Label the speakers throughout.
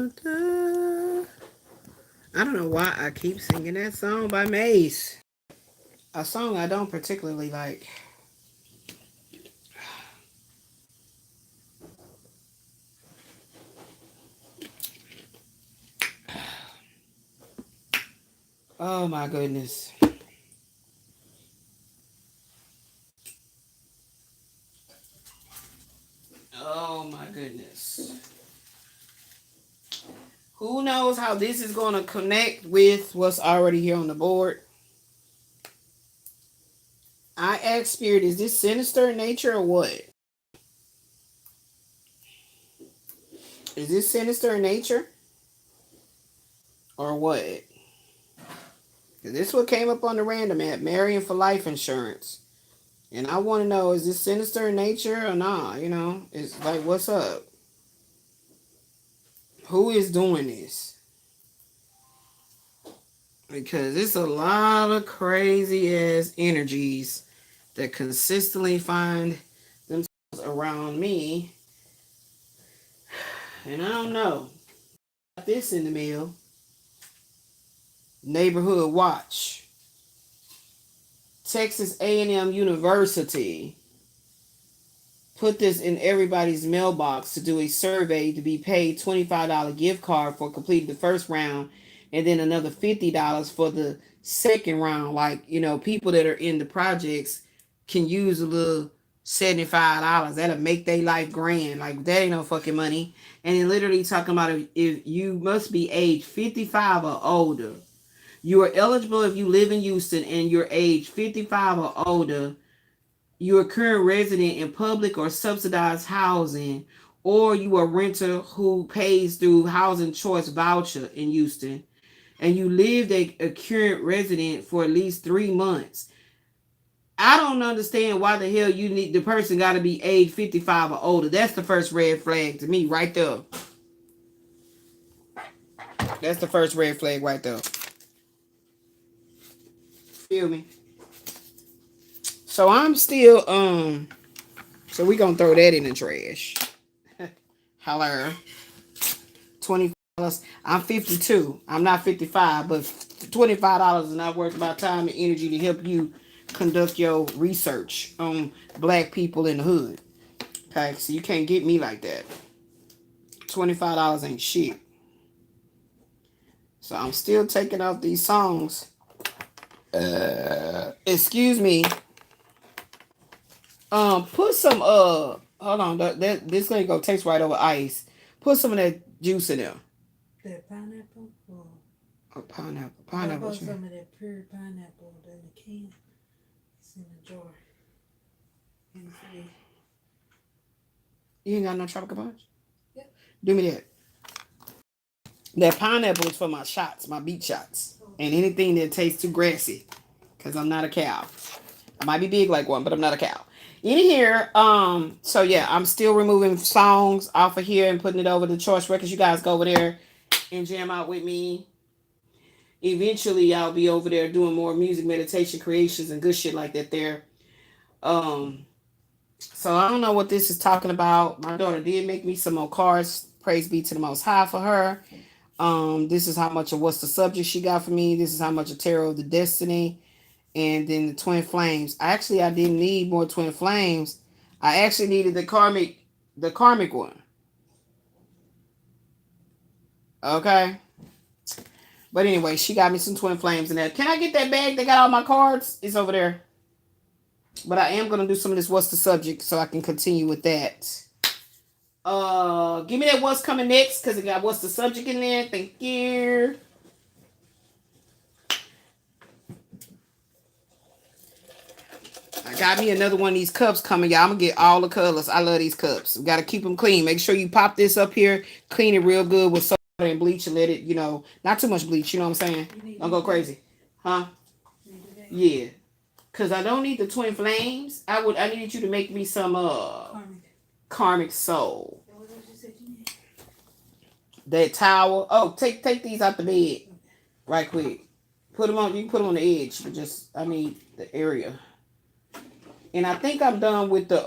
Speaker 1: I don't know why I keep singing that song by Mace. A song I don't particularly like. Oh my goodness. Oh my goodness. Who knows how this is going to connect with what's already here on the board? I asked Spirit, is this sinister in nature or what? Is this sinister in nature? Or what? This what came up on the random app, marrying for life insurance. And I want to know, is this sinister in nature or not? You know, it's like, what's up? Who is doing this? Because it's a lot of crazy ass energies that consistently find themselves around me. And I don't know. Got this in the mail. Neighborhood Watch. Texas A&M University put this in everybody's mailbox to do a survey to be paid $25 gift card for completing the first round, and then another $50 for the second round. Like, you know, people that are in the projects can use a little $75. That'll make their life grand. Like, that ain't no fucking money. And then literally talking about if you must be age 55 or older. You are eligible if you live in Houston and you're age 55 or older. You're a current resident in public or subsidized housing, or you are a renter who pays through Housing Choice Voucher in Houston, and you lived a current resident for at least 3 months. I don't understand why the hell the person got to be age 55 or older. That's the first red flag to me right there. That's the first red flag right there. Feel me? So I'm still so we gonna throw that in the trash. Holler. $25. I'm 52. I'm not 55, but $25 is not worth my time and energy to help you conduct your research on black people in the hood. Okay, so you can't get me like that. $25 ain't shit. So I'm still taking off these songs. Excuse me. Put some hold on, this ain't gonna taste right over ice. Put some of that juice in there.
Speaker 2: That pineapple? Or
Speaker 1: oh, pineapple.
Speaker 2: What about some of that pure pineapple in the can? It's in the jar. In the fridge.
Speaker 1: You ain't got no tropical punch?
Speaker 2: Yep.
Speaker 1: Do me that. That pineapple is for my shots, my beet shots. And anything that tastes too grassy. Because I'm not a cow. I might be big like one, but I'm not a cow. In here, so yeah, I'm still removing songs off of here and putting it over to Choice Records. You guys go over there and jam out with me. Eventually, I'll be over there doing more music, meditation, creations, and good shit like that there. So I don't know what this is talking about. My daughter did make me some more cards. Praise be to the Most High for her. This is how much of what's the subject she got for me. This is how much of Tarot of the Destiny. And then the Twin Flames. I didn't need more Twin Flames. I actually needed the Karmic one. Okay. But anyway, she got me some Twin Flames in there. Can I get that bag that got all my cards? It's over there. But I am going to do some of this What's the Subject so I can continue with that. Give me that What's Coming Next because it got What's the Subject in there. Thank you. I got me another one of these cups coming, y'all. I'm going to get all the colors. I love these cups. We got to keep them clean. Make sure you pop this up here. Clean it real good with soda and bleach and let it, you know, not too much bleach. You know what I'm saying? Don't go crazy. Huh? Yeah. Because I don't need the Twin Flames. I needed you to make me some Karmic Soul. That towel. Oh, take these out the bed right quick. Put them on. You can put them on the edge. I need the area. And I think I'm done with the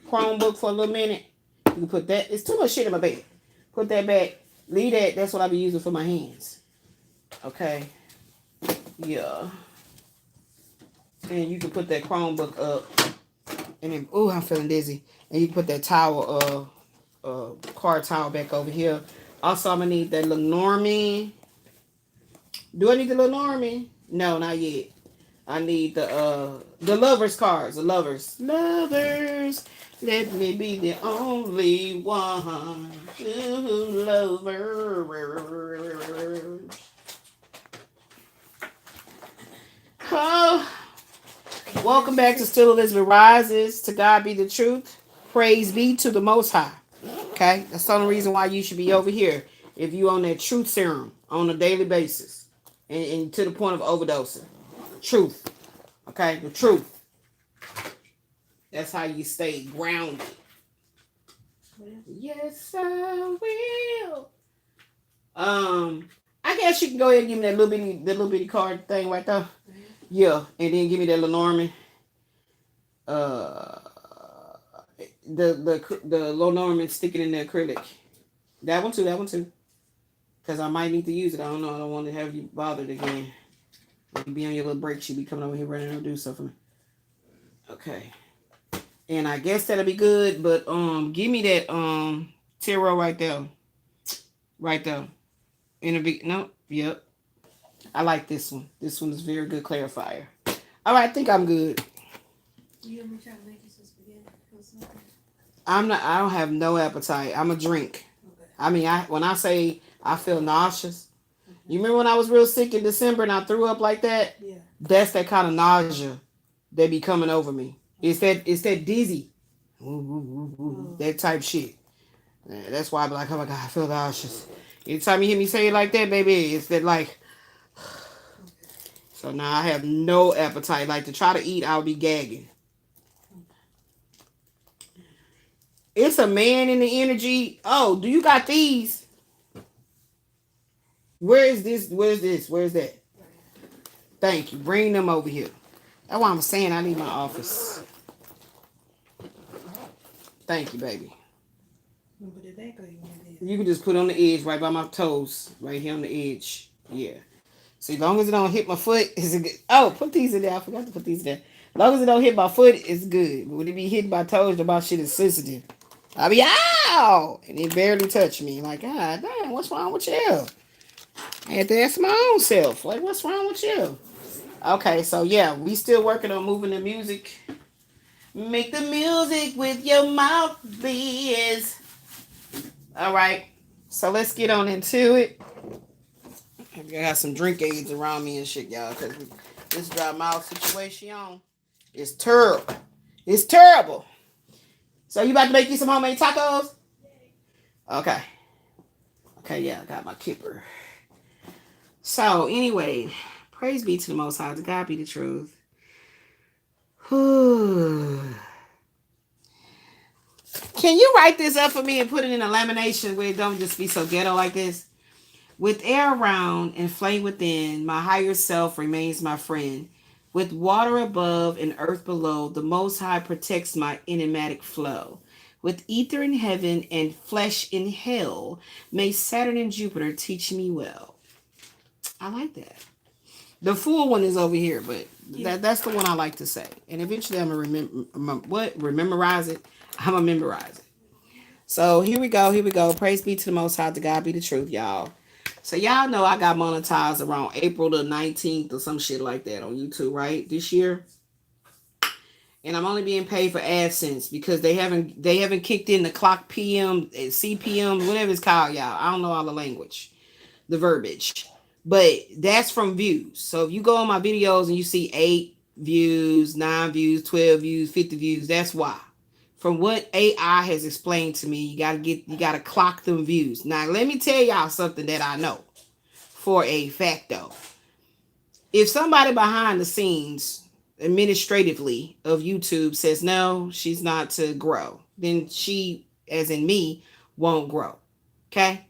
Speaker 1: Chromebook for a little minute. You can put that. It's too much shit in my bed. Put that back. Leave that. That's what I be using for my hands. Okay. Yeah. And you can put that Chromebook up. And then, oh, I'm feeling dizzy. And you can put that towel, card towel back over here. Also, I'm gonna need that Lenormand. Do I need the Lenormand? No, not yet. I need the lovers cards. The lovers. Lovers. Let me be the only one. Lovers. Oh. Welcome back to Still Elizabeth Rises. To God be the truth. Praise be to the Most High. Okay? That's the only reason why you should be over here. If you on that truth serum on a daily basis. And to the point of overdosing. Truth. Okay? The truth. That's how you stay grounded. Yes, I will. I guess you can go ahead and give me that little bitty card thing right there. Yeah, and then give me that Lenormand. The Lenormand sticking in the acrylic. That one too. Because I might need to use it. I don't know. I don't want to have you bothered again. You be on your little break. You be coming over here running and do something. Okay. And I guess that'll be good. But give me that tarot right there. Right there. In a big no. Yep. I like this one. This one is very good clarifier. All right, I think I'm good.
Speaker 2: You want me to try to make you some spaghetti or something?
Speaker 1: I don't have no appetite. I'm a drink. Okay. I mean, when I say I feel nauseous, you remember when I was real sick in December and I threw up like that? Yeah. That's that kind of nausea that be coming over me. It's that dizzy, that type shit. That's why I be like, oh my God, I feel nauseous. Anytime you hear me say it like that, baby, it's that like. So now I have no appetite. Like to try to eat, I'll be gagging. It's a man in the energy. Oh, do you got these? Where is this? Where's this? Where's that? Thank you. Bring them over here. That's why I'm saying I need my office. Thank you, baby. You can just put on the edge right by my toes. Right here on the edge. Yeah. See, as long as it don't hit my foot, it's good. Oh, put these in there. I forgot to put these in there. As long as it don't hit my foot, it's good. But when it be hitting my toes, my shit is sensitive. I'll be, ow! And it barely touched me. Like, God damn, what's wrong with you? I had to ask my own self. Like, what's wrong with you? Okay, so yeah, we still working on moving the music. Make the music with your mouth, please. All right, so let's get on into it. I got some drink aids around me and shit, y'all, because this dry mouth situation is terrible. It's terrible. So you about to make you some homemade tacos? Okay. Okay, yeah, I got my kipper. So anyway, praise be to the Most High. To God be the truth. Can you write this up for me and put it in a lamination where it don't just be so ghetto like this? With air around and flame within, my higher self remains my friend. With water above and earth below, the Most High protects my enigmatic flow. With ether in heaven and flesh in hell, may Saturn and Jupiter teach me well. I like that. The full one is over here, but that's the one I like to say. And eventually I'm going to memorize it. I'm going to memorize it. So here we go. Praise be to the Most High. To God be the truth, y'all. So y'all know I got monetized around April the 19th or some shit like that on YouTube, right? This year. And I'm only being paid for AdSense because they haven't kicked in the clock PM, CPM, whatever it's called, y'all. I don't know all the language, the verbiage. But that's from views. So if you go on my videos and you see 8 views, 9 views, 12 views, 50 views, that's why. From what AI has explained to me, you gotta clock them views. Now let me tell y'all something that I know for a fact though. If somebody behind the scenes administratively of YouTube says no, she's not to grow, then she, as in me, won't grow. Okay?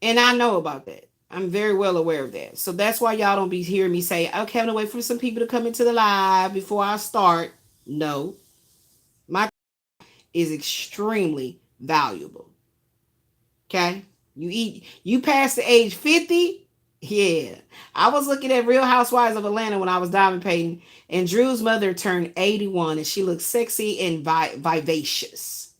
Speaker 1: And I know about that. I'm very well aware of that. So that's why y'all don't be hearing me say, okay, I'm gonna wait for some people to come into the live before I start. No. My is extremely valuable. Okay? You past the age 50. Yeah. I was looking at Real Housewives of Atlanta when I was diamond painting, and Drew's mother turned 81 and she looks sexy and vivacious.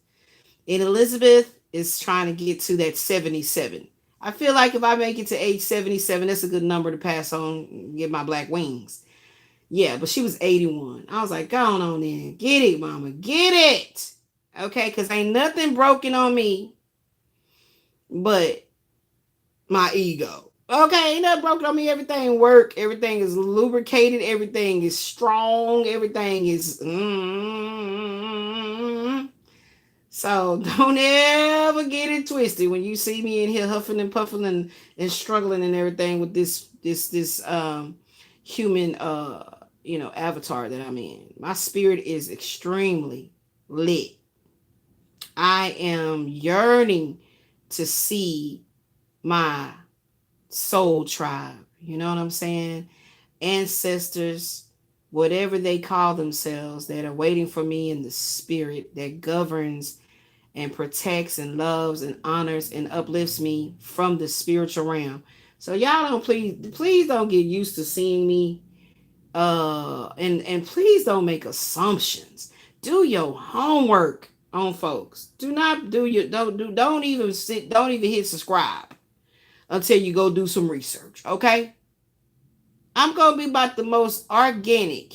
Speaker 1: And Elizabeth is trying to get to that 77. I feel like if I make it to age 77, that's a good number to pass on and get my black wings. Yeah, but she was 81. I was like, go on in. Get it, mama. Get it. Okay, because ain't nothing broken on me but my ego. Okay, ain't nothing broken on me. Everything work. Everything is lubricated. Everything is strong. Everything is. So don't ever get it twisted when you see me in here huffing and puffing and struggling and everything with this human avatar that I'm in. My spirit is extremely lit. I am yearning to see my soul tribe. You know what I'm saying? Ancestors, whatever they call themselves, that are waiting for me in the spirit that governs and protects and loves and honors and uplifts me from the spiritual realm. So y'all don't please don't get used to seeing me and please don't make assumptions. Do your homework on folks. Do not do your don't even hit subscribe until you go do some research, okay? I'm going to be about the most organic,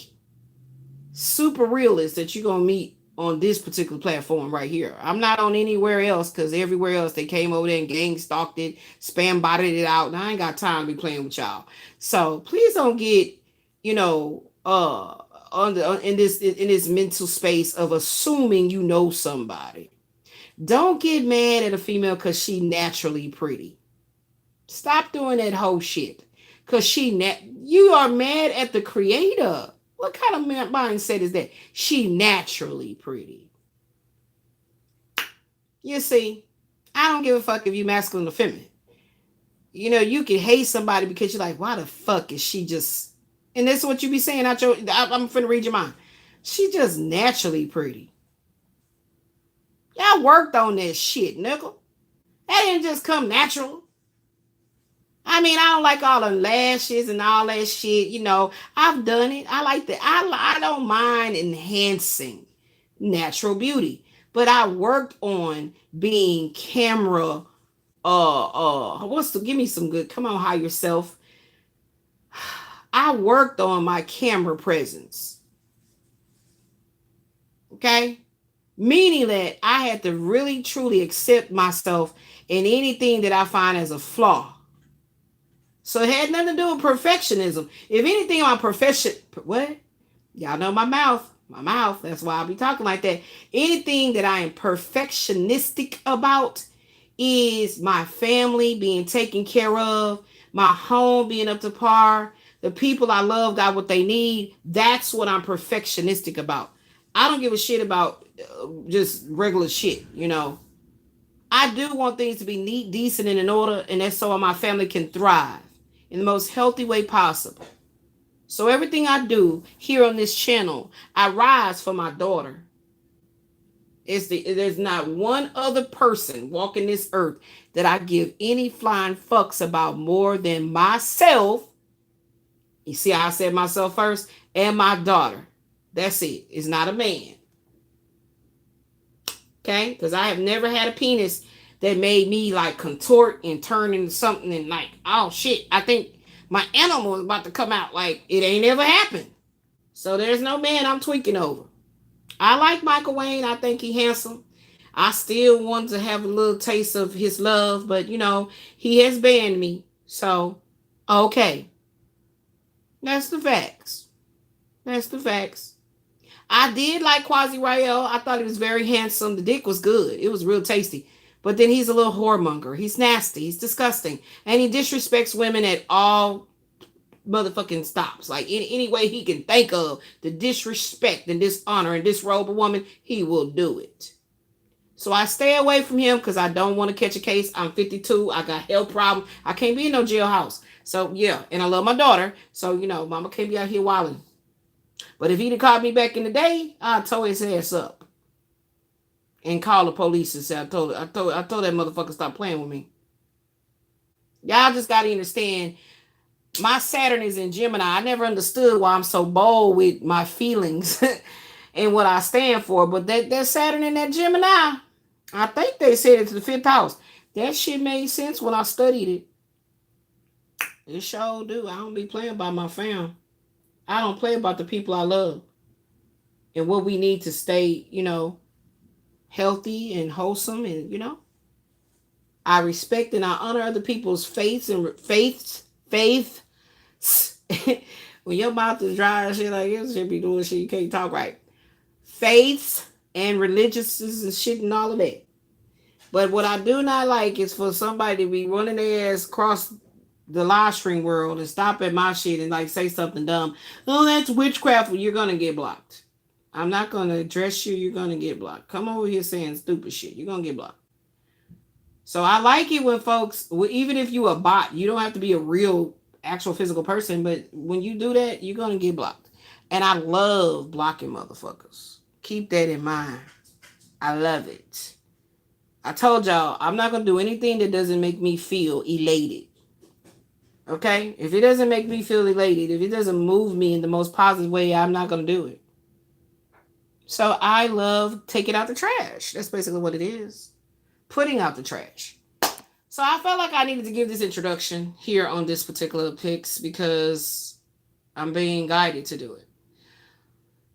Speaker 1: super realist that you're going to meet on this particular platform right here. I'm not on anywhere else because everywhere else they came over there and gang stalked it, spam botted it out, and I ain't got time to be playing with y'all. So please don't get, in this mental space of assuming you know somebody. Don't get mad at a female because she naturally pretty. Stop doing that whole shit. Because you are mad at the creator. What kind of mindset is that? She naturally pretty. You see, I don't give a fuck if you masculine or feminine. You can hate somebody because you're like, why the fuck is she just... And that's what you be saying out your... I'm finna read your mind. She just naturally pretty. Y'all worked on that shit, nigga. That didn't just come natural. I mean, I don't like all the lashes and all that shit. I've done it. I like that. I don't mind enhancing natural beauty, but I worked on being camera. Give me some good? Come on, high yourself. I worked on my camera presence. Okay, meaning that I had to really truly accept myself in anything that I find as a flaw. So it had nothing to do with perfectionism. If anything, my what? Y'all know my mouth. That's why I be talking like that. Anything that I am perfectionistic about is my family being taken care of, my home being up to par, the people I love got what they need. That's what I'm perfectionistic about. I don't give a shit about just regular shit, I do want things to be neat, decent, and in order, and that's so my family can thrive in the most healthy way possible. So everything I do here on this channel, I rise for my daughter. There's not one other person walking this earth that I give any flying fucks about more than myself. You see how I said myself first? And my daughter. That's it. It's not a man. Okay? Because I have never had a penis that made me like contort and turn into something and like, oh shit, I think my animal is about to come out. Like, it ain't ever happened. So there's no man I'm tweaking over. I like Michael Wayne. I think he handsome. I still want to have a little taste of his love, but he has banned me. So, okay. That's the facts. I did like Quasi Rael. I thought he was very handsome. The dick was good. It was real tasty. But then he's a little whoremonger. He's nasty. He's disgusting. And he disrespects women at all motherfucking stops. Like any way he can think of to disrespect and dishonor and disrobe a woman, he will do it. So I stay away from him because I don't want to catch a case. I'm 52. I got health problems. I can't be in no jailhouse. So yeah, and I love my daughter. So mama can't be out here wilding. But if he'd have caught me back in the day, I'd tow his ass up. and call the police and say I told that motherfucker stop playing with me. Y'all just gotta understand. My Saturn is in Gemini. I never understood why I'm so bold with my feelings and what I stand for. But that Saturn in that Gemini, I think they said it to the fifth house. That shit made sense when I studied it. It sure do. I don't be playing about my fam. I don't play about the people I love and what we need to stay, healthy and wholesome, and I respect and I honor other people's faiths and faith. When your mouth is dry and shit like this, you should be doing shit you can't talk right. Faiths and religious and shit and all of that. But what I do not like is for somebody to be running their ass across the live stream world and stop at my shit and like say something dumb. Oh, that's witchcraft. Well, you're gonna get blocked. I'm not gonna address you. You're gonna get blocked. Come over here saying stupid shit. You're gonna get blocked. So I like it when folks, even if you a bot, you don't have to be a real actual physical person, but when you do that, you're gonna get blocked. And I love blocking motherfuckers. Keep that in mind. I love it. I told y'all I'm not gonna do anything that doesn't make me feel elated. Okay? If it doesn't make me feel elated, if it doesn't move me in the most positive way, I'm not gonna do it. So I love taking out the trash. That's basically what it is. Putting out the trash. So I felt like I needed to give this introduction here on this particular Pix because I'm being guided to do it.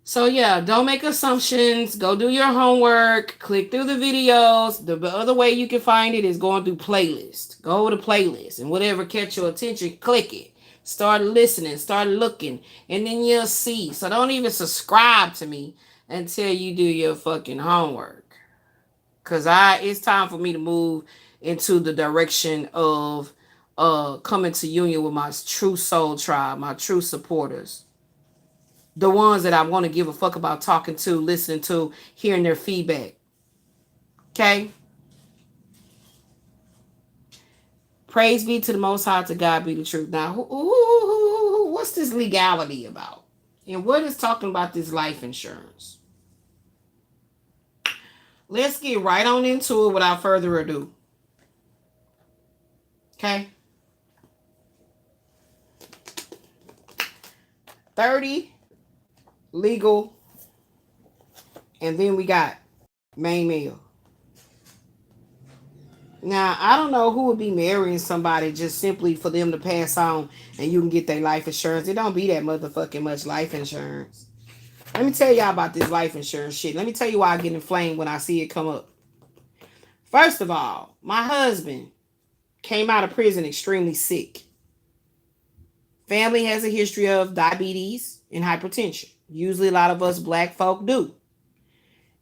Speaker 1: So yeah, don't make assumptions. Go do your homework. Click through the videos. The other way you can find it is going through playlist. Go to playlist and whatever catch your attention, click it. Start listening. Start looking. And then you'll see. So don't even subscribe to me until you do your fucking homework. Because it's time for me to move into the direction of coming to union with my true soul tribe, my true supporters. The ones that I want to give a fuck about talking to, listening to, hearing their feedback. Okay? Praise be to the Most High, to God be the truth. Now, what's this legality about? And what is talking about this life insurance? Let's get right on into it without further ado. Okay? 30 legal, and then we got main male. Now, I don't know who would be marrying somebody just simply for them to pass on and you can get their life insurance. It don't be that motherfucking much life insurance. Let me tell y'all about this life insurance shit. Let me tell you why I get inflamed when I see it come up. First of all, my husband came out of prison extremely sick. Family has a history of diabetes and hypertension. Usually a lot of us black folk do.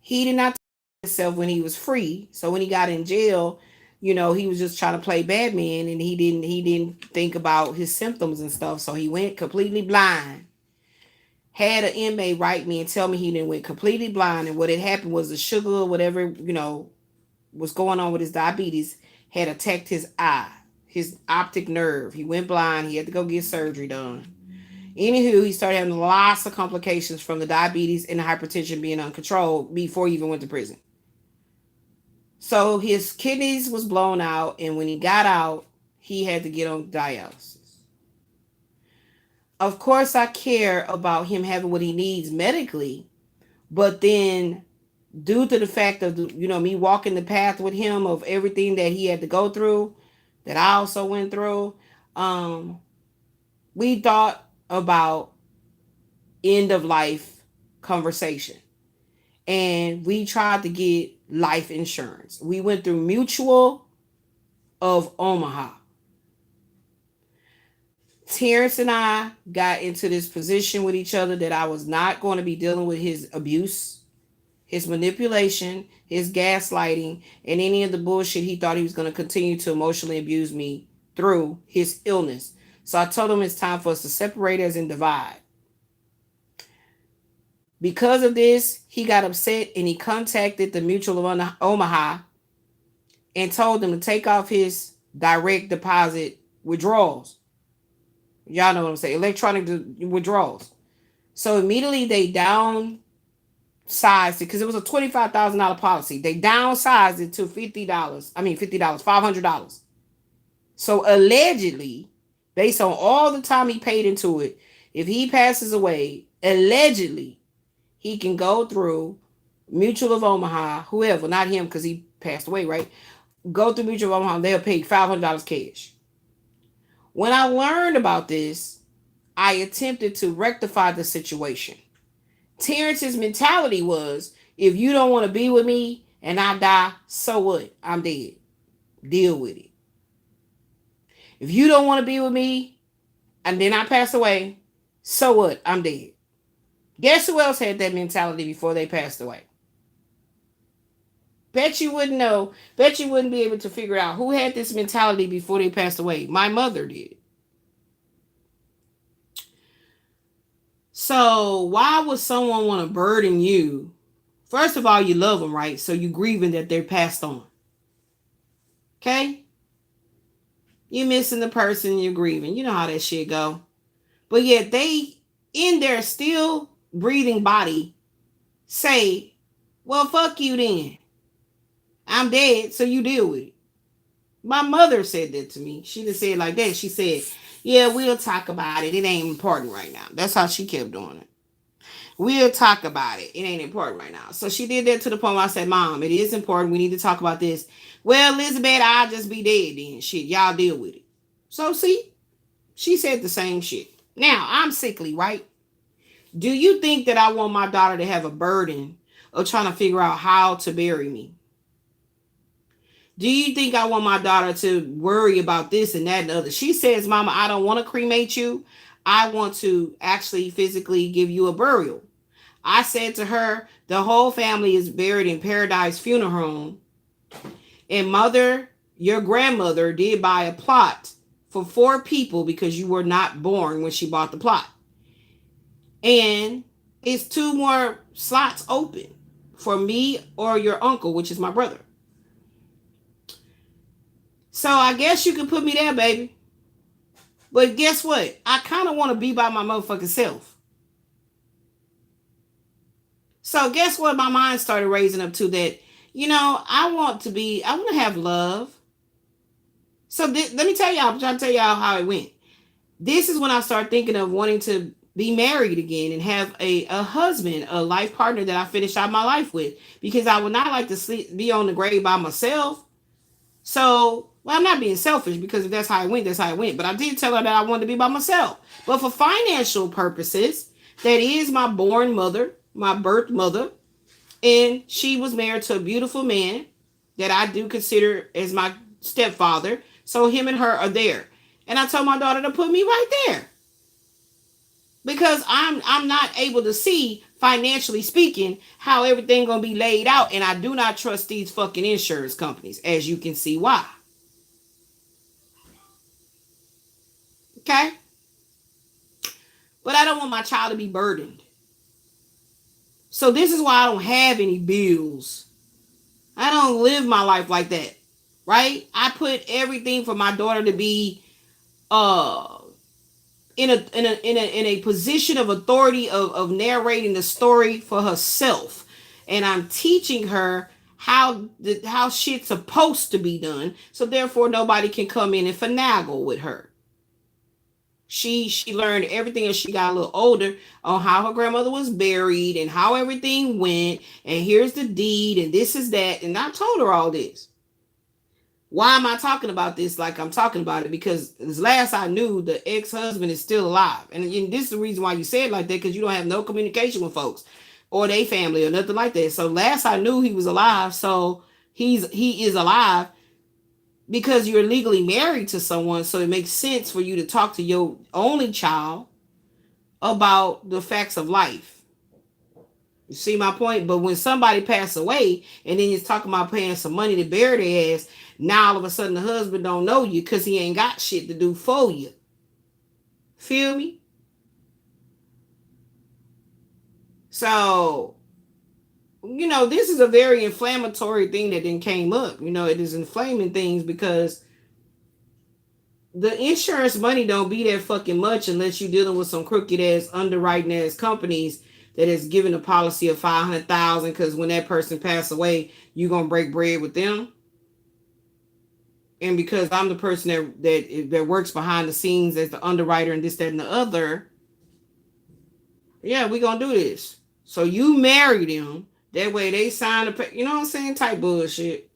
Speaker 1: He did not take himself when he was free. So when he got in jail, he was just trying to play Batman and he didn't think about his symptoms and stuff. So he went completely blind. Had an inmate write me and tell me he didn't went completely blind. And what had happened was the sugar or whatever, was going on with his diabetes had attacked his eye, his optic nerve. He went blind. He had to go get surgery done. Anywho, he started having lots of complications from the diabetes and the hypertension being uncontrolled before he even went to prison. So his kidneys was blown out, and when he got out, he had to get on dialysis. Of course, I care about him having what he needs medically, but then due to the fact of, me walking the path with him of everything that he had to go through, that I also went through, we thought about end of life conversation. And we tried to get life insurance. We went through Mutual of Omaha. Terrence and I got into this position with each other that I was not going to be dealing with his abuse, his manipulation, his gaslighting, and any of the bullshit he thought he was going to continue to emotionally abuse me through his illness. So I told him it's time for us to separate as in divide. Because of this, he got upset and he contacted the Mutual of Omaha and told them to take off his direct deposit withdrawals. Y'all know what I'm saying, electronic withdrawals. So immediately they down sized it because it was a $25,000 policy. They downsized it to $50. I mean $50, $500. So allegedly, based on all the time he paid into it, if he passes away, allegedly, he can go through Mutual of Omaha, whoever, not him because he passed away, right? Go through Mutual of Omaha, they'll pay $500 cash. When I learned about this, I attempted to rectify the situation. Terrence's mentality was, if you don't want to be with me and I die, so what? I'm dead. Deal with it. If you don't want to be with me and then I pass away, so what? I'm dead. Guess who else had that mentality before they passed away? Bet you wouldn't know. Bet you wouldn't be able to figure out who had this mentality before they passed away. My mother did. So why would someone want to burden you? First of all, you love them, right? So you're grieving that they're passed on. Okay? You're missing the person, you're grieving. You know how that shit go. But yet they, in their still breathing body, say, well, fuck you then. I'm dead, so you deal with it. My mother said that to me. She didn't say it like that. She said, yeah, we'll talk about it. It ain't important right now. That's how she kept doing it. We'll talk about it. It ain't important right now. So she did that to the point where I said, Mom, it is important. We need to talk about this. Well, Elizabeth, I'll just be dead then. Shit, y'all deal with it. So see, she said the same shit. Now, I'm sickly, right? Do you think that I want my daughter to have a burden of trying to figure out how to bury me? Do you think I want my daughter to worry about this and that and the other? She says, Mama, I don't want to cremate you. I want to actually physically give you a burial. I said to her, the whole family is buried in Paradise Funeral Home. And mother, your grandmother did buy a plot for 4 people because you were not born when she bought the plot. And it's 2 more slots open for me or your uncle, which is my brother. So I guess you can put me there, baby. But guess what? I kind of want to be by my motherfucking self. So guess what? My mind started raising up to that. You know, I want to have love. So let me tell y'all, I'm trying to tell y'all how it went. This is when I started thinking of wanting to be married again and have a husband, a life partner that I finished out my life with. Because I would not like to be on the grave by myself. So, well, I'm not being selfish because if that's how it went, that's how it went. But I did tell her that I wanted to be by myself. But for financial purposes, that is my born mother, my birth mother. And she was married to a beautiful man that I do consider as my stepfather. So him and her are there. And I told my daughter to put me right there. Because I'm not able to see, financially speaking, how everything gonna be laid out. And I do not trust these fucking insurance companies, as you can see why. Okay? But I don't want my child to be burdened. So this is why I don't have any bills. I don't live my life like that. Right? I put everything for my daughter to be in a position of authority of narrating the story for herself. And I'm teaching her how shit's supposed to be done. So therefore nobody can come in and finagle with her. She learned everything as she got a little older on how her grandmother was buried and how everything went. And here's the deed and this is that. And I told her all this. Why am I talking about this like I'm talking about it? Because as last I knew, the ex-husband is still alive. And this is the reason why you say it like that, because you don't have no communication with folks or their family or nothing like that. So last I knew he was alive. So he is alive because you're legally married to someone. So it makes sense for you to talk to your only child about the facts of life. You see my point? But when somebody passed away and then you're talking about paying some money to bury their ass, now all of a sudden the husband don't know you because he ain't got shit to do for you. Feel me? So, this is a very inflammatory thing that then came up. It is inflaming things because the insurance money don't be that fucking much unless you're dealing with some crooked ass underwriting ass companies that has given a policy of 500,000 because when that person passed away, you're gonna break bread with them. And because I'm the person that works behind the scenes as the underwriter and this, that, and the other, yeah, we gonna do this. So you marry them. That way they sign a, you know what I'm saying, type bullshit.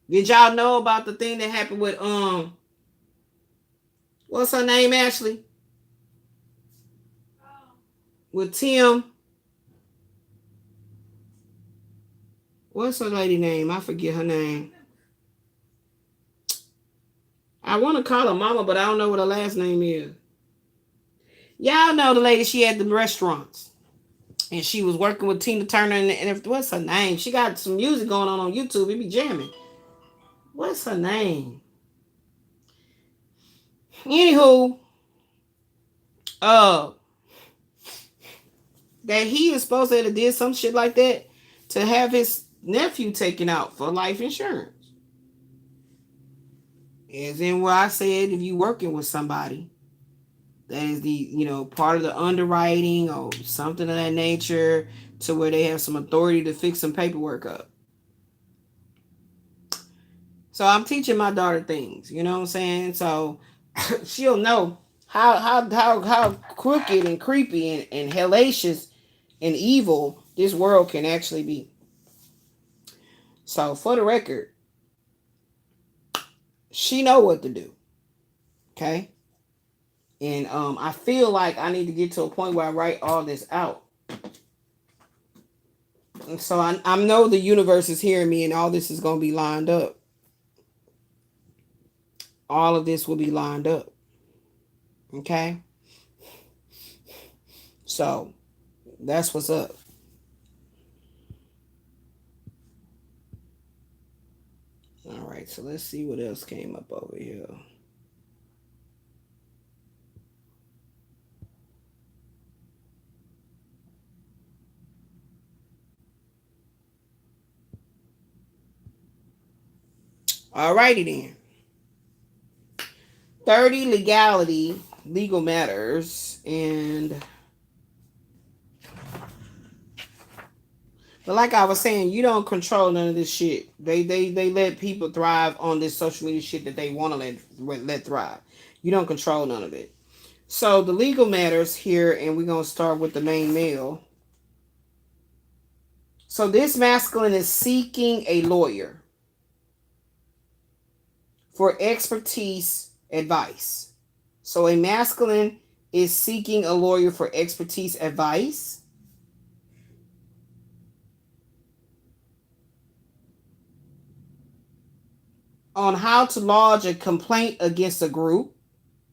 Speaker 1: Did y'all know about the thing that happened with what's her name, Ashley? With Tim. What's her lady name? I forget her name. I want to call her mama, but I don't know what her last name is. Y'all know the lady, she had the restaurants. And she was working with Tina Turner and what's her name? She got some music going on YouTube. It be jamming. What's her name? Anywho, that he is supposed to have did some shit like that to have his nephew taken out for life insurance. As in what I said, if you working with somebody that is the part of the underwriting or something of that nature, to where they have some authority to fix some paperwork up. So I'm teaching my daughter things, you know what I'm saying? So she'll know how crooked and creepy and hellacious and evil this world can actually be. So for the record, she know what to do. Okay? And I feel like I need to get to a point where I write all this out. And so I know the universe is hearing me and all this is going to be lined up. All of this will be lined up. Okay? So that's what's up. All right, so let's see what else came up over here. All righty then. 30 legal matters, but like I was saying, you don't control none of this shit. They let people thrive on this social media shit that they want to let thrive. You don't control none of it. So the legal matters here, and we're gonna start with the main male. So this masculine is seeking a lawyer for expertise advice. So a masculine is seeking a lawyer for expertise advice. On how to lodge a complaint against a group,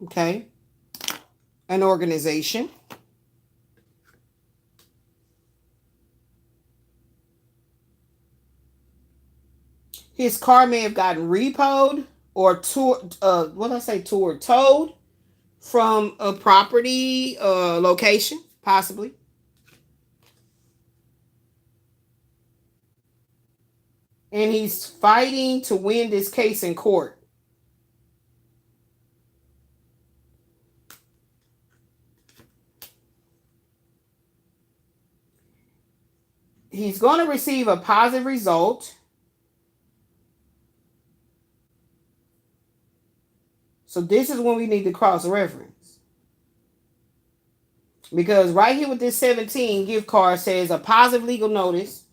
Speaker 1: okay, an organization. His car may have gotten repoed or towed from a property location, possibly. And he's fighting to win this case in court. He's going to receive a positive result. So this is when we need to cross-reference. Because right here with this 17 gift card says a positive legal notice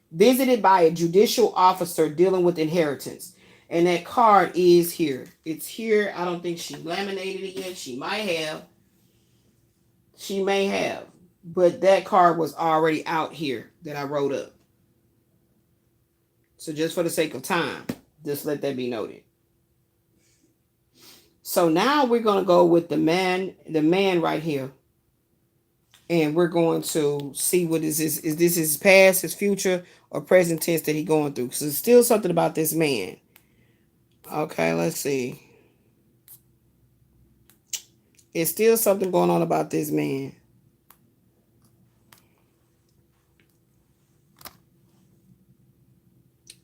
Speaker 1: visited by a judicial officer dealing with inheritance. And that card is here. It's here. I don't think she laminated it yet. She might have. She may have. But that card was already out here that I wrote up. So just for the sake of time, just let that be noted. So now we're going to go with the man right here. And we're going to see what is this. Is this his past, his future, or present tense that he's going through? Because there's still something about this man. Okay, let's see. It's still something going on about this man.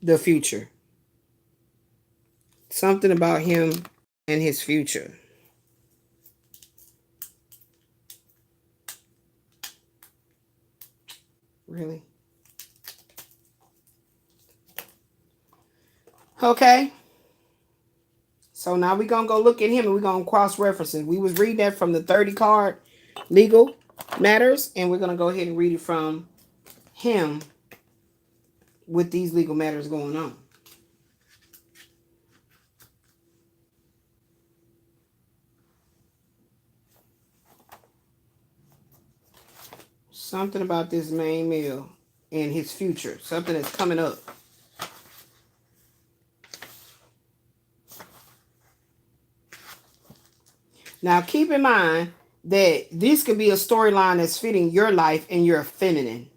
Speaker 1: The future. Something about him and his future. Really? Okay. So now we're going to go look at him and we're going to cross-reference it. We was reading that from the 30 card legal matters, and we're going to go ahead and read it from him with these legal matters going on. Something about this main male and his future. Something that's coming up. Now, keep in mind that this could be a storyline that's fitting your life and you're feminine.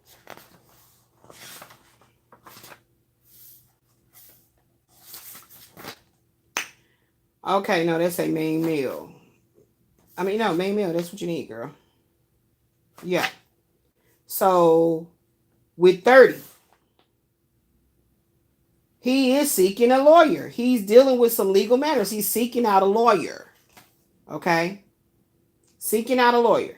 Speaker 1: Okay, no, that's a main male. I mean, no, main male, that's what you need, girl. Yeah. So, with 30, he is seeking a lawyer. He's dealing with some legal matters. He's seeking out a lawyer. Okay? Seeking out a lawyer.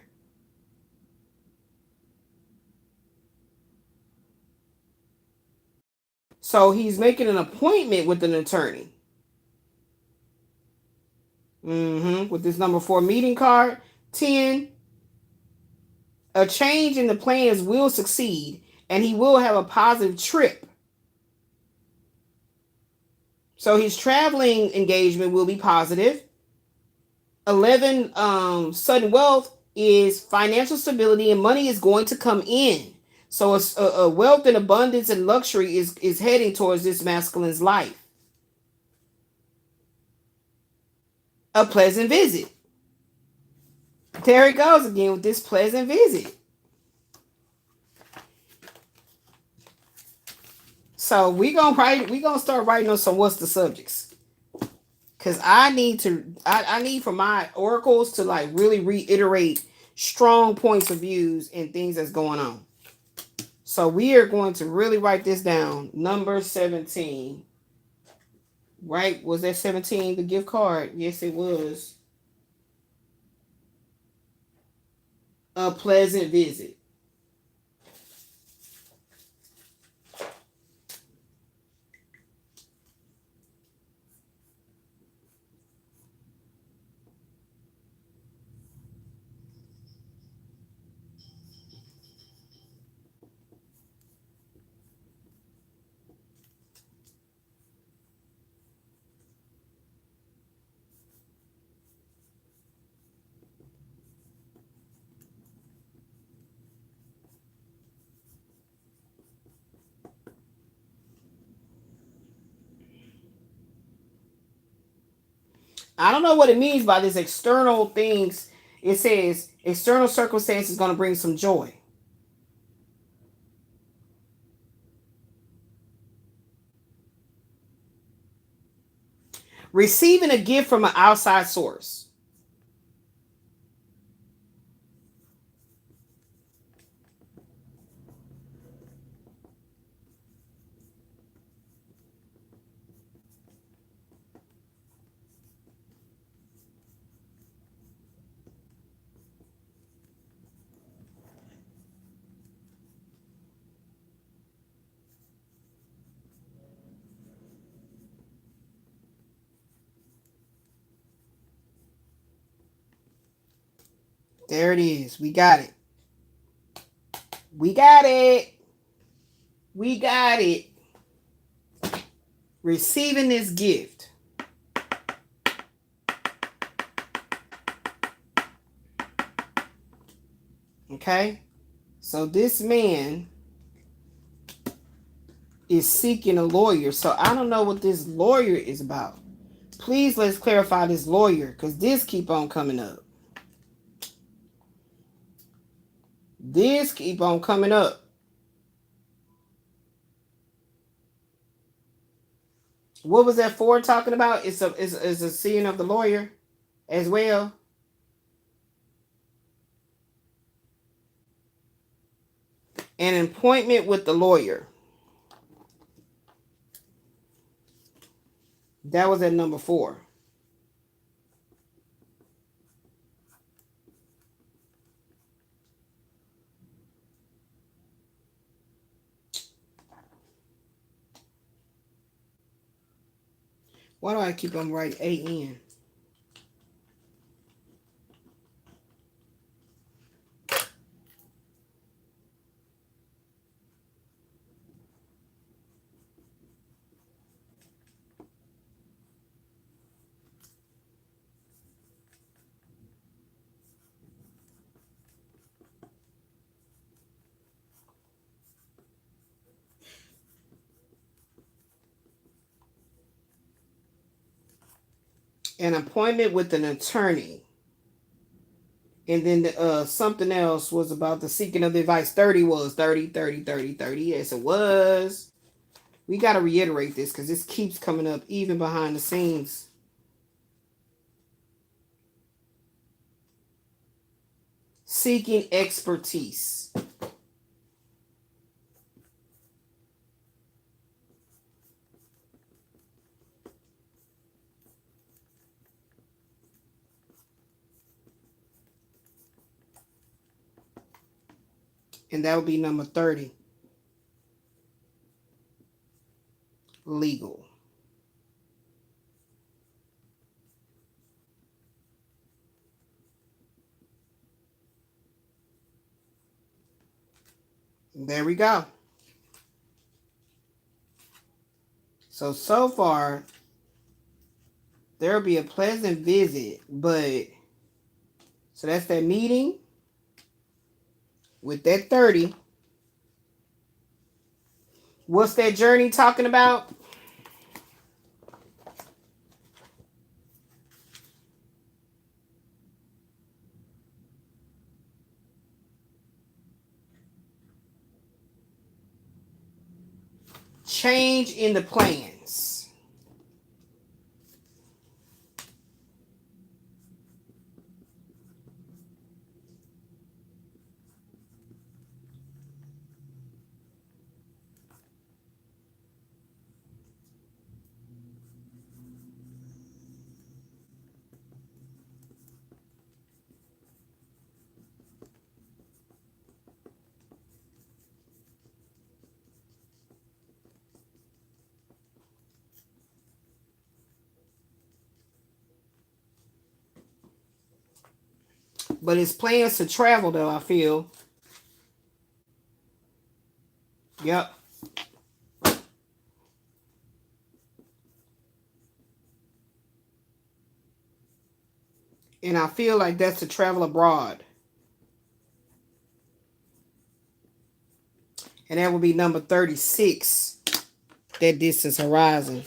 Speaker 1: So he's making an appointment with an attorney. With this number 4 meeting card. 10. A change in the plans will succeed, and he will have a positive trip. So his traveling engagement will be positive. 11, sudden wealth is financial stability, and money is going to come in. So a wealth and abundance and luxury is heading towards this masculine's life. A pleasant visit. There it goes again with this pleasant visit. So we're gonna start writing on some what's the subjects. Cause I need for my oracles to like really reiterate strong points of views and things that's going on. So we are going to really write this down. Number 17. Right? Was that 17 the gift card? Yes, it was. A pleasant visit. I don't know what it means by this external things. It says external circumstances going to bring some joy. Receiving a gift from an outside source. There it is. We got it. We got it. We got it. Receiving this gift. Okay? So this man is seeking a lawyer. So I don't know what this lawyer is about. Please let's clarify this lawyer, because this keep on coming up. This keep on coming up. What was that 4 talking about? It's a seeing of the lawyer as well. An appointment with the lawyer. That was at number 4. Why do I keep on writing A-N? An appointment with an attorney. And then something else was about the seeking of the advice. 30 was 30, 30, 30, 30. Yes, it was. We got to reiterate this because this keeps coming up even behind the scenes. Seeking expertise. And that would be number 30. Legal. There we go. So far, there'll be a pleasant visit, but so that's that meeting with that 30. What's that journey talking about? Change in the plans. But it's plans to travel, though, I feel. Yep. And I feel like that's to travel abroad. And that would be number 36. That distance horizon.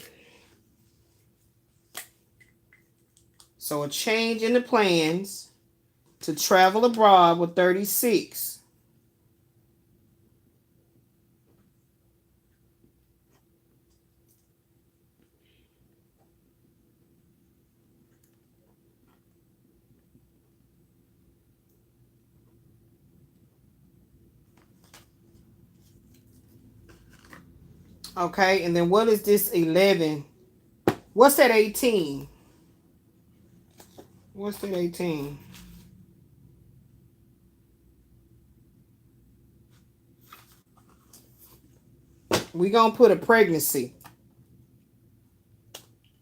Speaker 1: So a change in the plans to travel abroad with 36. Okay, and then what is this 11? What's that 18? What's that 18? We gonna put a pregnancy.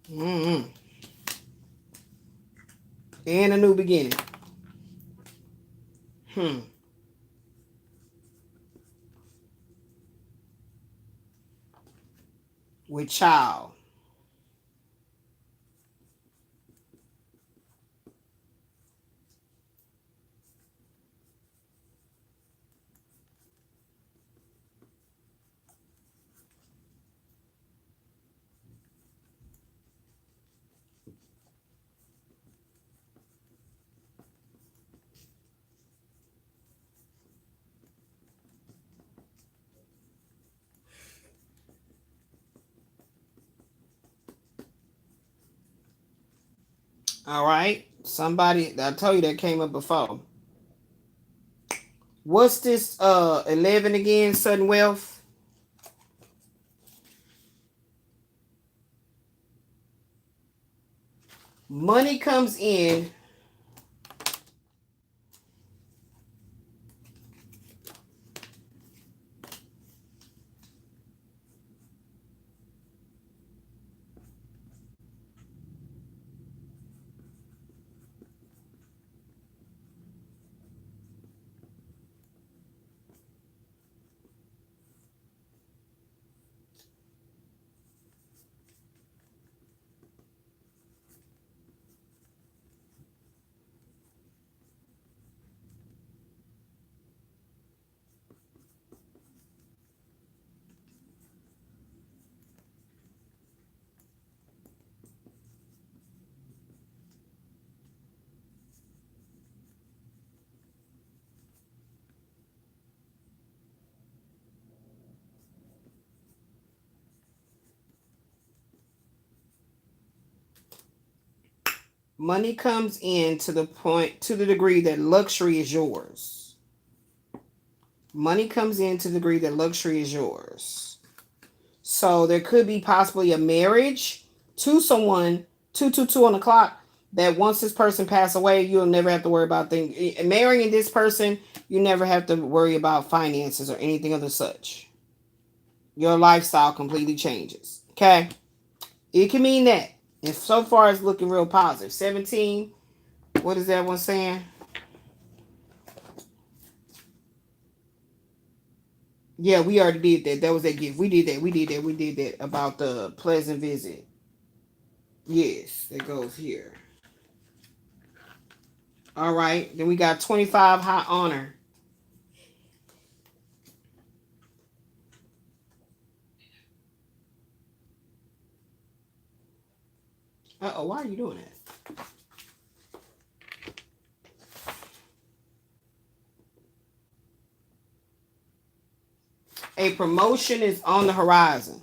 Speaker 1: And a new beginning. With child. All right. Somebody, I told you that came up before. What's this 11 again? Sudden wealth. Money comes in. Money comes in to the degree that luxury is yours. Money comes in to the degree that luxury is yours. So there could be possibly a marriage to someone, 222 on the clock, that once this person pass away, you'll never have to worry about things. Marrying this person, you never have to worry about finances or anything of the such. Your lifestyle completely changes. Okay? It can mean that. And so far it's looking real positive. 17, what is that one saying? Yeah, we already did that. That was that gift. We did that about the pleasant visit. Yes, that goes here. All right. Then we got 25, high honor. Uh-oh, why are you doing that? A promotion is on the horizon.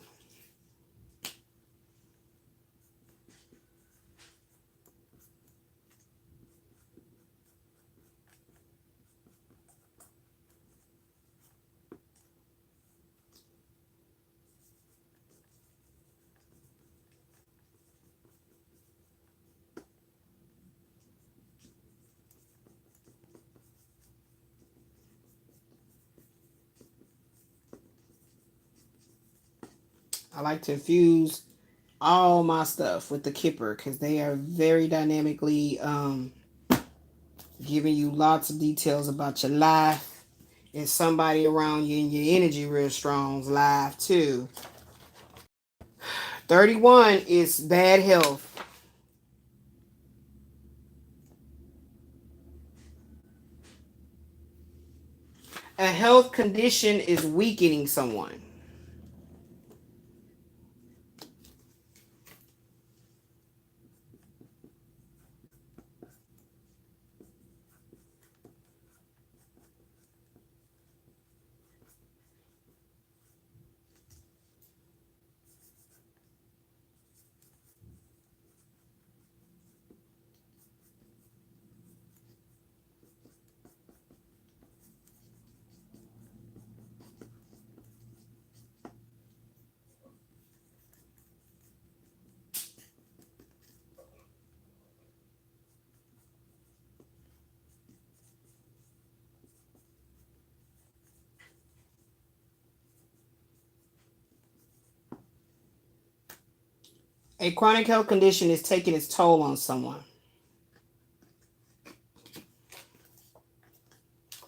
Speaker 1: I like to infuse all my stuff with the Kipper because they are very dynamically giving you lots of details about your life and somebody around you and your energy real strong's life too. 31 is bad health. A health condition is weakening someone. A chronic health condition is taking its toll on someone.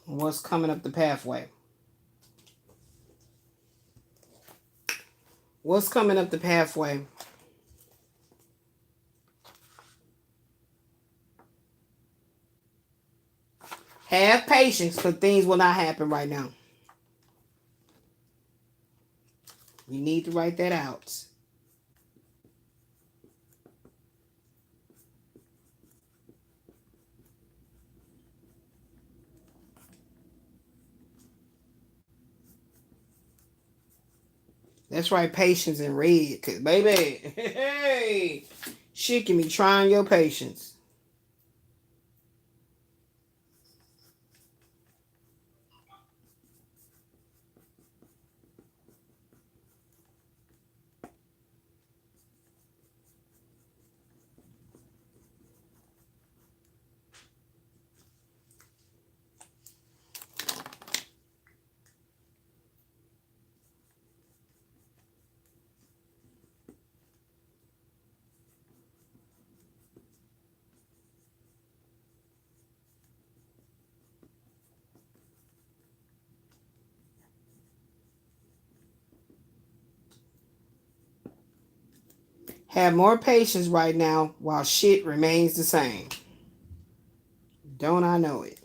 Speaker 1: What's coming up the pathway? What's coming up the pathway? Have patience because things will not happen right now. You need to write that out. That's right, patience in red. Because, baby, hey, shit can be trying your patience. Have more patience right now while shit remains the same. Don't I know it?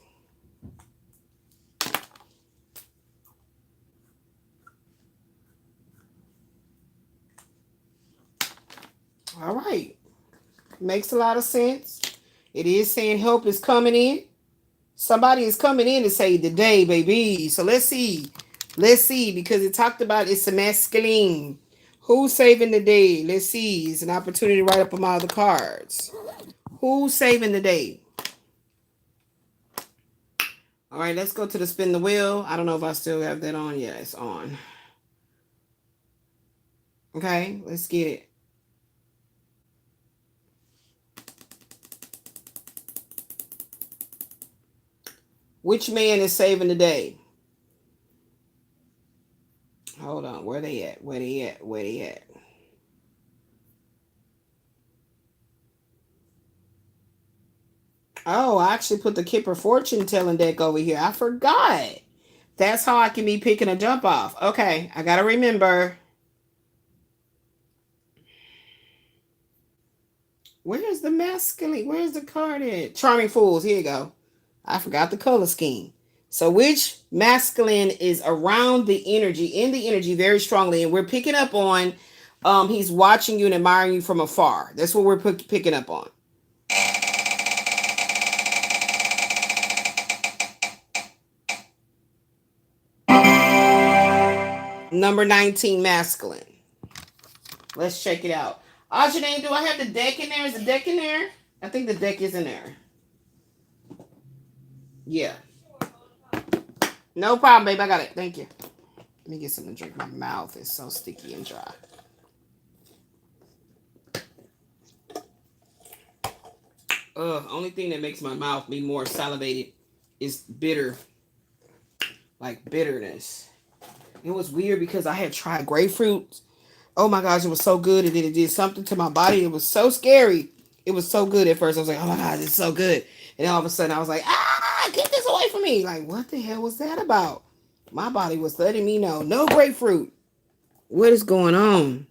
Speaker 1: All right. Makes a lot of sense. It is saying help is coming in. Somebody is coming in to say today, baby. So let's see. Let's see, because it talked about it's a masculine. Who's saving the day? Let's see. It's an opportunity to write up them all the cards. Who's saving the day? All right, let's go to the spin the wheel. I don't know if I still have that on. Yeah, it's on. Okay, let's get it. Which man is saving the day? Hold on. Where they at? Where they at? Where they at? Oh, I actually put the Kipper fortune telling deck over here. I forgot. That's how I can be picking a jump off. Okay, I gotta remember. Where's the masculine? Where's the card at? Charming Fools. Here you go. I forgot the color scheme. So which masculine is around the energy, in the energy very strongly, and we're picking up on he's watching you and admiring you from afar. That's what we're picking up on. Number 19 masculine. Let's check it out. Ajane, do I have the deck in there? Is the deck in there? I think the deck is in there. Yeah. No problem, babe. I got it. Thank you. Let me get something to drink. My mouth is so sticky and dry. Only thing that makes my mouth be more salivated is bitter. Like bitterness. It was weird because I had tried grapefruit. Oh my gosh, it was so good. And then it did something to my body. It was so scary. It was so good at first. I was like, oh my God, it's so good. And then all of a sudden I was like, get this away from me. Like, what the hell was that about? My body was letting me know, no grapefruit. What is going on?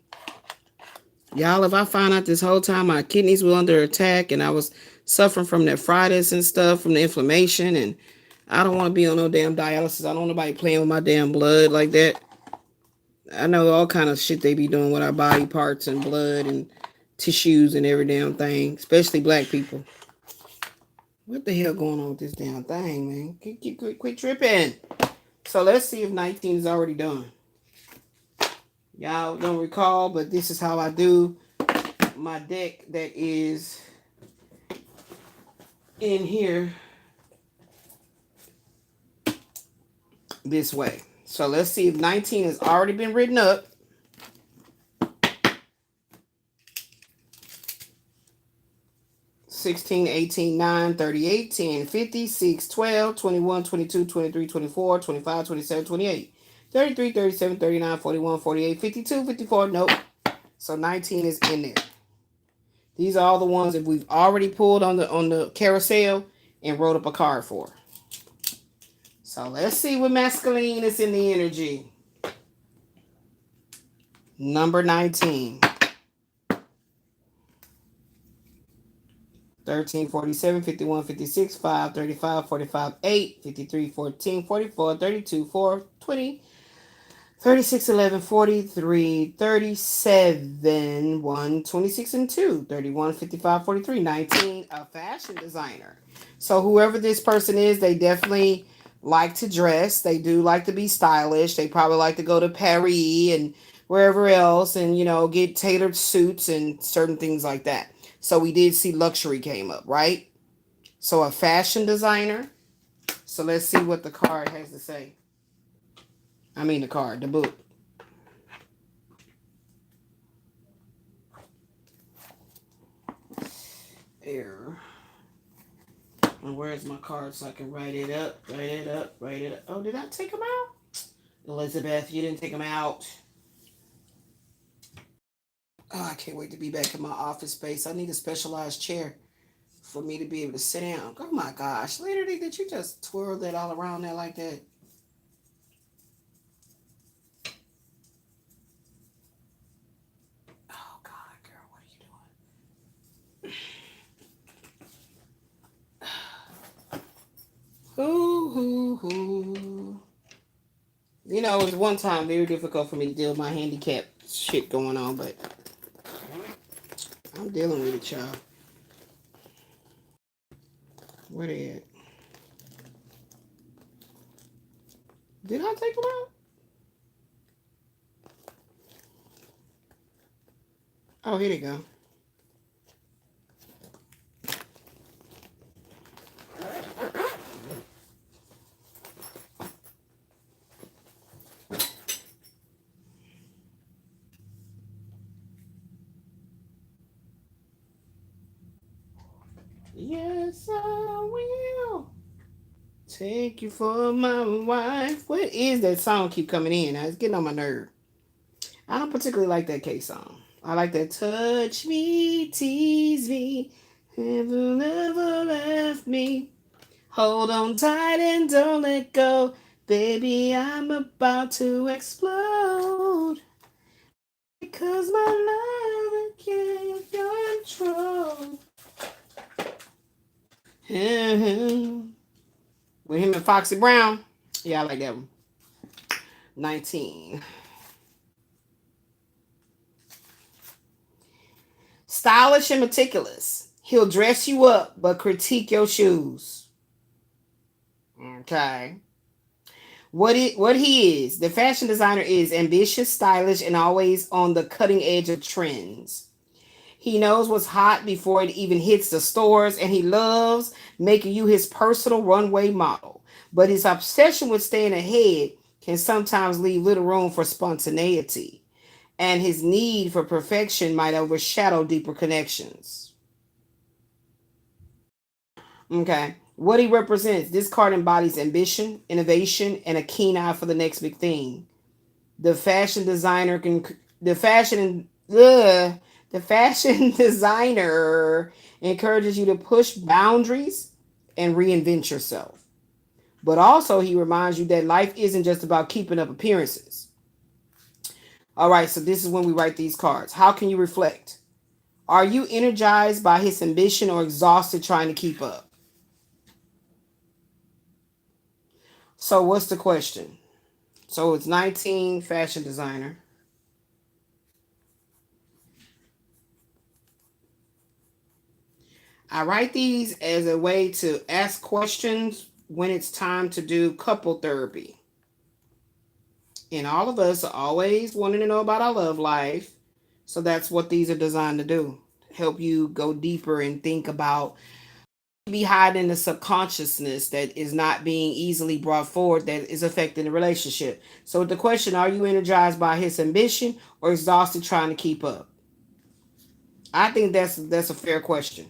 Speaker 1: Y'all, if I found out this whole time my kidneys were under attack and I was suffering from nephritis and stuff, from the inflammation, and I don't want to be on no damn dialysis. I don't want nobody playing with my damn blood like that. I know all kind of shit they be doing with our body parts and blood and tissues and every damn thing, especially black people. What the hell going on with this damn thing, man? Quit tripping. So let's see if 19 is already done. Y'all don't recall, but this is how I do my deck that is in here this way. So let's see if 19 has already been written up. (16, 18, 9, 38, 10, 50, 6, 12, 21, 22, 23, 24, 25, 27, 28, 33, 37, 39, 41, 48, 52, 54. Nope. So 19 is in there. These are all the ones that we've already pulled on the carousel and wrote up a card for. So let's see what masculine is in the energy. Number 19. 13, 47, 51, 56, 5, 35, 45, 8, 53, 14, 44, 32, 4, 20, 36, 11, 43, 37, 1, 26, and 2, 31, 55, 43, 19, a fashion designer. So whoever this person is, they definitely like to dress. They do like to be stylish. They probably like to go to Paris and wherever else and, get tailored suits and certain things like that. So we did see luxury came up, right? So a fashion designer. So let's see what the card has to say. I mean the book. There. And where's my card so I can write it up? Oh, did I take them out? Elizabeth, you didn't take them out. Oh, I can't wait to be back in my office space. I need a specialized chair for me to be able to sit down. Oh my gosh. Literally, did you just twirl that all around there like that? Oh God, girl, what are you doing? Ooh. It was one time very difficult for me to deal with my handicap shit going on, but I'm dealing with it, y'all. Where they at? Did I take them out? Oh, here they go. Yes, I will take you for my wife. What is that song keep coming in? It's getting on my nerve. I don't particularly like that K song. I like that touch me, tease me, never left me. Hold on tight and don't let go. Baby, I'm about to explode. Because my love can't control. With him and Foxy Brown. Yeah, I like that one. 19. Stylish and meticulous. He'll dress you up, but critique your shoes. Okay. What he is, the fashion designer is ambitious, stylish, and always on the cutting edge of trends. He knows what's hot before it even hits the stores, and he loves making you his personal runway model. But his obsession with staying ahead can sometimes leave little room for spontaneity, and his need for perfection might overshadow deeper connections. Okay. What he represents, this card embodies ambition, innovation, and a keen eye for the next big thing. The fashion designer can the fashion designer encourages you to push boundaries and reinvent yourself. But also he reminds you that life isn't just about keeping up appearances. All right, so this is when we write these cards. How can you reflect? Are you energized by his ambition or exhausted trying to keep up? So what's the question? So it's 19, fashion designer. I write these as a way to ask questions when it's time to do couple therapy. And all of us are always wanting to know about our love life. So that's what these are designed to do. Help you go deeper and think about be hiding the subconsciousness that is not being easily brought forward that is affecting the relationship. So the question, are you energized by his ambition or exhausted trying to keep up? I think that's a fair question.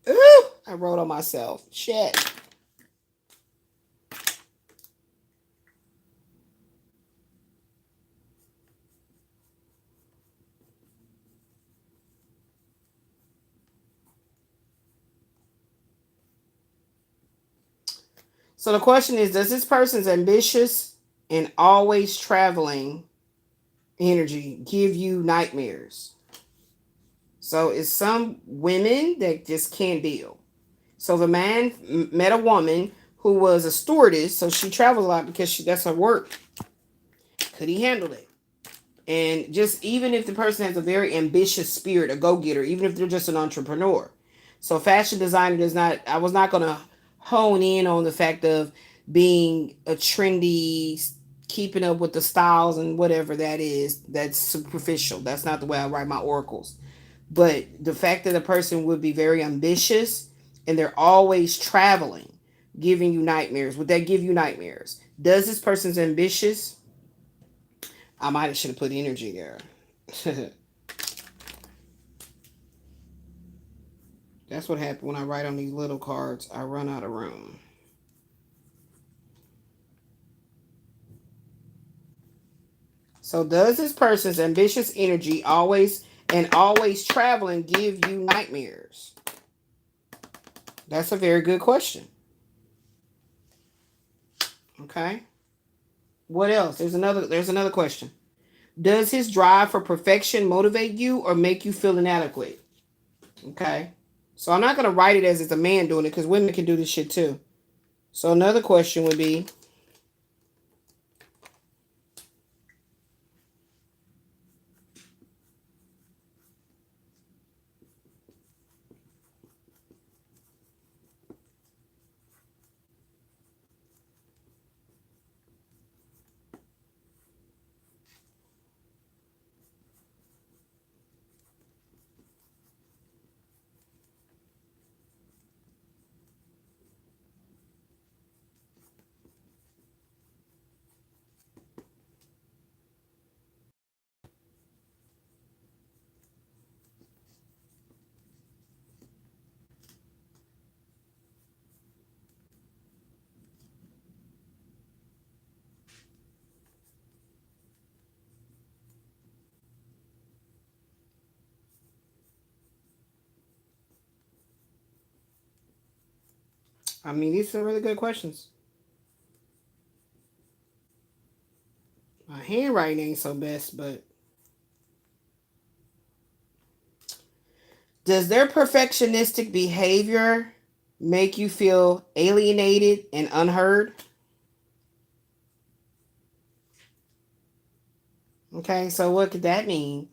Speaker 1: Ooh, I wrote on myself. Shit. So the question is, does this person's ambitious and always traveling energy give you nightmares? So it's some women that just can't deal. So the man met a woman who was a stewardess, so she traveled a lot because that's her work. Could he handle it? And just even if the person has a very ambitious spirit, a go-getter, even if they're just an entrepreneur. So fashion designer does not, I was not going to hone in on the fact of being a trendy, keeping up with the styles and whatever that is. That's superficial. That's not the way I write my oracles. But the fact that a person would be very ambitious and they're always traveling, giving you nightmares. Would that give you nightmares? Does this person's ambitious? I might have should have put energy there. That's what happened when I write on these little cards. I run out of room. So does this person's ambitious energy always traveling give you nightmares? That's a very good question. Okay. What else? There's another question. Does his drive for perfection motivate you or make you feel inadequate? Okay. So I'm not going to write it as it's a man doing it because women can do this shit too. So another question would be, I mean, these are really good questions. My handwriting ain't so best, but does their perfectionistic behavior make you feel alienated and unheard? Okay, so what could that mean?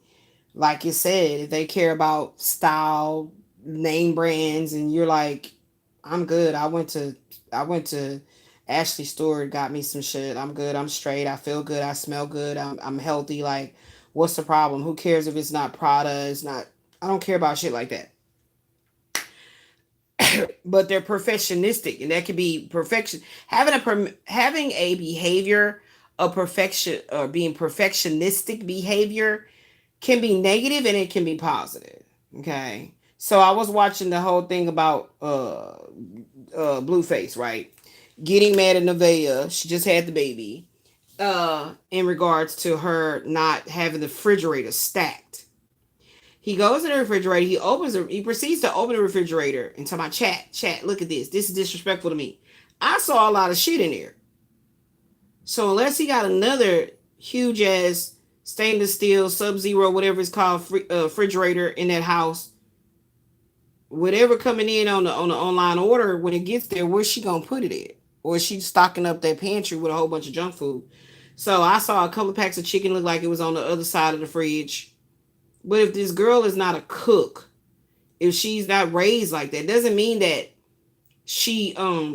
Speaker 1: Like you said, if they care about style, name brands, and you're like, I'm good. I went to Ashley Stewart, got me some shit. I'm good. I'm straight. I feel good. I smell good. I'm healthy. Like, what's the problem? Who cares if it's not Prada? It's not. I don't care about shit like that. But they're perfectionistic, and that could be perfection. Having a behavior of perfection or being perfectionistic behavior can be negative and it can be positive. Okay. So I was watching the whole thing about Blueface, right? Getting mad at Nevaeh. She just had the baby. In regards to her not having the refrigerator stacked. He goes in the refrigerator, he proceeds to open the refrigerator and tell my chat, look at this. This is disrespectful to me. I saw a lot of shit in there. So unless he got another huge ass stainless steel Sub-Zero, whatever it's called, refrigerator in that house, whatever coming in on the online order, when it gets there, where's she gonna put it at? Or is she stocking up that pantry with a whole bunch of junk food? So I saw a couple of packs of chicken look like it was on the other side of the fridge. But if this girl is not a cook, if she's not raised like that, doesn't mean that she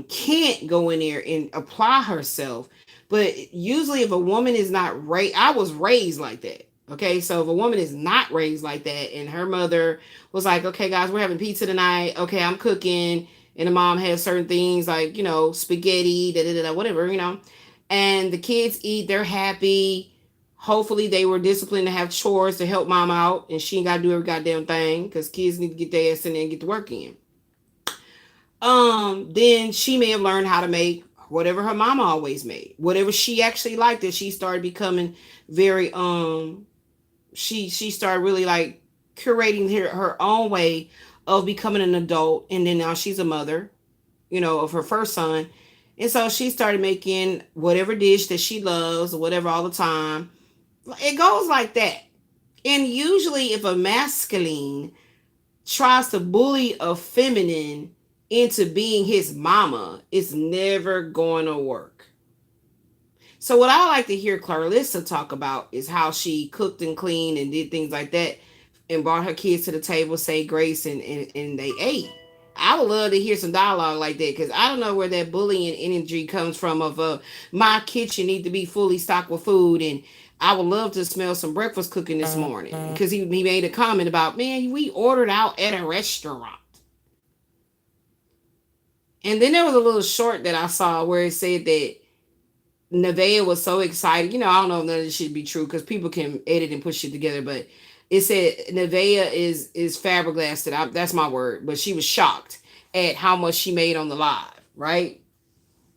Speaker 1: can't go in there and apply herself. But usually if a woman is not raised, I was raised like that. Okay, so if a woman is not raised like that and her mother was like, okay guys, we're having pizza tonight, okay, I'm cooking, and the mom has certain things like, spaghetti, whatever, and the kids eat, they're happy. Hopefully they were disciplined to have chores to help mom out, and she ain't got to do every goddamn thing because kids need to get their ass in there and get to work in. Then she may have learned how to make whatever her mama always made, whatever she actually liked, that she started becoming very she started really like curating her own way of becoming an adult, and then now she's a mother, of her first son. And so she started making whatever dish that she loves or whatever all the time. It goes like that. And usually if a masculine tries to bully a feminine into being his mama, it's never going to work. So what I like to hear Clarissa talk about is how she cooked and cleaned and did things like that and brought her kids to the table, say grace, and they ate. I would love to hear some dialogue like that, because I don't know where that bullying energy comes from of my kitchen need to be fully stocked with food, and I would love to smell some breakfast cooking this morning, because he made a comment about, man, we ordered out at a restaurant. And then there was a little short that I saw where it said that Nevaeh was so excited. I don't know if none of this should be true because people can edit and put shit together, but it said Nevaeh is flabbergasted. That's my word, but she was shocked at how much she made on the live, right?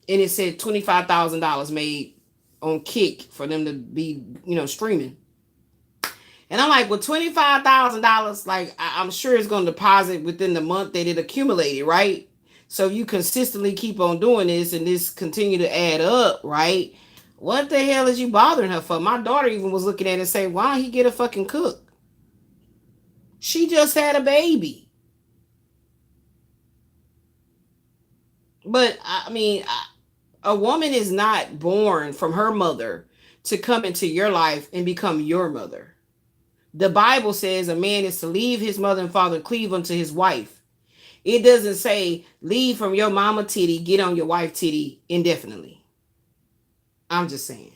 Speaker 1: And it said $25,000 made on Kick for them to be, streaming. And I'm like, well, $25,000, like I'm sure it's going to deposit within the month that it accumulated, right? So you consistently keep on doing this and this continue to add up, right? What the hell is you bothering her for? My daughter even was looking at it and saying, why don't he get a fucking cook? She just had a baby. But I mean, a woman is not born from her mother to come into your life and become your mother. The Bible says a man is to leave his mother and father, cleave unto his wife. It doesn't say leave from your mama titty, get on your wife titty indefinitely. I'm just saying.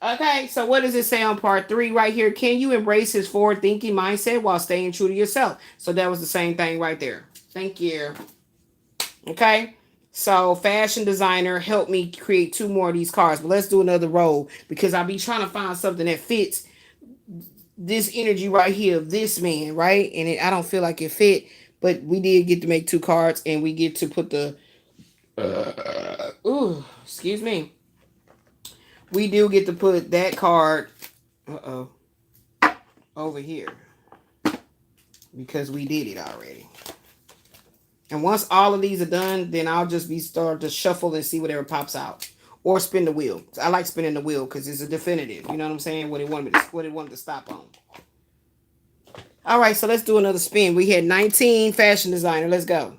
Speaker 1: Okay, so what does it say on part 3 right here? Can you embrace his forward-thinking mindset while staying true to yourself? So that was the same thing right there. Thank you. Okay, so fashion designer helped me create 2 more of these cards. But let's do another roll because I'll be trying to find something that fits this energy right here of this man, right? And I don't feel like it fit. But we did get to make 2 cards, and we get to put the, excuse me. We do get to put that card, over here. Because we did it already. And once all of these are done, then I'll just be start to shuffle and see whatever pops out, or spin the wheel. I like spinning the wheel because it's a definitive. You know what I'm saying? What it wanted to stop on. All right, so let's do another spin. We had 19 fashion designer. Let's go.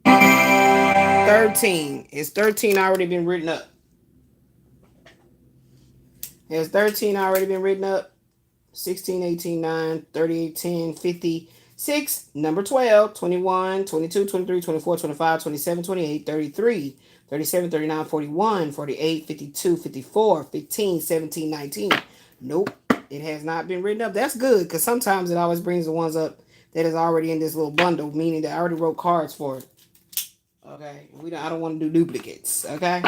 Speaker 1: 13. Is 13 already been written up? Has 13 already been written up? 16, 18, 9, 38, 10, 56, number 12, 21, 22, 23, 24, 25, 27, 28, 33, 37, 39, 41, 48, 52, 54, 15, 17, 19. Nope, it has not been written up. That's good, because sometimes it always brings the ones up that is already in this little bundle, meaning that I already wrote cards for it. Okay, I don't want to do duplicates. Okay,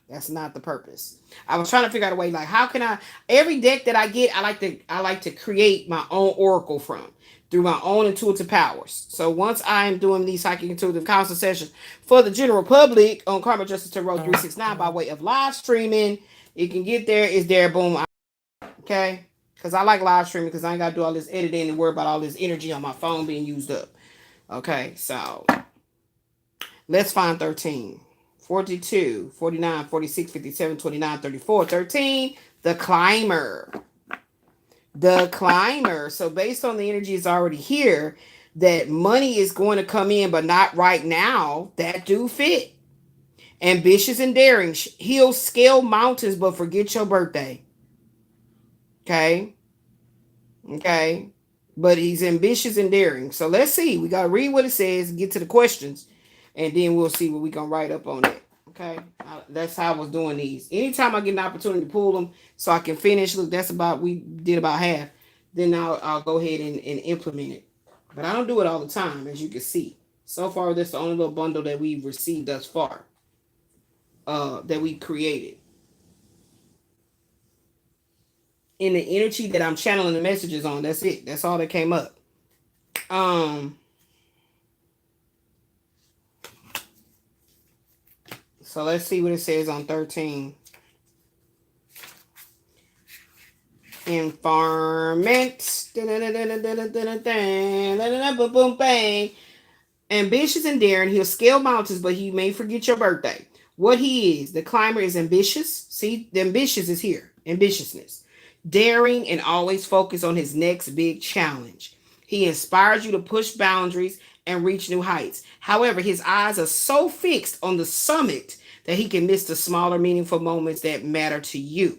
Speaker 1: that's not the purpose. I was trying to figure out a way, like, how can I? Every deck that I get, I like to create my own oracle from through my own intuitive powers. So once I'm doing these psychic intuitive council sessions for the general public on Karmic Justice Tarot 369 by way of live streaming, you can get there. It's there. Boom. Okay, because I like live streaming because I ain't got to do all this editing and worry about all this energy on my phone being used up. Okay, so. Let's find 13. 42, 49, 46, 57, 29, 34. 13, the climber. The climber. So based on the energy is already here, that money is going to come in, but not right now. That do fit. Ambitious and daring. He'll scale mountains, but forget your birthday. Okay. Okay. But he's ambitious and daring. So let's see. We got to read what it says, get to the questions. And then we'll see what we gonna write up on it. Okay, that's how I was doing these. Anytime I get an opportunity to pull them so I can finish. Look, we did about half. Then I'll go ahead and implement it. But I don't do it all the time, as you can see. So far, that's the only little bundle that we've received thus far. That we created. In the energy that I'm channeling the messages on, that's it. That's all that came up. So let's see what it says on 13. Informant. Ambitious and daring. He'll scale mountains, but he may forget your birthday. What he is. The climber is ambitious. See, the ambitious is here. Ambitiousness. Daring and always focus on his next big challenge. He inspires you to push boundaries and reach new heights. However, his eyes are so fixed on the summit that he can miss the smaller, meaningful moments that matter to you.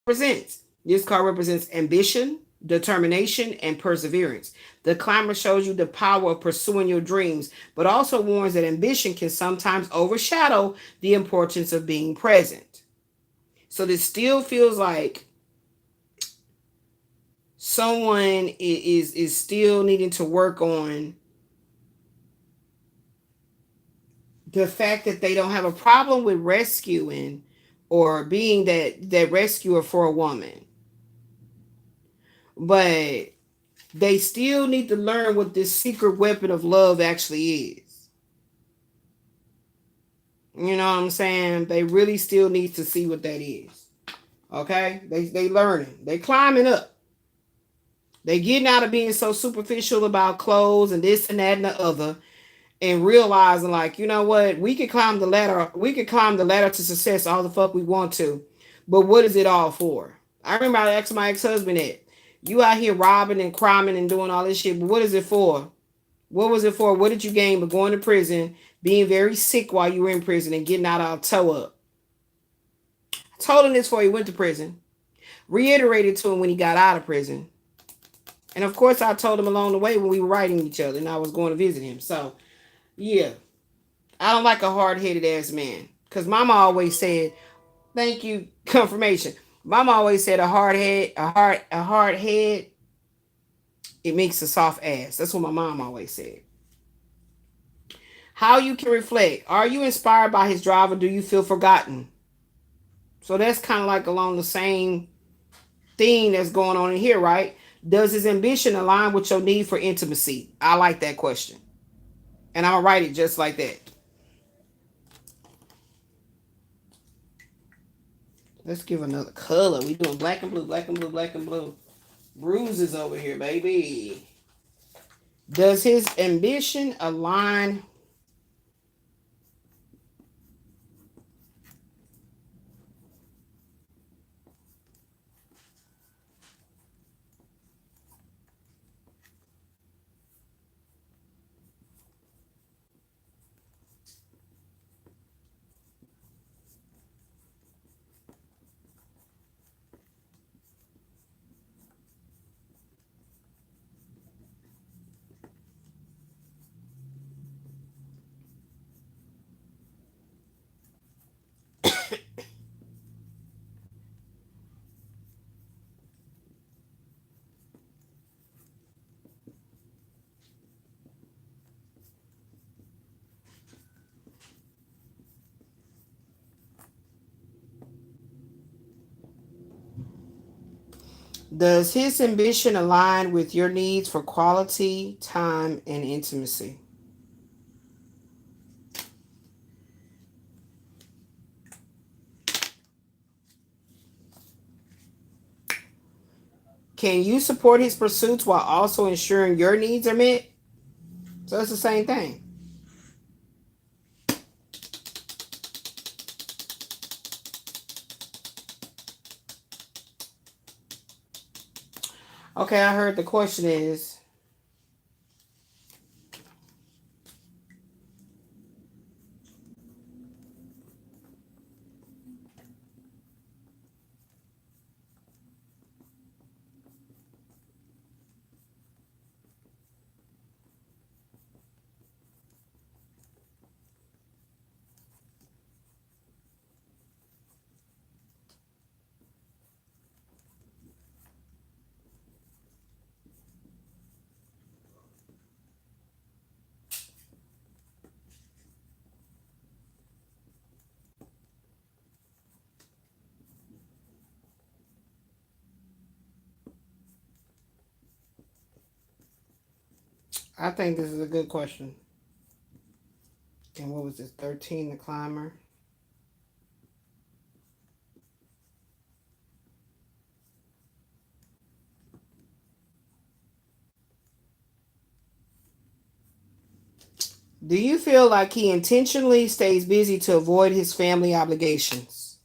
Speaker 1: This card represents ambition, determination, and perseverance. The climber shows you the power of pursuing your dreams, but also warns that ambition can sometimes overshadow the importance of being present. So this still feels like someone is still needing to work on the fact that they don't have a problem with rescuing or being that rescuer for a woman. But they still need to learn what this secret weapon of love actually is. You know what I'm saying? They really still need to see what that is. Okay? They learning. They climbing up. They getting out of being so superficial about clothes and this and that and the other. And realizing, like, you know what, we could climb the ladder. We could climb the ladder to success all the fuck we want to. But what is it all for? I remember I asked my ex-husband that. You out here robbing and criming and doing all this shit, but what is it for? What was it for? What did you gain by going to prison, being very sick while you were in prison, and getting out all toe up? I told him this before he went to prison. Reiterated to him when he got out of prison. And of course, I told him along the way when we were writing each other and I was going to visit him. So, yeah, I don't like a hard-headed ass man. Because Mama always said, thank you, confirmation. Mama always said a hard head, it makes a soft ass. That's what my mom always said. How you can reflect. Are you inspired by his drive or do you feel forgotten? So that's kind of like along the same thing that's going on in here, right? Does his ambition align with your need for intimacy? I like that question. And I'm going to write it just like that. Let's give another color. We doing black and blue, black and blue, black and blue. Bruises over here, baby. Does his ambition align? Does his ambition align with your needs for quality, time, and intimacy? Can you support his pursuits while also ensuring your needs are met? So it's the same thing. Okay, I heard the question is, I think this is a good question. And what was this? 13, the climber. Do you feel like he intentionally stays busy to avoid his family obligations?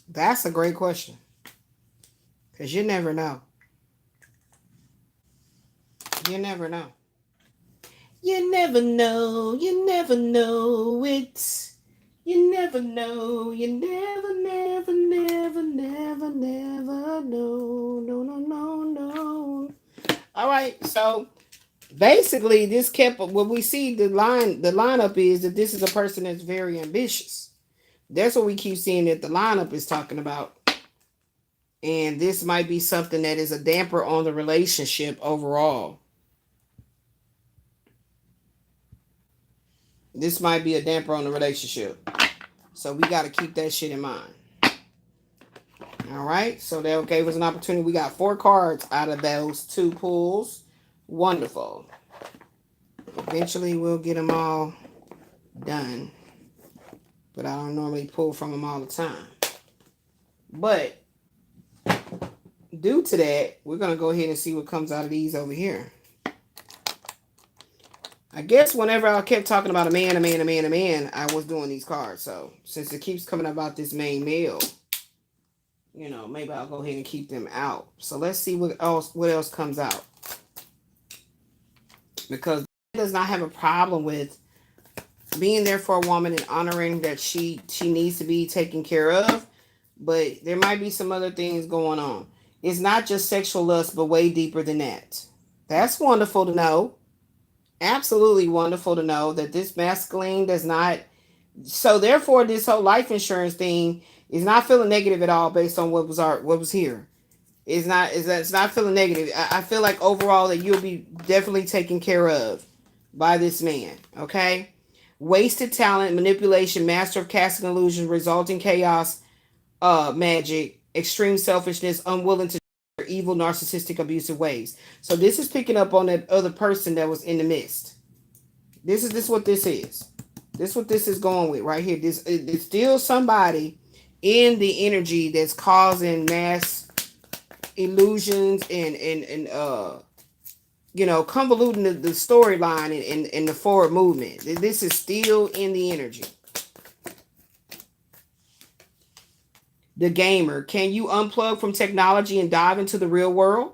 Speaker 1: That's a great question. Because you never know. You never know. You never know. You never know it. You never know. You never, never, never, never, never know. No, no, no, no. All right. So basically, this kept what we see the lineup is that this is a person that's very ambitious. That's what we keep seeing that the lineup is talking about. And this might be something that is a damper on the relationship overall. This might be a damper on the relationship. So we got to keep that shit in mind. All right. So that gave us an opportunity. We got 4 cards out of those 2 pulls. Wonderful. Eventually we'll get them all done. But I don't normally pull from them all the time. But due to that, we're going to go ahead and see what comes out of these over here. I guess whenever I kept talking about a man, I was doing these cards. So since it keeps coming about this main male, you know, maybe I'll go ahead and keep them out. So let's see what else comes out. Because he does not have a problem with being there for a woman and honoring that she needs to be taken care of. But there might be some other things going on. It's not just sexual lust, but way deeper than that. That's wonderful to know. Absolutely wonderful to know that this masculine does not. So therefore, this whole life insurance thing is not feeling negative at all based on what was here. It's not feeling negative. I feel like overall that you'll be definitely taken care of by this man. Okay, wasted talent, manipulation, master of casting illusions, resulting chaos, magic, extreme selfishness, unwilling to evil, narcissistic, abusive ways. So this is picking up on that other person that was in the midst. This is what this is. This is what this is going with right here. This it's still somebody in the energy that's causing mass illusions and convoluting the storyline and the forward movement. This is still in the energy. The gamer, can you unplug from technology and dive into the real world?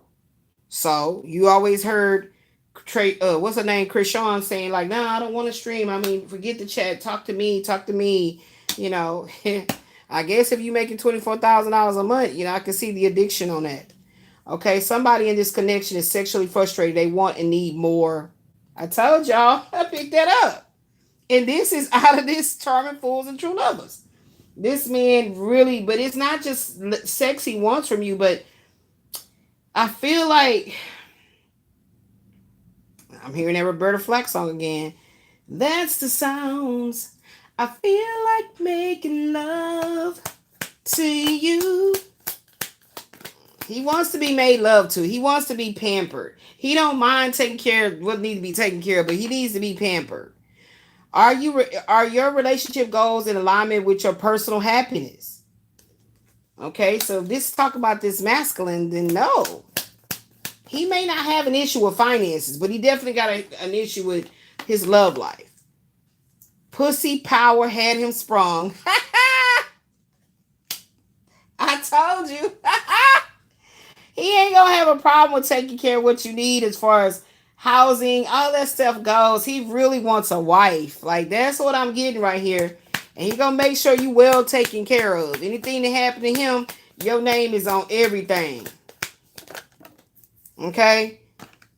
Speaker 1: So you always heard what's her name, Chris Sean saying like, "Nah, I don't want to stream. I mean, forget the chat. Talk to me. Talk to me." You know, I guess if you're making $24,000 a month, I can see the addiction on that. Okay, somebody in this connection is sexually frustrated. They want and need more. I told y'all, I picked that up. And this is out of this Charming Fools and True Lovers. This man really, but it's not just sex he wants from you, but I feel like I'm hearing that Roberta Flack song again. That's the sounds. I feel like making love to you. He wants to be made love to. He wants to be pampered. He don't mind taking care of what needs to be taken care of, but he needs to be pampered. Are your relationship goals in alignment with your personal happiness? Okay, so if this talk about this masculine, then no. He may not have an issue with finances, but he definitely got an issue with his love life. Pussy power had him sprung. I told you. He ain't gonna have a problem with taking care of what you need as far as housing, all that stuff goes. He really wants a wife. Like, that's what I'm getting right here. And he gonna make sure you well taken care of. Anything that happened to him, your name is on everything. Okay?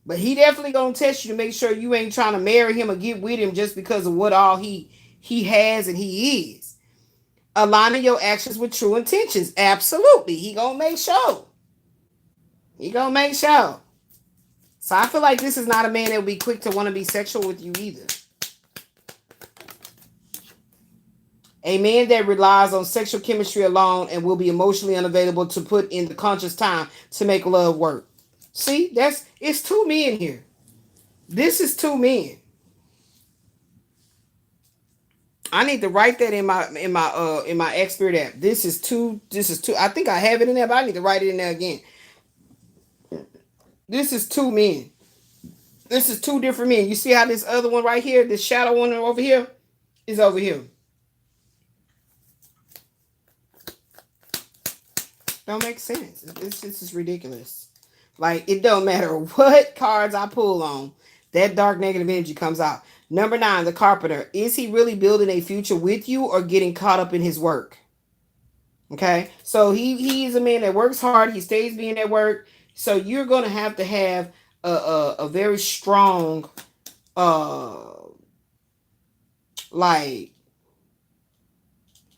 Speaker 1: But he definitely gonna test you to make sure you ain't trying to marry him or get with him just because of what all he has and he is. Aligning your actions with true intentions. Absolutely. He gonna make sure. He gonna make sure. So I feel like this is not a man that will be quick to want to be sexual with you either. A man that relies on sexual chemistry alone and will be emotionally unavailable to put in the conscious time to make love work. See, it's two men here. This is two men. I need to write that in my expert app. This is two. I think I have it in there, but I need to write it in there again. This is two men. This is two different men. You see how this other one right here, this shadow one over here, is over here. Don't make sense. This is ridiculous. Like, it don't matter what cards I pull on, that dark negative energy comes out. Number 9, the carpenter. Is he really building a future with you or getting caught up in his work? Okay, so he is a man that works hard. He stays being at work. So you're going to have a very strong, like,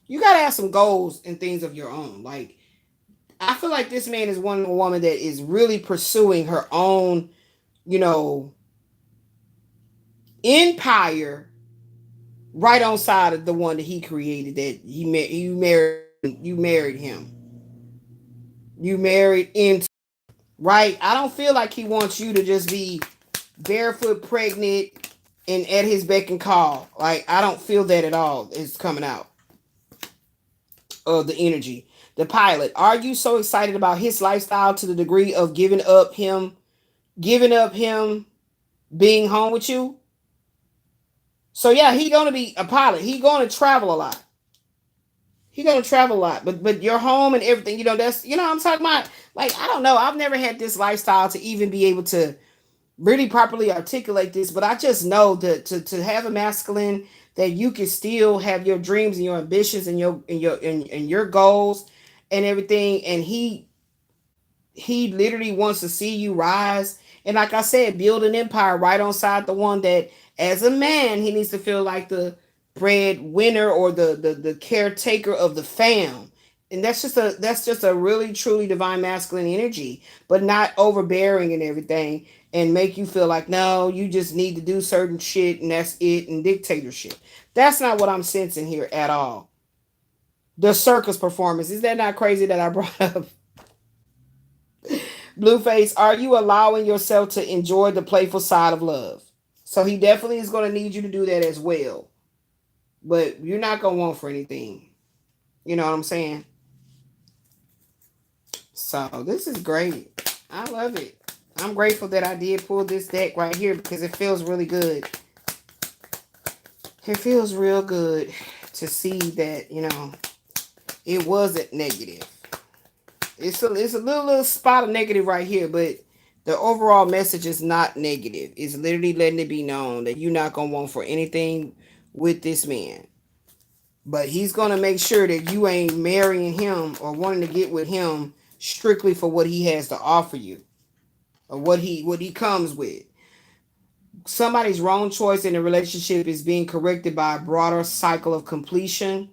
Speaker 1: you got to have some goals and things of your own. Like, I feel like this man is one woman that is really pursuing her own, empire right on side of the one that he created, that you married him. You married into, right? I don't feel like he wants you to just be barefoot, pregnant, and at his beck and call. Like, I don't feel that at all. It's coming out of the energy. The pilot. Are you so excited about his lifestyle to the degree of giving up him being home with you? So yeah, he's gonna be a pilot. He's gonna travel a lot. But your home and everything, that's, I'm talking about. Like, I don't know. I've never had this lifestyle to even be able to really properly articulate this, but I just know that to have a masculine that you can still have your dreams and your ambitions and your goals and everything, and he literally wants to see you rise, and like I said, build an empire right on side the one that, as a man, he needs to feel like the breadwinner or the caretaker of the fam. And that's just a really truly divine masculine energy, but not overbearing and everything, and make you feel like, no, you just need to do certain shit and that's it, and dictatorship. That's not what I'm sensing here at all. The circus performance, is that not crazy that I brought up? Blueface, are you allowing yourself to enjoy the playful side of love? So he definitely is going to need you to do that as well. but you're not gonna want for anything. You know what I'm saying? So this is great. I love it. I'm grateful that I did pull this deck right here because it feels really good. It feels real good to see that, it wasn't negative. It's a little spot of negative right here, but the overall message is not negative. It's literally letting it be known that you're not gonna want for anything with this man. But he's gonna make sure that you ain't marrying him or wanting to get with him strictly for what he has to offer you or what he comes with. Somebody's wrong choice in a relationship is being corrected by a broader cycle of completion.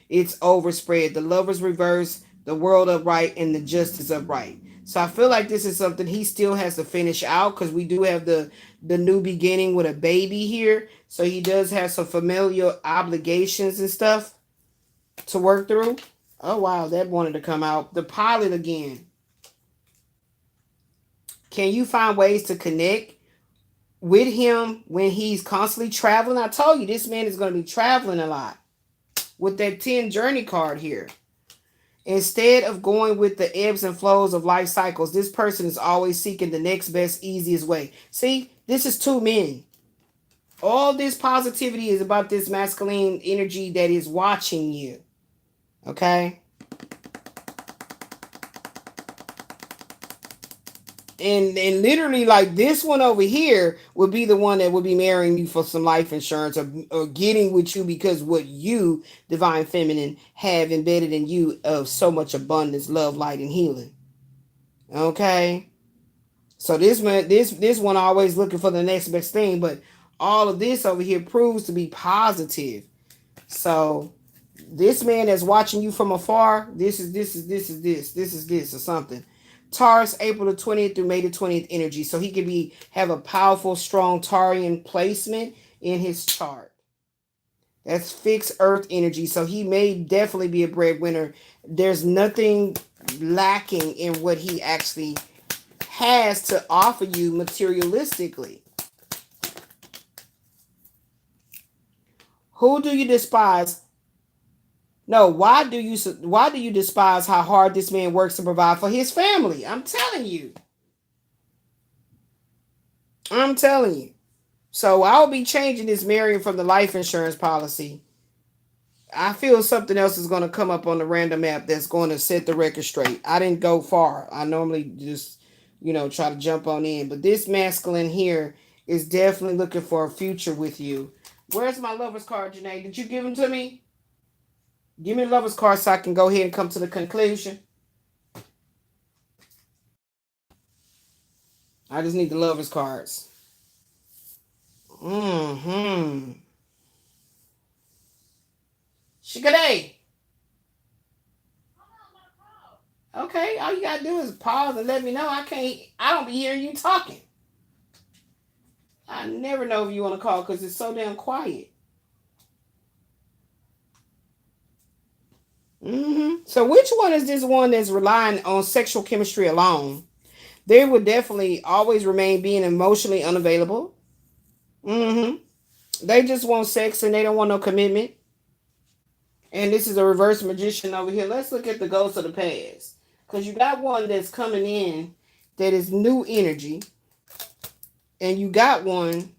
Speaker 1: It's overspread. The lovers reverse, the world upright, and the justice upright. So I feel like this is something he still has to finish out because we do have the new beginning with a baby here. So he does have some familial obligations and stuff to work through. Oh wow, that wanted to come out. The pilot again. Can you find ways to connect with him when he's constantly traveling? I told you this man is going to be traveling a lot with that 10 journey card here. Instead of going with the ebbs and flows of life cycles, this person is always seeking the next best, easiest way. See, this is two men. All this positivity is about this masculine energy that is watching you. Okay? And literally, like, this one over here would be the one that would be marrying you for some life insurance or getting with you because what you, divine feminine, have embedded in you of so much abundance, love, light, and healing. Okay? So this one always looking for the next best thing, but all of this over here proves to be positive. So this man that's watching you from afar, this is this or something. Taurus, April the 20th through May the 20th energy. So he could have a powerful, strong Taurian placement in his chart. That's fixed earth energy. So he may definitely be a breadwinner. There's nothing lacking in what he actually has to offer you materialistically. Who do you despise? No, why do you despise how hard this man works to provide for his family? I'm telling you. So I'll be changing this marrying from the life insurance policy. I feel something else is going to come up on the random app that's going to set the record straight. I didn't go far. I normally just, try to jump on in. But this masculine here is definitely looking for a future with you. Where's my lover's card, Janae? Did you give him to me? Give me the lover's card so I can go ahead and come to the conclusion. I just need the lover's cards. Shikade. Okay, all you gotta do is pause and let me know. I don't be hearing you talking. I never know if you want to call because it's so damn quiet. So which one is this one that's relying on sexual chemistry alone? They would definitely always remain being emotionally unavailable. They just want sex and they don't want no commitment. And this is a reverse magician over here. Let's look at the ghosts of the past. Because you got one that's coming in that is new energy. And you got one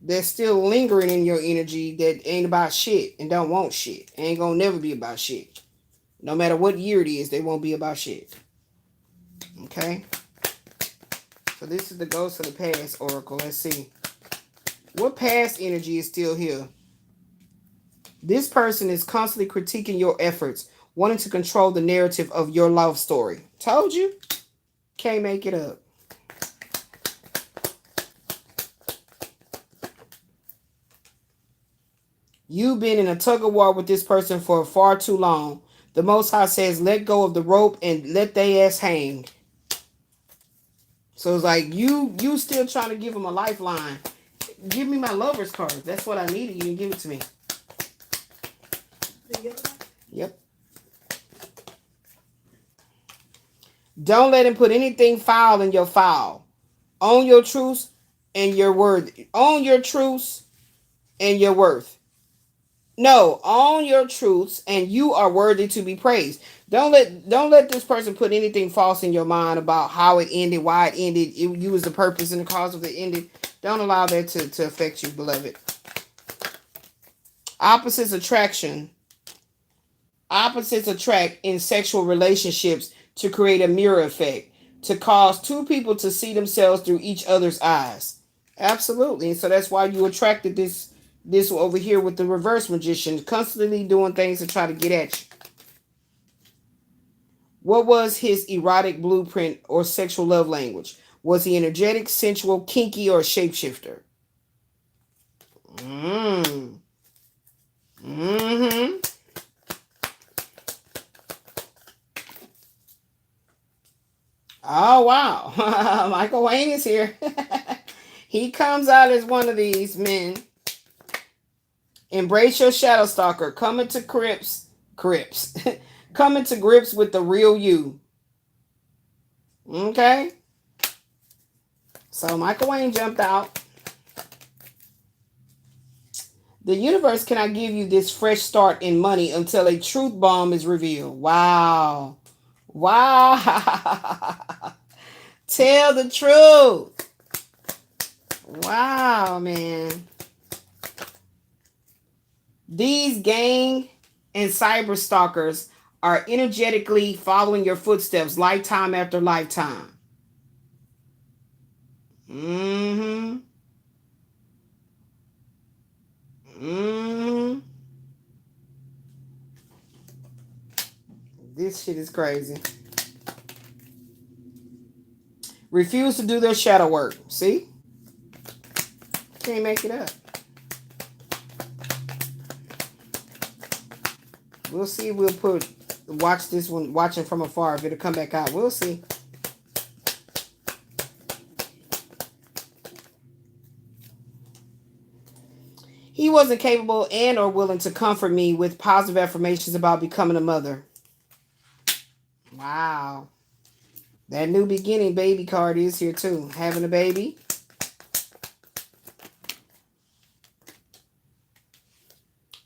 Speaker 1: that's still lingering in your energy that ain't about shit and don't want shit. Ain't gonna never be about shit. No matter what year it is, they won't be about shit. Okay? So this is the ghost of the past oracle. Let's see. What past energy is still here? This person is constantly critiquing your efforts, wanting to control the narrative of your love story. Told you. Can't make it up. You've been in a tug of war with this person for far too long. The Most High says, let go of the rope and let they ass hang. So it's like you still trying to give them a lifeline. Give me my lover's card. That's what I needed. You can give it to me. Yep. Don't let him put anything foul in your file. Own your truths and your worth. Own your truths and your worth. No, own your truths, and you are worthy to be praised. Don't let this person put anything false in your mind about how it ended, why it ended. You was the purpose and the cause of the ending. Don't allow that to affect you, beloved. Opposites attraction. Opposites attract in sexual relationships to create a mirror effect, to cause two people to see themselves through each other's eyes. Absolutely. So that's why you attracted this over here with the reverse magician, constantly doing things to try to get at you. What was his erotic blueprint or sexual love language? Was he energetic, sensual, kinky, or shapeshifter? Mm. Mm-hmm. Oh, wow. Michael Wayne is here. He comes out as one of these men. Embrace your shadow stalker. Coming to grips. Coming to grips with the real you. Okay? So Michael Wayne jumped out. The universe cannot give you this fresh start in money until a truth bomb is revealed. Wow. Wow. Tell the truth. Wow, man. These gang and cyber stalkers are energetically following your footsteps lifetime after lifetime. Mm-hmm. Mm-hmm. This shit is crazy. Refuse to do their shadow work. See? Can't make it up. We'll see. We'll watch this one, watching from afar. If it'll come back out, we'll see. He wasn't capable and or willing to comfort me with positive affirmations about becoming a mother. Wow. That new beginning baby card is here too. Having a baby.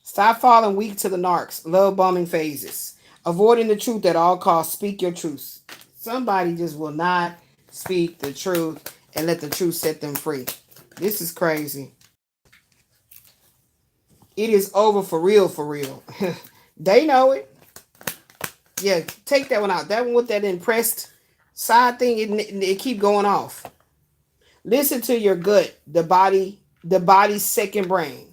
Speaker 1: Stop falling weak to the narcs. Love bombing phases. Avoiding the truth at all costs. Speak your truth. Somebody just will not speak the truth and let the truth set them free. This is crazy. It is over for real, for real. They know it. Yeah, take that one out. That one with that impressed side thing, it keep going off. Listen to your gut, the body's second brain.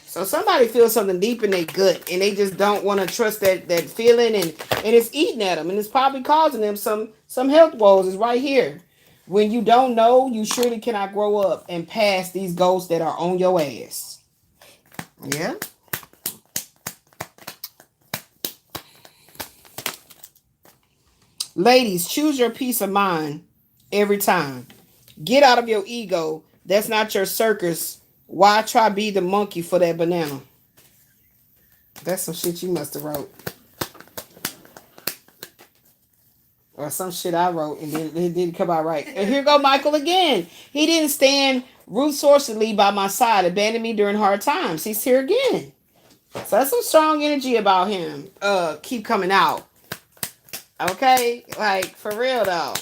Speaker 1: So somebody feels something deep in their gut and they just don't want to trust that feeling, and it's eating at them, and it's probably causing them some health woes. Is right here. When you don't know, you surely cannot grow up and pass these ghosts that are on your ass. Yeah. Ladies, choose your peace of mind every time. Get out of your ego. That's not your circus. Why try be the monkey for that banana? That's some shit you must have wrote. Or some shit I wrote and then it didn't come out right. And here go Michael again. He didn't stand resourcefully by my side, abandoned me during hard times. He's here again. So that's some strong energy about him. Keep coming out. Okay? Like, for real though.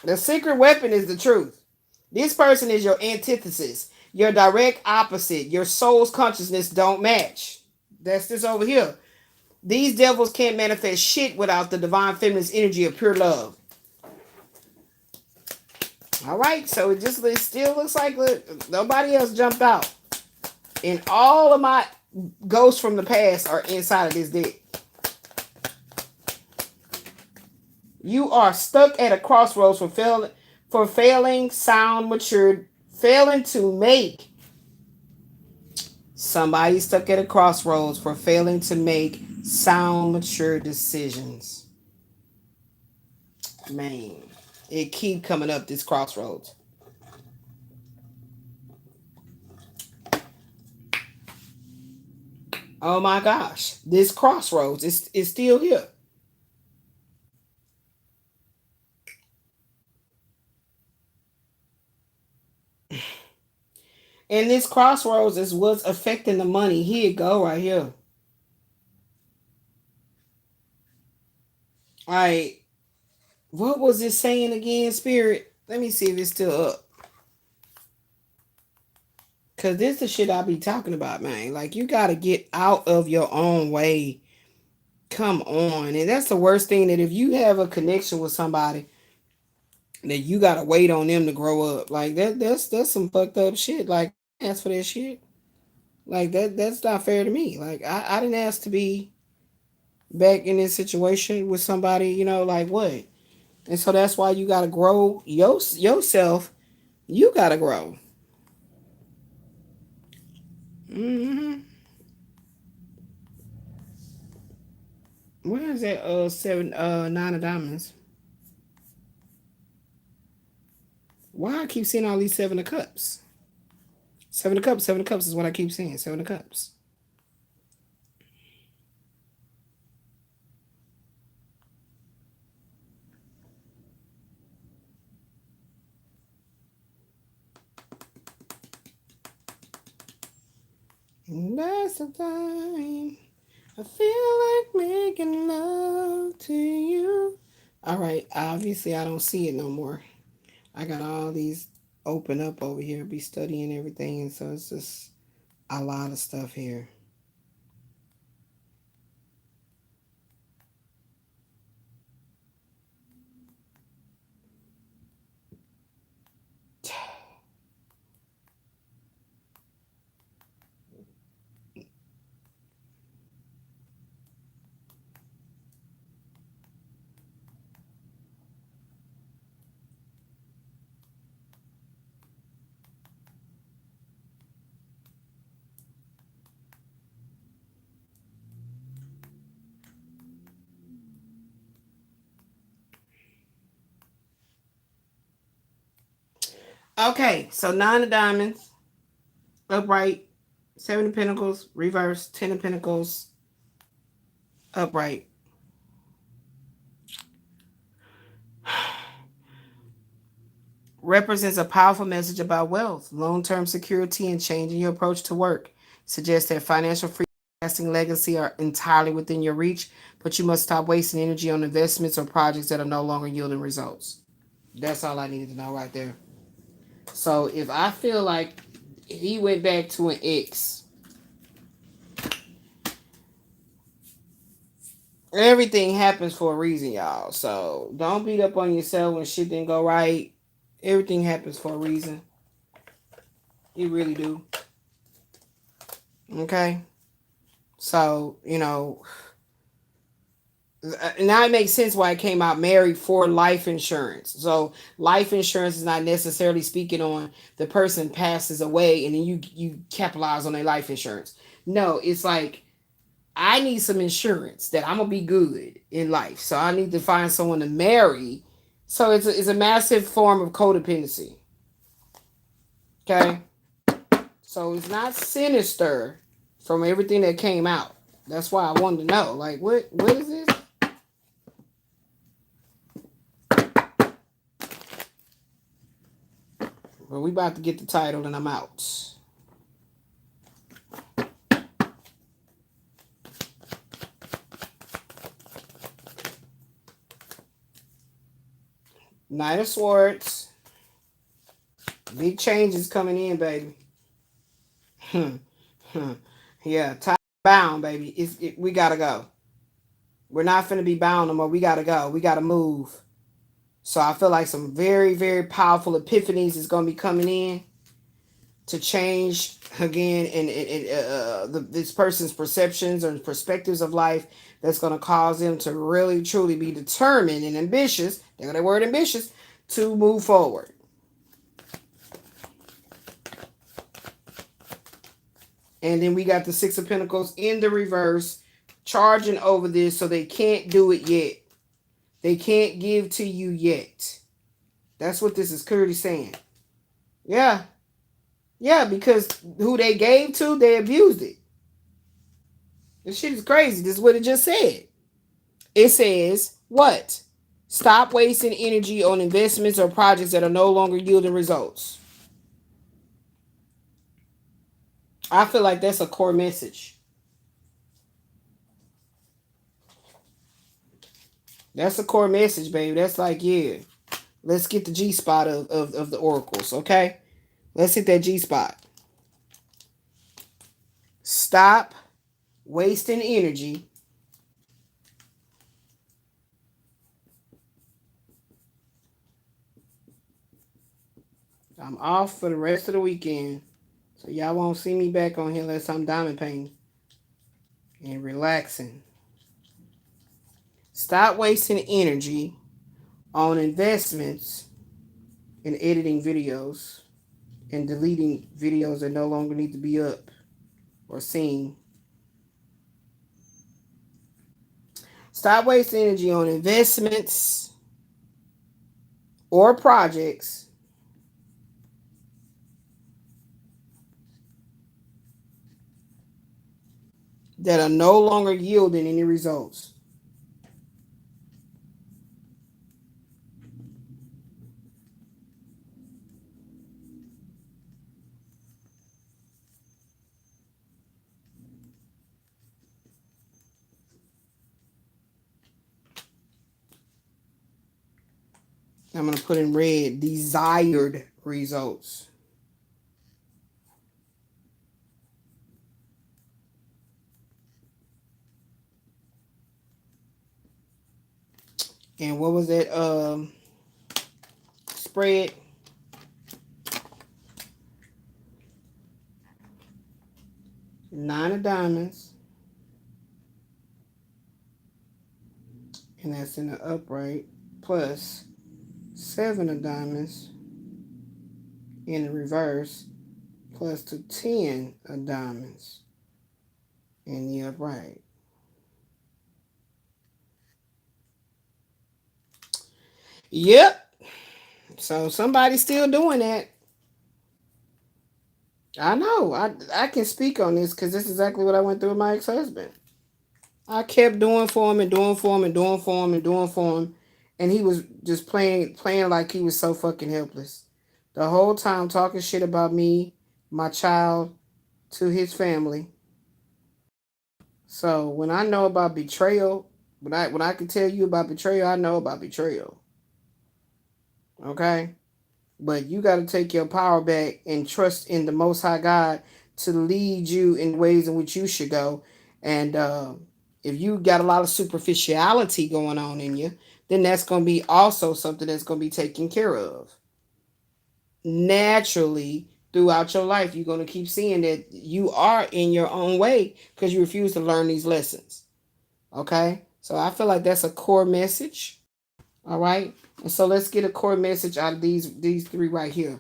Speaker 1: The secret weapon is the truth. This person is your antithesis, your direct opposite. Your soul's consciousness don't match. That's this over here. These devils can't manifest shit without the divine feminine's energy of pure love. All right, so it still looks like nobody else jumped out. And all of my ghosts from the past are inside of this deck. You are stuck at a crossroads for failing sound matured, failing to make. Somebody stuck at a crossroads for failing to make sound mature decisions. Man, it keep coming up this crossroads. Oh my gosh, this crossroads is still here. And this crossroads is what's affecting the money. Here you go, right here. All right. What was it saying again, Spirit? Let me see if it's still up. Cause this is the shit I be talking about, man. Like you gotta get out of your own way. Come on. And that's the worst thing, that if you have a connection with somebody, that you gotta wait on them to grow up. Like that's some fucked up shit. Like ask for that shit. Like that's not fair to me. Like I didn't ask to be back in this situation with somebody, like what? And so that's why you gotta grow yourself. You gotta grow. Mm-hmm. Where is that seven nine of diamonds? Why I keep seeing all these seven of cups? Seven of cups is what I keep seeing. Seven of cups. That's the time I feel like making love to you. All right, obviously I don't see it no more. I got all these open up over here, be studying everything, and so it's just a lot of stuff here. Okay, so nine of diamonds, upright, seven of pentacles, reverse, 10 of pentacles, upright. Represents a powerful message about wealth, long-term security, and changing your approach to work. Suggests that financial freedom and lasting legacy are entirely within your reach, but you must stop wasting energy on investments or projects that are no longer yielding results. That's all I needed to know right there. So if I feel like he went back to an ex, everything happens for a reason, y'all. So don't beat up on yourself when shit didn't go right. Everything happens for a reason. You really do. Okay? So, now it makes sense why it came out married for life insurance. So life insurance is not necessarily speaking on the person passes away and then you capitalize on their life insurance. No, it's like I need some insurance that I'm gonna be good in life. So I need to find someone to marry. So it's a massive form of codependency. Okay? So it's not sinister from everything that came out. That's why I wanted to know. Like what is this? Well, we about to get the title and I'm out. Knight of Swords. Big changes coming in, baby. Yeah, tied bound, baby. We gotta go. We're not finna be bound no more. We gotta go. We gotta move. So I feel like some very, very powerful epiphanies is gonna be coming in to change again in this person's perceptions or perspectives of life. That's gonna cause them to really, truly be determined and ambitious. They're that word ambitious to move forward. And then we got the Six of Pentacles in the reverse, charging over this, so they can't do it yet. They can't give to you yet. That's what this is clearly saying. Yeah. Yeah, because who they gave to, they abused it. This shit is crazy. This is what it just said. It says, what? Stop wasting energy on investments or projects that are no longer yielding results. I feel like that's a core message. That's a core message, baby. That's like, yeah, let's get the G spot of the oracles, okay? Let's hit that G spot. Stop wasting energy I'm off for the rest of the weekend. So y'all won't see me back on here unless I'm diamond painting and relaxing. Stop wasting energy on investments in editing videos and deleting videos that no longer need to be up or seen. Stop wasting energy on investments or projects that are no longer yielding any results. I'm going to put in red, desired results. And what was that spread? Nine of diamonds. And that's in the upright. Plus 7 of diamonds in the reverse. Plus to 10 of diamonds in the upright. Yep. So somebody's still doing that. I know. I can speak on this because this is exactly what I went through with my ex-husband. I kept doing for him and doing for him and doing for him and doing for him. And he was just playing like he was so fucking helpless. The whole time talking shit about me, my child, to his family. So when I know about betrayal, when I can tell you about betrayal, I know about betrayal. Okay? But you got to take your power back and trust in the Most High God to lead you in ways in which you should go. And if you got a lot of superficiality going on in you, then that's going to be also something that's going to be taken care of. Naturally, throughout your life, you're going to keep seeing that you are in your own way because you refuse to learn these lessons. Okay? So I feel like that's a core message. All right? And so let's get a core message out of these three right here.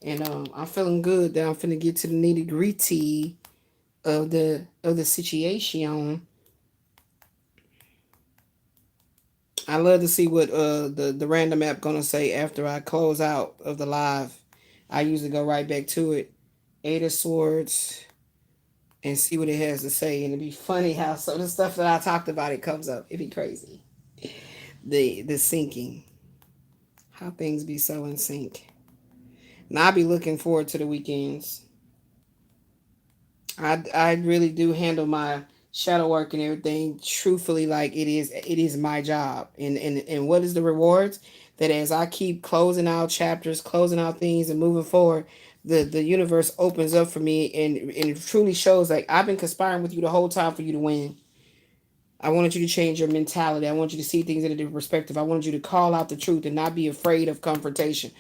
Speaker 1: And I'm feeling good that I'm finna get to the nitty gritty of the situation. I love to see what the random app gonna say after I close out of the live. I usually go right back to it. 8 of Swords and see what it has to say. And it'd be funny how some of the stuff that I talked about it comes up. It'd be crazy. The syncing. How things be so in sync. And I'll be looking forward to the weekends. I really do handle my shadow work and everything truthfully like it is my job. And what is the rewards? That as I keep closing out chapters, closing out things and moving forward, the universe opens up for me and it truly shows like I've been conspiring with you the whole time for you to win. I wanted you to change your mentality. I want you to see things in a different perspective. I wanted you to call out the truth and not be afraid of confrontation.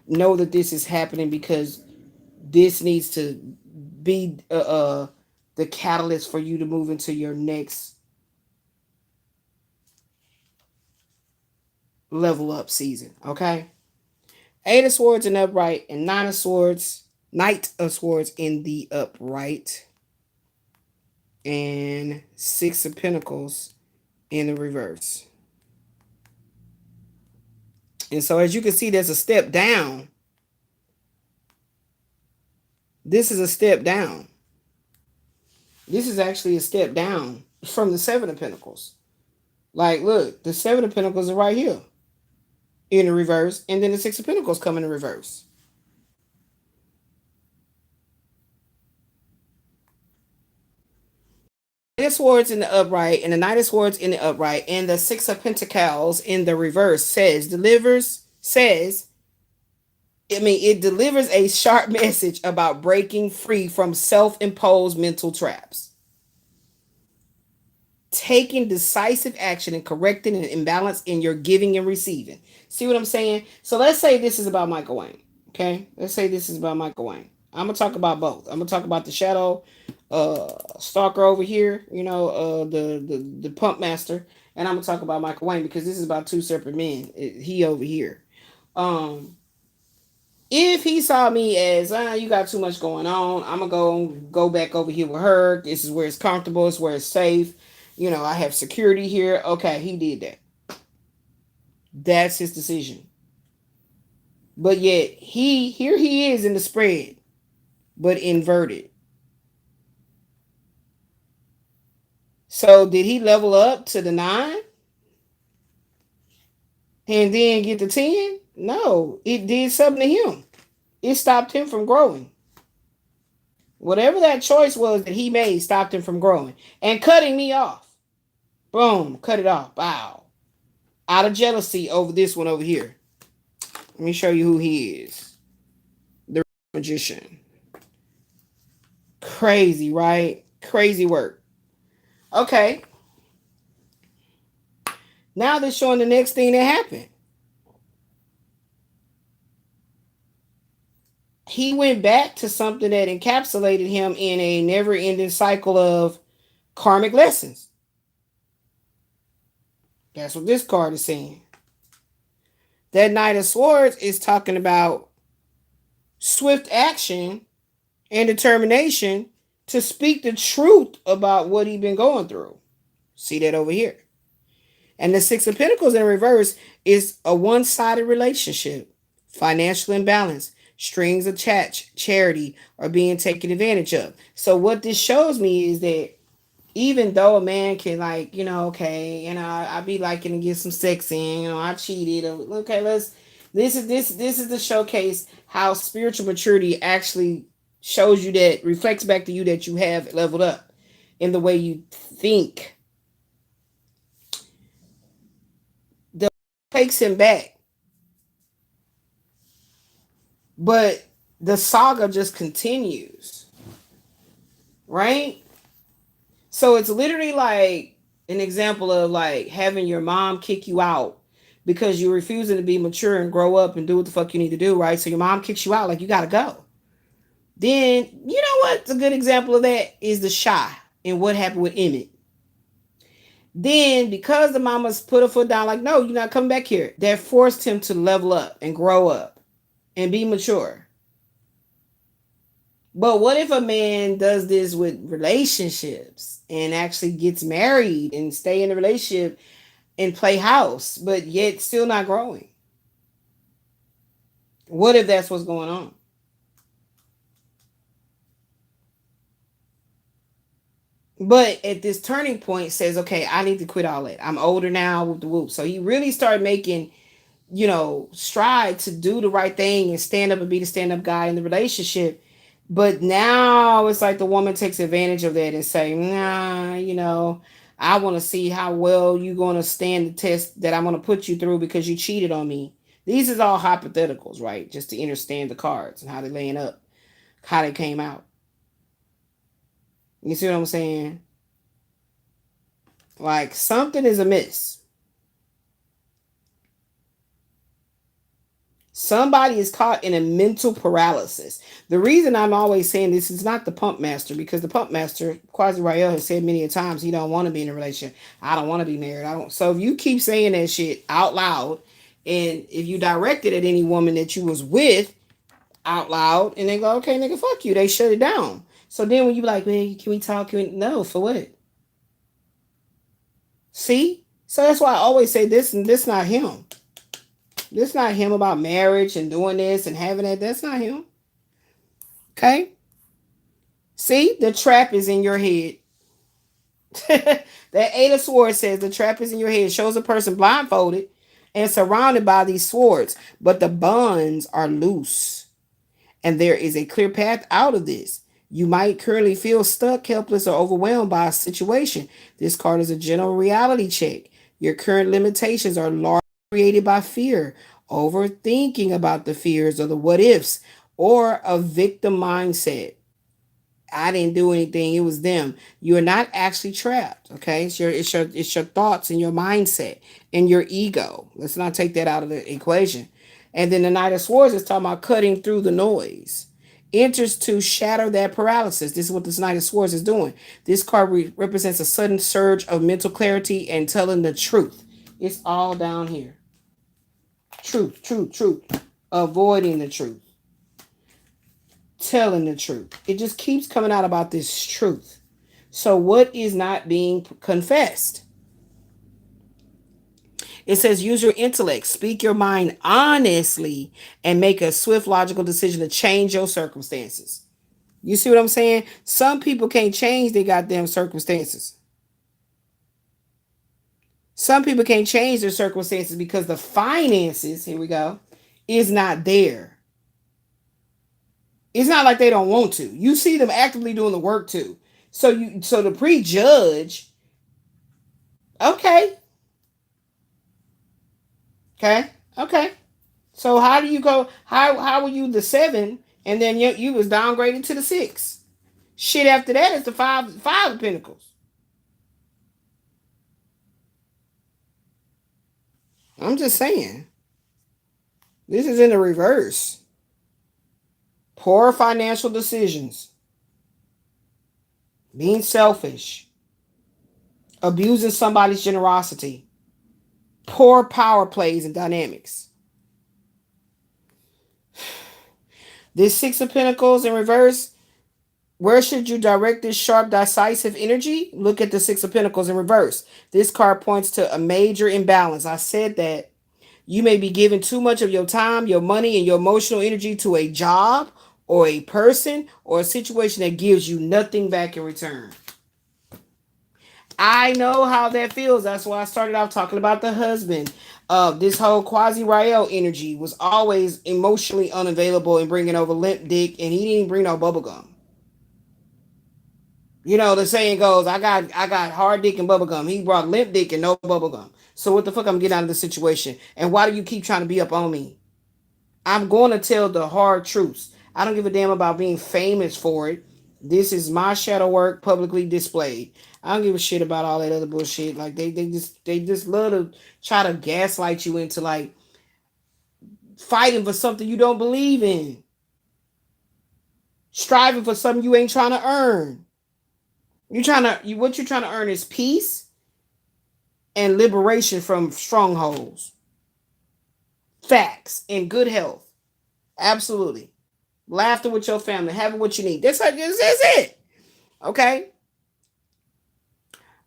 Speaker 1: Know that this is happening because this needs to be the catalyst for you to move into your next level up season. Okay? 8 of Swords in the upright and 9 of Swords, Knight of Swords in the upright, and 6 of Pentacles in the reverse. And so as you can see, there's a step down. This is a step down. This is actually a step down from the 7 of Pentacles. Like, look, the 7 of Pentacles are right here in the reverse, and then the 6 of Pentacles come in the reverse. of Swords in the upright and the Knight of Swords in the upright and the Six of Pentacles in the reverse it delivers a sharp message about breaking free from self-imposed mental traps, taking decisive action and correcting an imbalance in your giving and receiving. See what I'm saying? So let's say this is about Michael Wayne. Okay, let's say this is about Michael Wayne. I'm gonna talk about both. I'm gonna talk about the shadow stalker over here, the pump master, and I'm gonna talk about Michael Wayne because this is about two separate men. He over here. If he saw me as you got too much going on, I'm gonna go back over here with her. This is where it's comfortable. It's where it's safe. I have security here. Okay, he did that. That's his decision. But yet here he is in the spread, but inverted. So did he level up to the 9 and then get the 10? No, it did something to him. It stopped him from growing. Whatever that choice was that he made stopped him from growing and cutting me off. Boom, cut it off. Wow. Out of jealousy over this one over here. Let me show you who he is. The magician. Crazy, right? Crazy work. Okay. Now they're showing the next thing that happened. He went back to something that encapsulated him in a never-ending cycle of karmic lessons. That's what this card is saying. That Knight of Swords is talking about swift action and determination to speak the truth about what he's been going through. See that over here. And the Six of Pentacles in reverse is a one-sided relationship, financial imbalance, strings attached, charity are being taken advantage of. So what this shows me is that even though a man can I be liking to get some sex in, I cheated. Okay, this is the showcase how spiritual maturity actually shows you that, reflects back to you that you have leveled up in the way you think. The takes him back. But the saga just continues. Right? So it's literally like an example of like having your mom kick you out because you're refusing to be mature and grow up and do what the fuck you need to do, right? So your mom kicks you out, like you gotta go. Then, you know what's a good example of that is the Shy and what happened with Emmett. Then, because the mama's put her foot down, like, no, you're not coming back here, that forced him to level up and grow up and be mature. But what if a man does this with relationships and actually gets married and stay in a relationship and play house, but yet still not growing? What if that's what's going on? But at this turning point says, okay, I need to quit all that. I'm older now with the whoop. So he really started making, stride to do the right thing and stand up and be the stand-up guy in the relationship. But now it's like the woman takes advantage of that and say, nah, I want to see how well you're going to stand the test that I'm going to put you through because you cheated on me. These is all hypotheticals, right? Just to understand the cards and how they're laying up, how they came out. You see what I'm saying? Like something is amiss. Somebody is caught in a mental paralysis. The reason I'm always saying this is not the pump master, because the pump master, Quasi Rael, has said many a times he don't want to be in a relationship. I don't want to be married. So if you keep saying that shit out loud, and if you direct it at any woman that you was with out loud, and they go, okay, nigga, fuck you, they shut it down. So then when you be like, man, can we talk? No, for what? See? So that's why I always say this, and this not him. This not him about marriage and doing this and having that. That's not him. Okay? See? The trap is in your head. That Eight of Swords says the trap is in your head. Shows a person blindfolded and surrounded by these swords. But the bonds are loose. And there is a clear path out of this. You might currently feel stuck, helpless, or overwhelmed by a situation. This card is a general reality check. Your current limitations are largely created by fear, overthinking about the fears or the what ifs, or a victim mindset. I didn't do anything. It was them. You are not actually trapped. Okay. It's your thoughts and your mindset and your ego. Let's not take that out of the equation. And then the Knight of Swords is talking about cutting through the noise. Enters to shatter that paralysis. This is what this Knight of Swords is doing. This card represents a sudden surge of mental clarity and telling the truth. It's all down here. Truth, truth, truth. Avoiding the truth. Telling the truth. It just keeps coming out about this truth. So what is not being confessed? It says use your intellect, speak your mind honestly, and make a swift logical decision to change your circumstances. You see what I'm saying? Some people can't change their goddamn circumstances. Some people can't change their circumstances because the finances, here we go, is not there. It's not like they don't want to. You see them actively doing the work too. So to prejudge, okay. Okay. So how do you go? How were you the 7 and then you was downgraded to the 6? Shit after that is the 5 of Pentacles. I'm just saying. This is in the reverse. Poor financial decisions. Being selfish. Abusing somebody's generosity. Poor power plays and dynamics. This 6 of Pentacles in reverse. Where should you direct this sharp, decisive energy? Look at the 6 of Pentacles in reverse. This card points to a major imbalance. I said that you may be giving too much of your time, your money, and your emotional energy to a job or a person or a situation that gives you nothing back in return. I know how that feels. That's why I started off talking about the husband. This whole quasi-Rael energy was always emotionally unavailable and bringing over limp dick, and he didn't bring no bubblegum. You know, the saying goes, I got hard dick and bubblegum. He brought limp dick and no bubblegum. So what the fuck I'm getting out of the situation? And why do you keep trying to be up on me? I'm going to tell the hard truths. I don't give a damn about being famous for it. This is my shadow work publicly displayed. I don't give a shit about all that other bullshit. Like they just love to try to gaslight you into like fighting for something you don't believe in. Striving for something you ain't trying to earn. What you're trying to earn is peace and liberation from strongholds. Facts and good health. Absolutely. Laughter with your family, having what you need. That's it. Okay.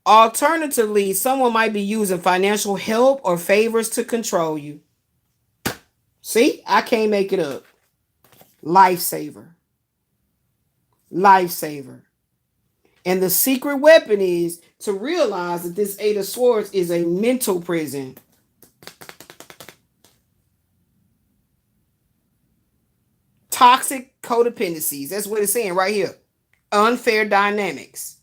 Speaker 1: Alternatively, someone might be using financial help or favors to control you. See, I can't make it up. Lifesaver. Lifesaver. And the secret weapon is to realize that this 8 of Swords is a mental prison. Toxic codependencies. That's what it's saying right here. Unfair dynamics.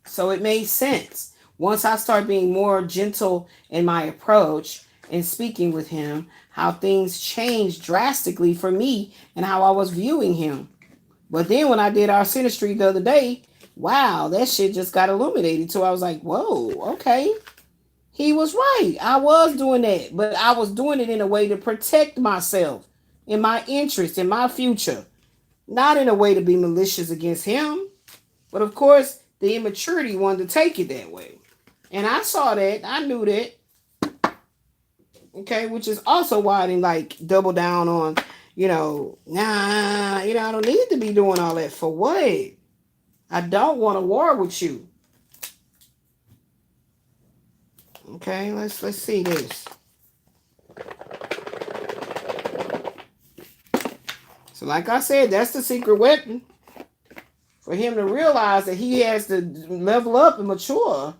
Speaker 1: So it made sense. Once I start being more gentle in my approach and speaking with him, how things changed drastically for me and how I was viewing him. But then when I did our synastry the other day, wow, that shit just got illuminated. So I was like, whoa, okay. He was right. I was doing that, but I was doing it in a way to protect myself, in my interest, in my future. Not in a way to be malicious against him. But of course, the immaturity wanted to take it that way. And I saw that. I knew that. Okay, which is also why I didn't like double down on, I don't need to be doing all that. For what? I don't want a war with you. Okay, let's see this. So like I said, that's the secret weapon. For him to realize that he has to level up and mature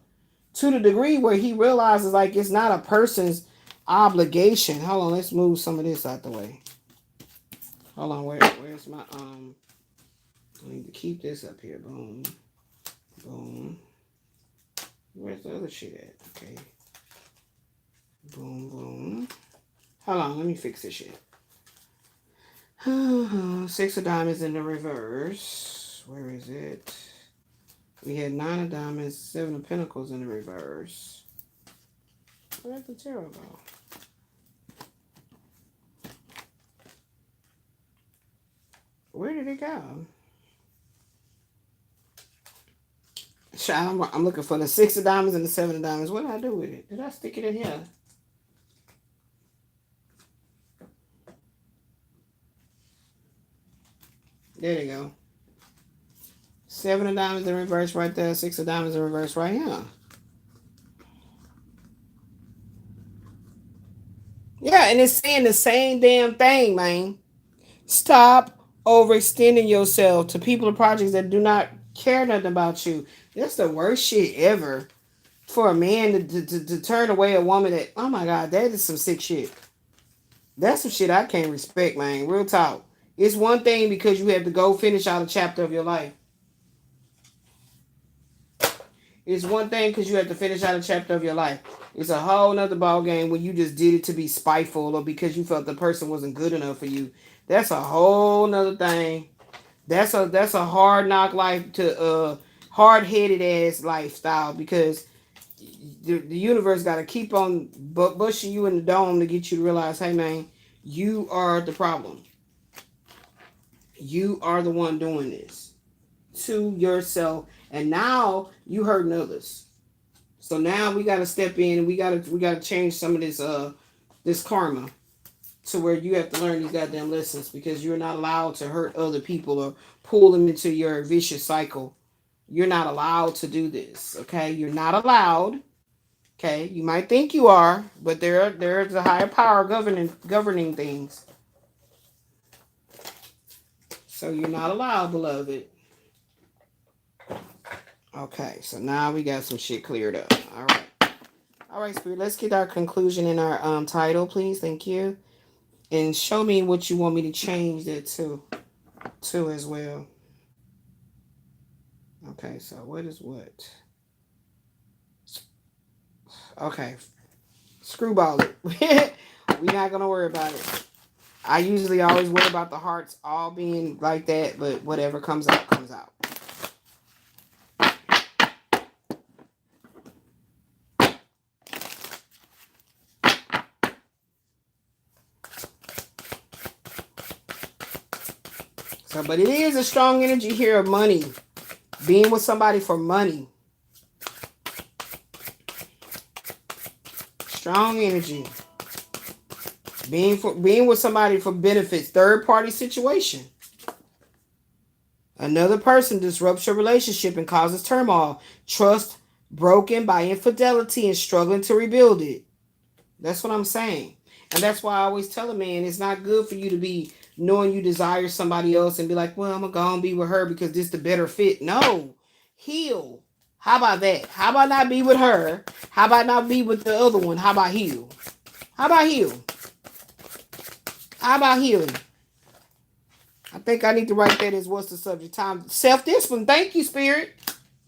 Speaker 1: to the degree where he realizes like it's not a person's obligation. Hold on, let's move some of this out the way. Hold on, where's my I need to keep this up here. Boom. Boom. Where's the other shit at? Okay. Boom, boom. Hold on, let me fix this shit. Six of diamonds in the reverse. Where is it? We had nine of diamonds, seven of pentacles in the reverse. Where'd the tarot go? Where did it go? I'm looking for the six of diamonds and the seven of diamonds. What did I do with it? Did I stick it in here? There you go. Seven of diamonds in reverse right there. Six of diamonds in reverse right here. Yeah, and it's saying the same damn thing, man. Stop overextending yourself to people or projects that do not care nothing about you. That's the worst shit ever. For a man to turn away a woman that, oh my God, that is some sick shit. That's some shit I can't respect, man. Real talk. It's one thing because you have to go finish out a chapter of your life. It's one thing because you have to finish out a chapter of your life. It's a whole nother ball game when you just did it to be spiteful or because you felt the person wasn't good enough for you. That's a whole nother thing. That's a hard knock life to hard headed ass lifestyle because the universe got to keep on bushing you in the dome to get you to realize, hey man, you are the problem. You are the one doing this to yourself, and now you hurting others. So now we got to step in and we got to change some of this karma to where you have to learn these goddamn lessons because you're not allowed to hurt other people or pull them into your vicious cycle. You're not allowed to do this, okay? You're not allowed. Okay, you might think you are, but there's a higher power governing things. So you're not allowed, beloved. Okay, so now we got some shit cleared up. All right, Spirit. Let's get our conclusion in our title, please. Thank you, and show me what you want me to change that to as well. Okay, so what is what? Okay, screwball it. We're not gonna worry about it. I usually always worry about the hearts all being like that, but whatever comes out, comes out. So, but it is a strong energy here of money. Being with somebody for money. Strong energy. Being with somebody for benefits. Third party situation. Another person disrupts your relationship and causes turmoil. Trust broken by infidelity and struggling to rebuild it. That's what I'm saying. And that's why I always tell a man it's not good for you to be knowing you desire somebody else and be like, well, I'm going to go and be with her because this is the better fit. No. Heal. How about that? How about not be with her? How about not be with the other one? How about heal? How about heal? How about healing? I think I need to write that as what's the subject. Time. Self-discipline. Thank you, Spirit,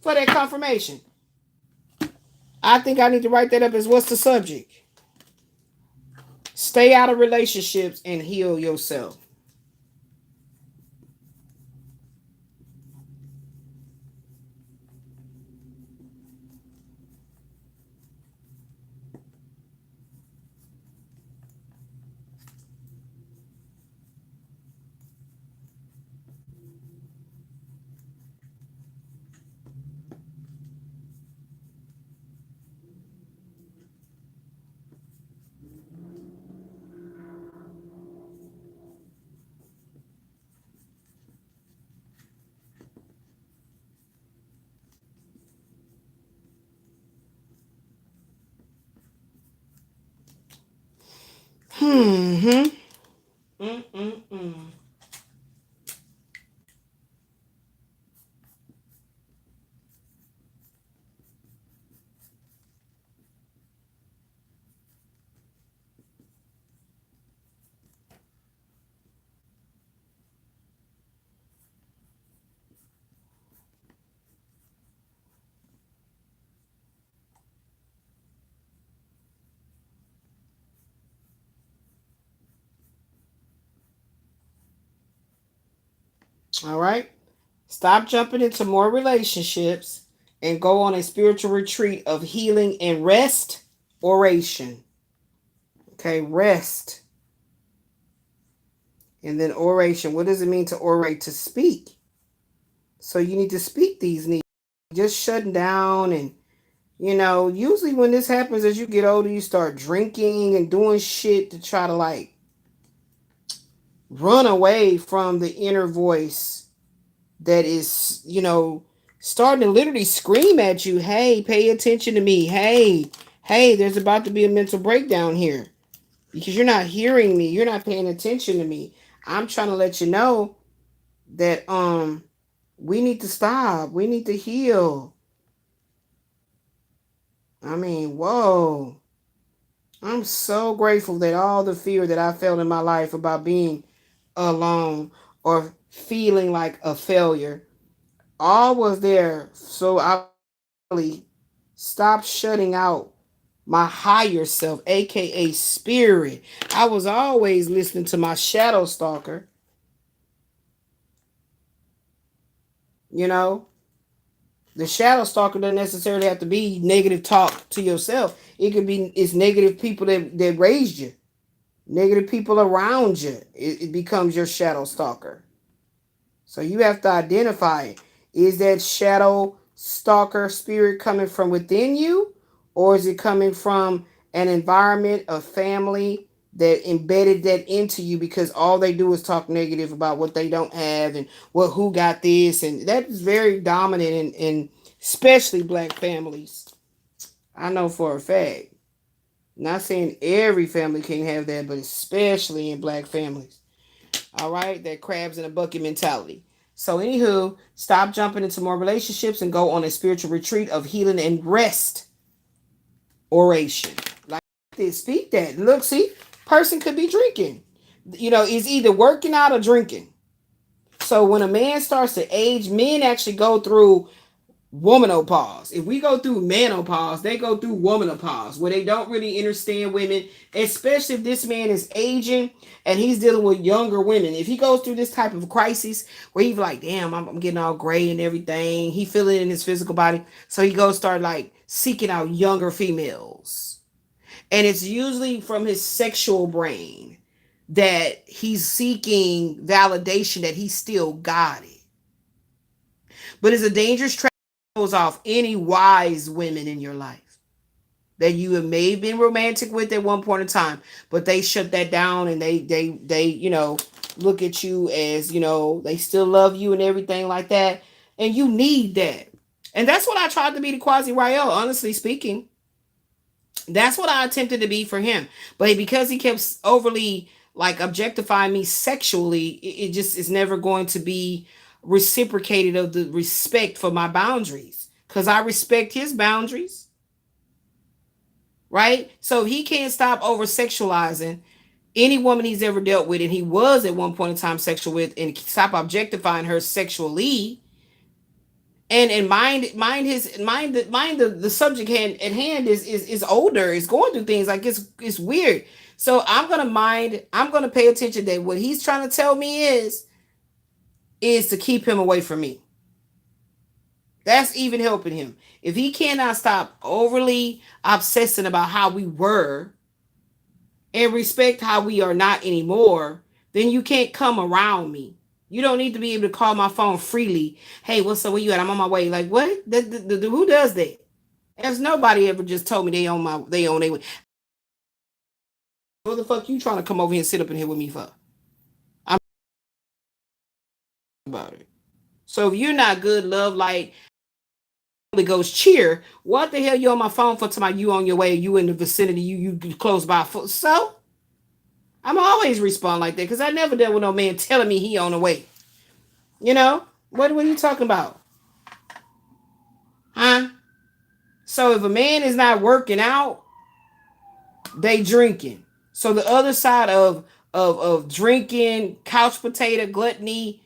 Speaker 1: for that confirmation. I think I need to write that up as what's the subject. Stay out of relationships and heal yourself. Hmm. All right. Stop jumping into more relationships and go on a spiritual retreat of healing and rest, oration. Okay, rest. And then oration. What does it mean to orate? To speak. So you need to speak these needs. Just shutting down and usually when this happens as you get older, you start drinking and doing shit to try to like run away from the inner voice that is, starting to literally scream at you, hey, pay attention to me. Hey, there's about to be a mental breakdown here because you're not hearing me. You're not paying attention to me. I'm trying to let you know that we need to stop. We need to heal. I mean, whoa. I'm so grateful that all the fear that I felt in my life about being alone or feeling like a failure, all was there. So I really stopped shutting out my higher self, aka spirit. I was always listening to my shadow stalker, you know. The shadow stalker doesn't necessarily have to be negative talk to yourself. It could be it's negative people that raised you. Negative people around you, it becomes your shadow stalker. So you have to identify it. Is that shadow stalker spirit coming from within you, or is it coming from an environment, a family that embedded that into you because all they do is talk negative about what they don't have and who got this, and that is very dominant in especially black families. I know for a fact. Not saying every family can have that, but especially in black families. All right, that crabs in a bucket mentality. So, anywho, stop jumping into more relationships and go on a spiritual retreat of healing and rest. Oration. Like this, speak that. Look, see, person could be drinking. Is either working out or drinking. So when a man starts to age, men actually go through womanopause. If we go through menopause, they go through womanopause, where they don't really understand women, especially if this man is aging and he's dealing with younger women. If he goes through this type of crisis where he's like, damn, I'm getting all gray and everything, he feel it in his physical body. So he goes start like seeking out younger females. And it's usually from his sexual brain that he's seeking validation that he still got it. But it's a dangerous trap goes off any wise women in your life that you may have been romantic with at one point in time, but they shut that down and they look at you as they still love you and everything like that, and you need that. And that's what I tried to be to Quasi Rael, honestly speaking. That's what I attempted to be for him, but because he kept overly like objectifying me sexually, it just is never going to be reciprocated of the respect for my boundaries, because I respect his boundaries, right? So he can't stop over sexualizing any woman he's ever dealt with, and he was at one point in time sexual with, and stop objectifying her sexually, and mind the subject at hand is older, is going through things like it's weird. So I'm gonna pay attention that what he's trying to tell me is to keep him away from me. That's even helping him. If he cannot stop overly obsessing about how we were and respect how we are not anymore, then you can't come around me. You don't need to be able to call my phone freely. Hey, what's up? Where you at? I'm on my way. Like what? Who does that? There's nobody ever just told me they own their way. What the fuck you trying to come over here and sit up in here with me for? I'm about it. So if you're not good, love, light, Holy Ghost cheer, what the hell you on my phone for? Tomorrow you on your way, you in the vicinity, you close by. So I'm always respond like that because I never dealt with no man telling me he on the way. What are you talking about? Huh? So if a man is not working out, they drinking. So the other side of drinking, couch potato, gluttony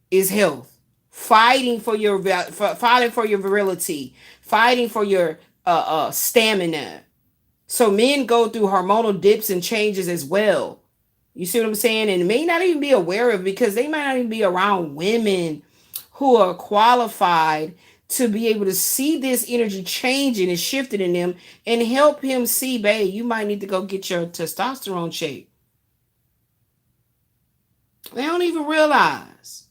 Speaker 1: is health. Fighting for your virility, fighting for your stamina. So men go through hormonal dips and changes as well. You see what I'm saying? And may not even be aware of, because they might not even be around women who are qualified to be able to see this energy changing and shifting in them and help him see, babe, you might need to go get your testosterone checked. They don't even realize.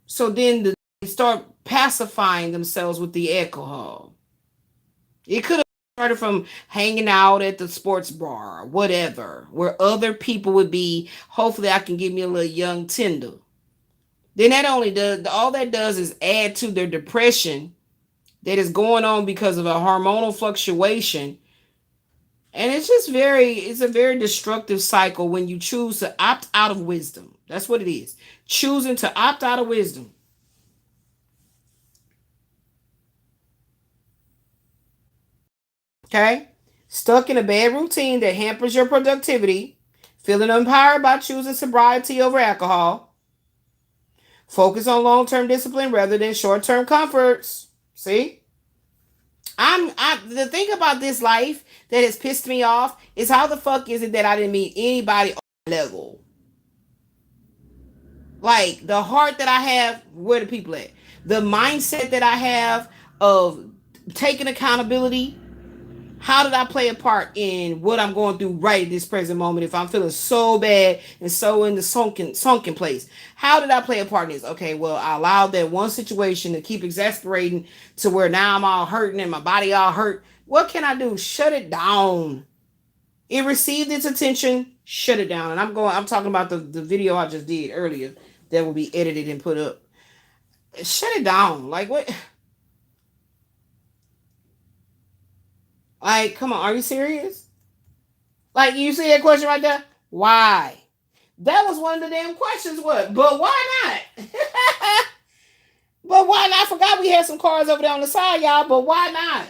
Speaker 1: So then they start pacifying themselves with the alcohol. It could have started from hanging out at the sports bar or whatever, where other people would be. Hopefully I can get me a little young tender. Then that only does, all that does is add to their depression that is going on because of a hormonal fluctuation. And it's just it's a very destructive cycle when you choose to opt out of wisdom. That's what it is. Choosing to opt out of wisdom. Okay? Stuck in a bad routine that hampers your productivity. Feeling empowered by choosing sobriety over alcohol. Focus on long-term discipline rather than short-term comforts. See? The thing about this life that has pissed me off is, how the fuck is it that I didn't meet anybody on level? Like, the heart that I have, where the people at? The mindset that I have of taking accountability. How did I play a part in what I'm going through right at this present moment if I'm feeling so bad and so in the sunken place? How did I play a part in this? Okay, well, I allowed that one situation to keep exasperating to where now I'm all hurting and my body all hurt. What can I do? Shut it down. It received its attention. Shut it down. And I'm talking about the video I just did earlier that will be edited and put up. Shut it down. Like, what? Like, come on, are you serious? Like, you see that question right there? Why? That was one of the damn questions. What? But why not? But why not? I forgot we had some cars over there on the side, y'all. But why not?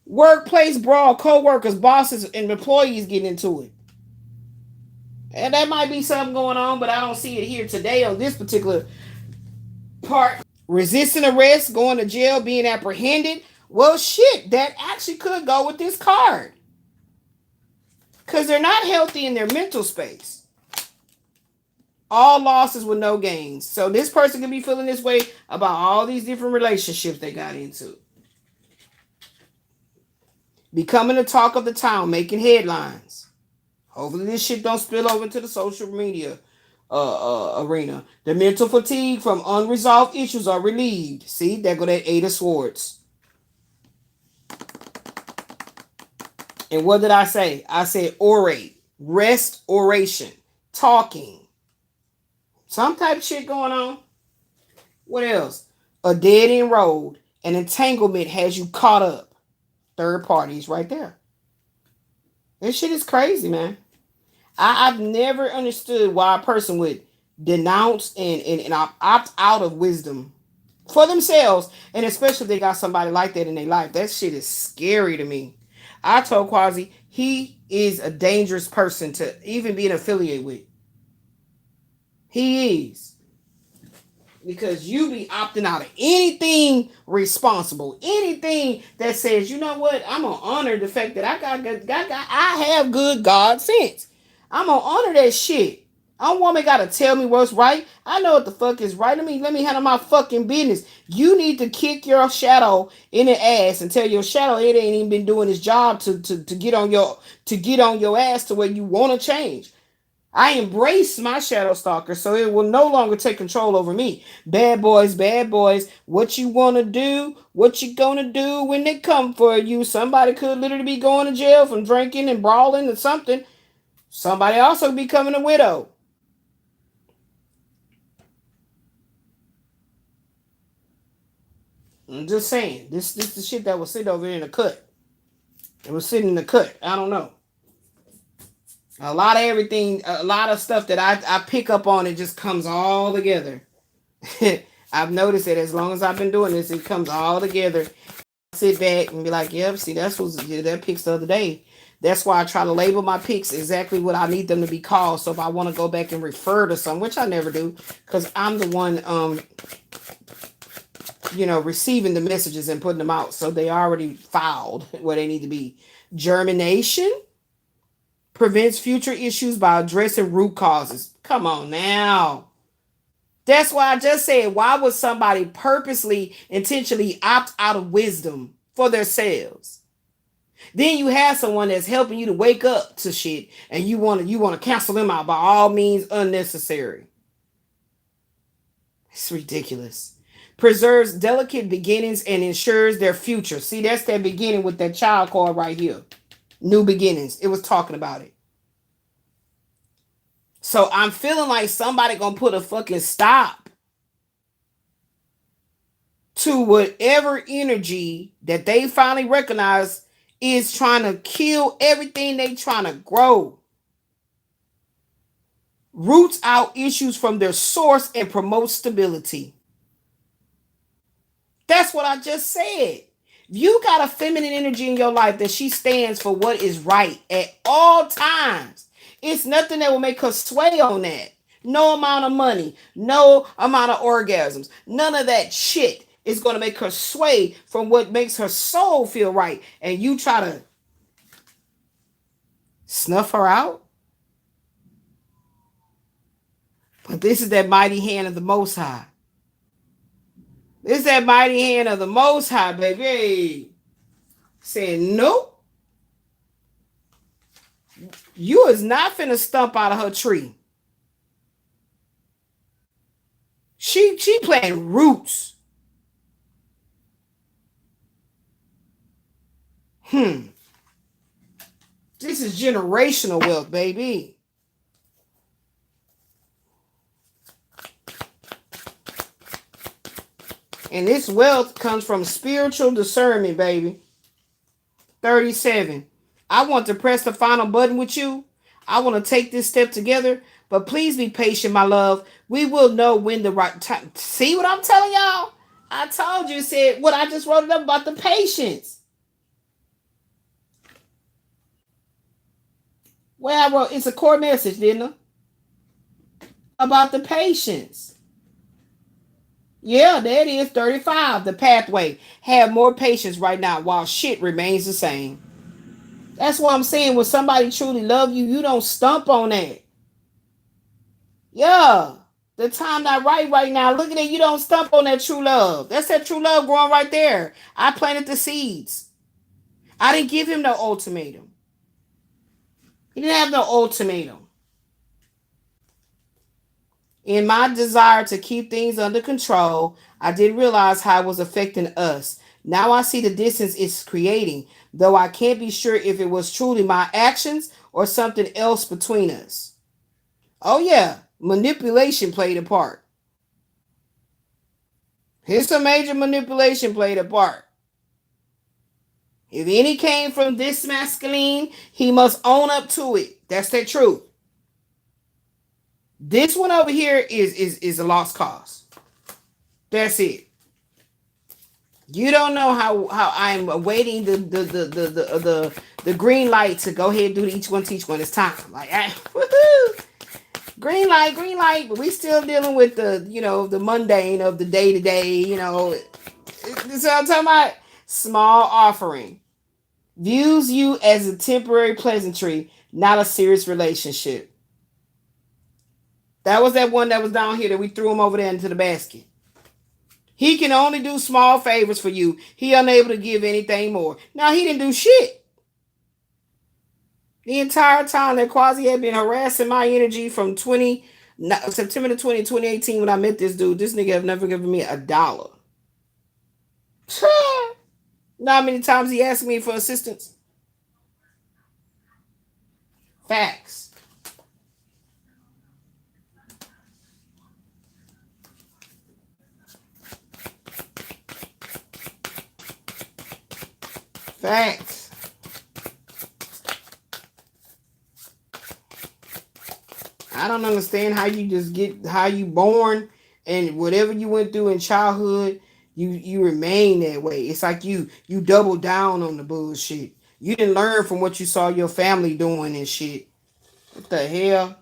Speaker 1: Workplace brawl, co-workers, bosses, and employees getting into it. And that might be something going on, but I don't see it here today on this particular part. Resisting arrest, going to jail, being apprehended. Well, shit, that actually could go with this card. Because they're not healthy in their mental space. All losses with no gains. So this person can be feeling this way about all these different relationships they got into. Becoming the talk of the town, making headlines. Hopefully this shit don't spill over into the social media arena. The mental fatigue from unresolved issues are relieved. See, there go that 8 of Swords. And what did I say? I said orate, rest, oration, talking. Some type of shit going on. What else? A dead end road. An entanglement has you caught up. Third parties right there. This shit is crazy, man. I've never understood why a person would denounce and opt out of wisdom for themselves. And especially if they got somebody like that in their life. That shit is scary to me. I told Quasi he is a dangerous person to even be an affiliate with. He is. Because you be opting out of anything responsible. Anything that says, you know what, I'm going to honor the fact that I have good God sense. I'm going to honor that shit. I woman got to tell me what's right. I know what the fuck is right. Let me handle my fucking business. You need to kick your shadow in the ass and tell your shadow it ain't even been doing its job to get on your ass to where you want to change. I embrace my shadow stalker, so it will no longer take control over me. Bad boys, what you want to do, what you gonna do when they come for you. Somebody could literally be going to jail from drinking and brawling or something. Somebody also becoming a widow. I'm just saying, this the shit that was sitting over in the cut. It was sitting in the cut. I don't know. A lot of everything, a lot of stuff that I pick up on, it just comes all together. I've noticed that as long as I've been doing this, it comes all together. I sit back and be like, yep, see, that picks the other day. That's why I try to label my picks exactly what I need them to be called. So if I want to go back and refer to some, which I never do, because I'm the one, receiving the messages and putting them out. So they already filed where they need to be. Germination. Prevents future issues by addressing root causes. Come on now. That's why I just said, why would somebody purposely, intentionally opt out of wisdom for themselves? Then you have someone that's helping you to wake up to shit, and you want to cancel them out by all means unnecessary. It's ridiculous. Preserves delicate beginnings and ensures their future. See, that's that beginning with that child card right here. New beginnings. It was talking about it. So I'm feeling like somebody gonna put a fucking stop to whatever energy that they finally recognize is trying to kill everything they trying to grow. Roots out issues from their source and promotes stability. That's what I just said. You got a feminine energy in your life that she stands for what is right at all times. It's nothing that will make her sway on that. No amount of money, no amount of orgasms, none of that shit is going to make her sway from what makes her soul feel right. And you try to snuff her out? But this is that mighty hand of the Most High. This is that mighty hand of the Most High, baby. Hey. Saying, nope. You is not finna stump out of her tree. She playing roots. This is generational wealth, baby. And this wealth comes from spiritual discernment, baby. 37. I want to press the final button with you. I want to take this step together, but please be patient, my love. We will know when the right time. See what I'm telling y'all? I told you, said what I just wrote it up about the patience. Well, I wrote, it's a core message, didn't I? About the patience. Yeah, there it is, 35. The pathway. Have more patience right now while shit remains the same. That's what I'm saying. When somebody truly love you, you don't stump on that. Yeah. The time not right now. Look at it. You don't stump on that true love. That's that true love growing right there. I planted the seeds. I didn't give him no ultimatum. He didn't have no ultimatum. In my desire to keep things under control, I didn't realize how it was affecting us. Now I see the distance it's creating, though I can't be sure if it was truly my actions or something else between us. Oh yeah, manipulation played a part. Here's some major manipulation played a part. If any came from this masculine, he must own up to it. That's the truth. This one over here is a lost cause. That's it. You don't know how I'm awaiting the green light to go ahead and do each one teach one. It's time. Like, woohoo! Green light, but we still dealing with the mundane of the day to day. That's what I'm talking about. Small offering. Views you as a temporary pleasantry, not a serious relationship. That was that one that was down here that we threw him over there into the basket. He can only do small favors for you. He unable to give anything more. Now, he didn't do shit. The entire time that Quasi had been harassing my energy from September the 20th, 2018 when I met this dude, this nigga have never given me $1. Know how many times he asked me for assistance? Facts. Facts. I don't understand how you born and whatever you went through in childhood, you remain that way. It's like you double down on the bullshit. You didn't learn from what you saw your family doing and shit. What the hell?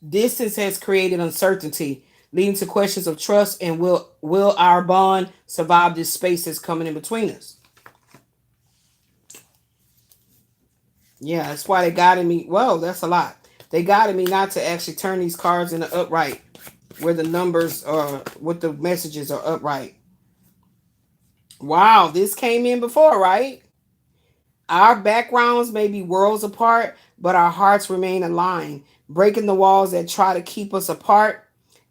Speaker 1: Distance has created uncertainty, leading to questions of trust and will our bond survive this space that's coming in between us? Yeah, that's why they guided me. Well, that's a lot. They guided me not to actually turn these cards in the upright, where the numbers are, what the messages are upright. Wow, this came in before, right? Our backgrounds may be worlds apart, but our hearts remain aligned, breaking the walls that try to keep us apart.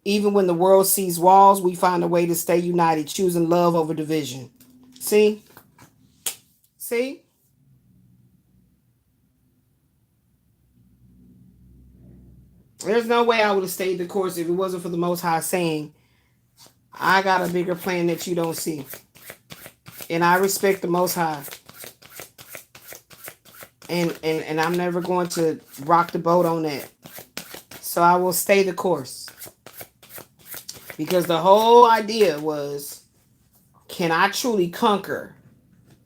Speaker 1: Even when the world sees walls, we find a way to stay united, choosing love over division. See? See? There's no way I would have stayed the course if it wasn't for the Most High saying, I got a bigger plan that you don't see. And I respect the Most High. And I'm never going to rock the boat on that. So I will stay the course. Because the whole idea was, can I truly conquer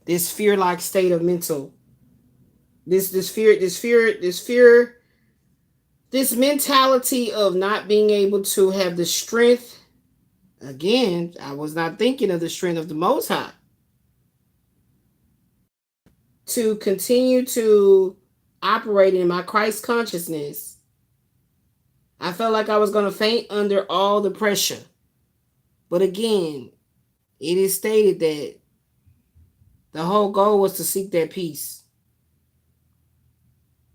Speaker 1: this fear-like state of mental, this mentality of not being able to have the strength. Again, I was not thinking of the strength of the Most High to continue to operate in my Christ consciousness. I felt like I was going to faint under all the pressure. But again, it is stated that the whole goal was to seek that peace.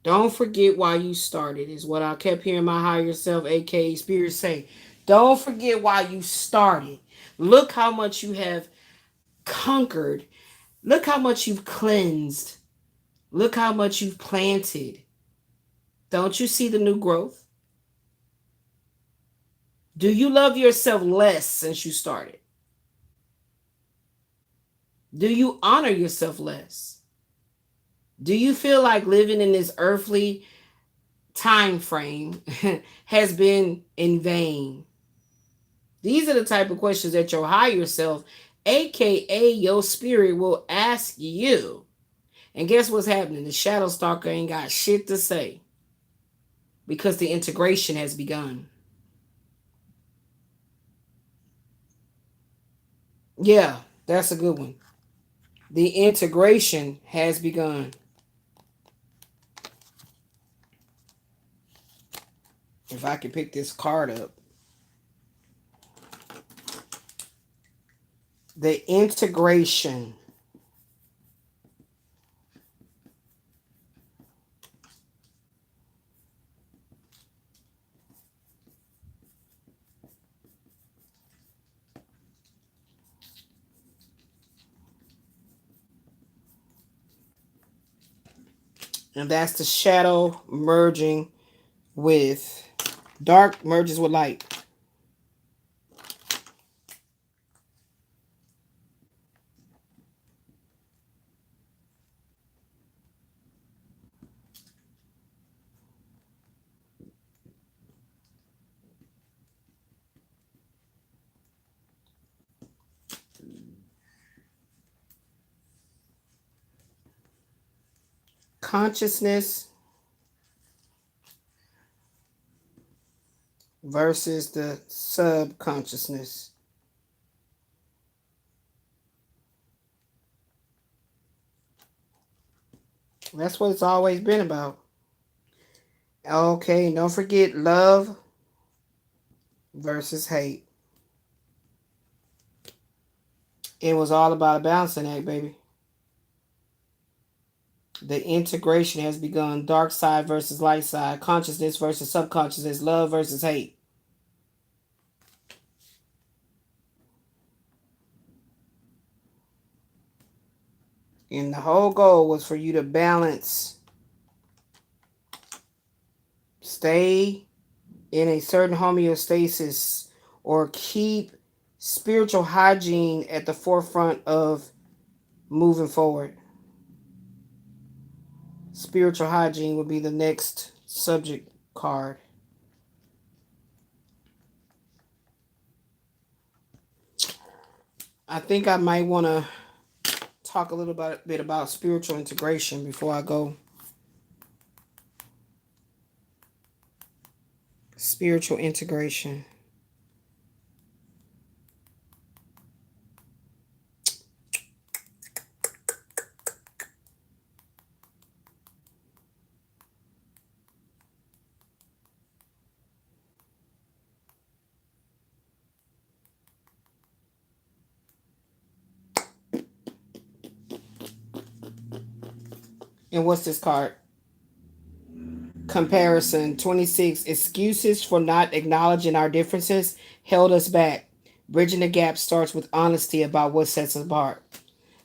Speaker 1: Don't forget why you started, is what I kept hearing my higher self, aka Spirit, say. Don't forget why you started. Look how much you have conquered. Look how much you've cleansed. Look how much you've planted. Don't you see the new growth? Do you love yourself less since you started? Do you honor yourself less? Do you feel like living in this earthly time frame has been in vain? These are the type of questions that your higher self, aka your spirit, will ask you. And guess what's happening? The shadow stalker ain't got shit to say because the integration has begun. Yeah, that's a good one. The integration has begun. If I can pick this card up. The integration. And that's the shadow merging with dark merges with light. Consciousness versus the subconsciousness. That's what it's always been about. Okay, don't forget love versus hate. It was all about a balancing act, baby. The integration has begun. Dark side versus light side. Consciousness versus subconsciousness. Love versus hate. And the whole goal was for you to balance. Stay in a certain homeostasis or keep spiritual hygiene at the forefront of moving forward. Spiritual hygiene would be the next subject card. I think I might want to talk a little bit about spiritual integration before I go. Spiritual integration. And what's this card? Comparison. 26. Excuses for not acknowledging our differences held us back. Bridging the gap starts with honesty about what sets us apart.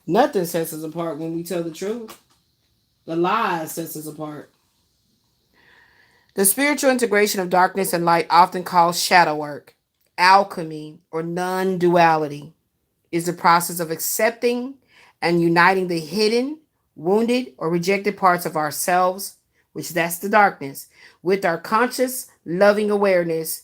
Speaker 1: Nothing sets us apart when we tell the truth. The lies sets us apart. The spiritual integration of darkness and light, often called shadow work, alchemy, or non-duality, is the process of accepting and uniting the hidden, wounded, or rejected parts of ourselves, which that's the darkness, with our conscious, loving awareness,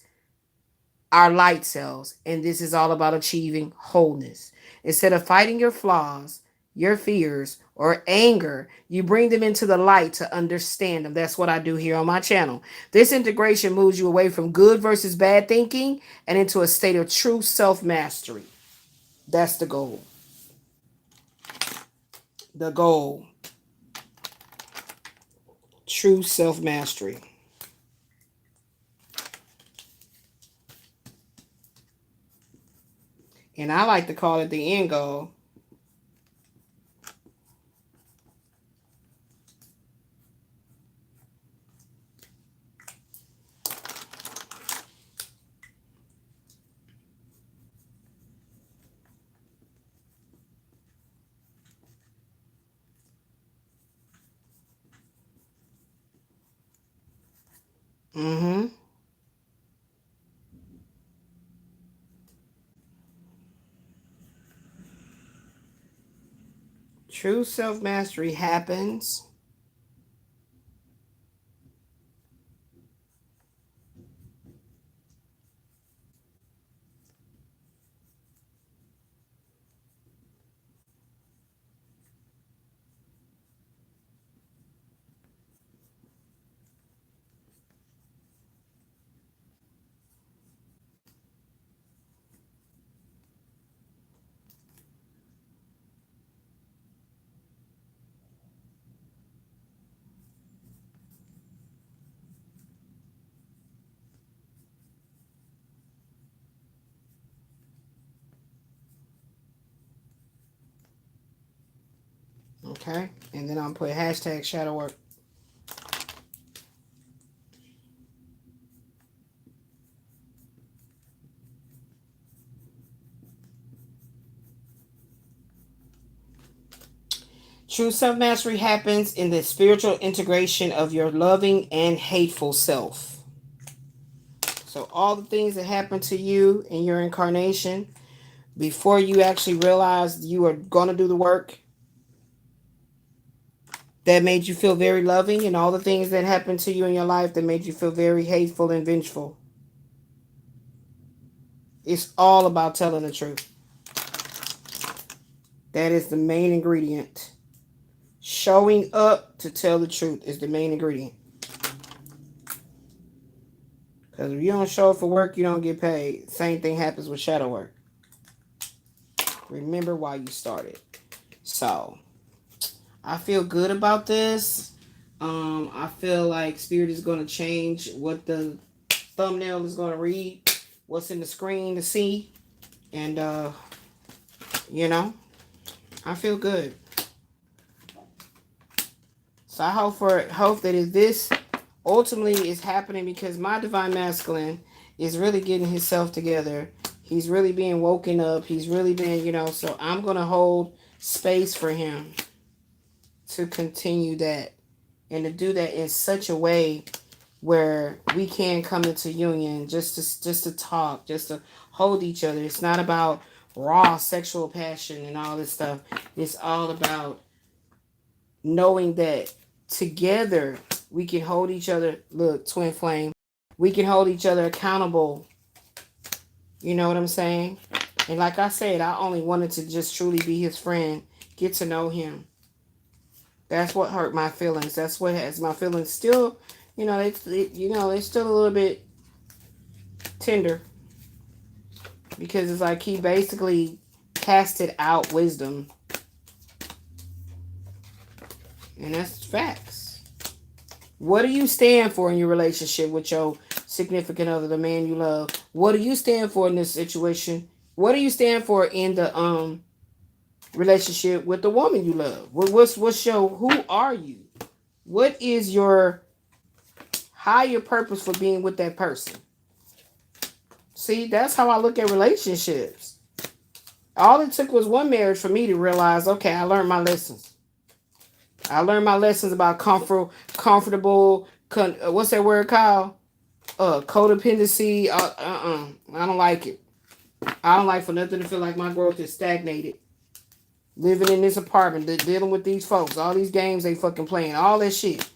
Speaker 1: our light cells. And this is all about achieving wholeness. Instead of fighting your flaws, your fears, or anger, you bring them into the light to understand them. That's what I do here on my channel. This integration moves you away from good versus bad thinking and into a state of true self-mastery. That's the goal. The goal. True self-mastery. And I like to call it the end goal. Mm-hmm. True self-mastery happens okay, and then I'll put hashtag shadow work. True self-mastery happens in the spiritual integration of your loving and hateful self. So all the things that happen to you in your incarnation, before you actually realize you are going to do the work, that made you feel very loving, and all the things that happened to you in your life that made you feel very hateful and vengeful. It's all about telling the truth. That is the main ingredient. Showing up to tell the truth is the main ingredient. Because if you don't show up for work, you don't get paid. Same thing happens with shadow work. Remember why you started. So, I feel good about this. I feel like Spirit is going to change what the thumbnail is going to read, what's in the screen to see, and you know, I feel good. So I hope that if this ultimately is happening because my divine masculine is really getting himself together. He's really being woken up. He's really been, you know, so I'm going to hold space for him to continue that and to do that in such a way where we can come into union just to talk, just to hold each other. It's not about raw sexual passion and all this stuff. It's all about knowing that together we can hold each other. Look, twin flame, we can hold each other accountable. You know what I'm saying? And like I said, I only wanted to just truly be his friend, get to know him. That's what hurt my feelings. That's what has my feelings still, you know, it's still a little bit tender. Because it's like he basically casted out wisdom. And that's facts. What do you stand for in your relationship with your significant other, the man you love? What do you stand for in this situation? What do you stand for in the relationship with the woman you love? What's your, who are you? What is your higher purpose for being with that person? See, that's how I look at relationships. All it took was one marriage for me to realize, okay, I learned my lessons. I learned my lessons about comfortable, what's that word called? Codependency. I don't like it. I don't like for nothing to feel like my growth is stagnated. Living in this apartment, dealing with these folks, all these games they fucking playing, all that shit.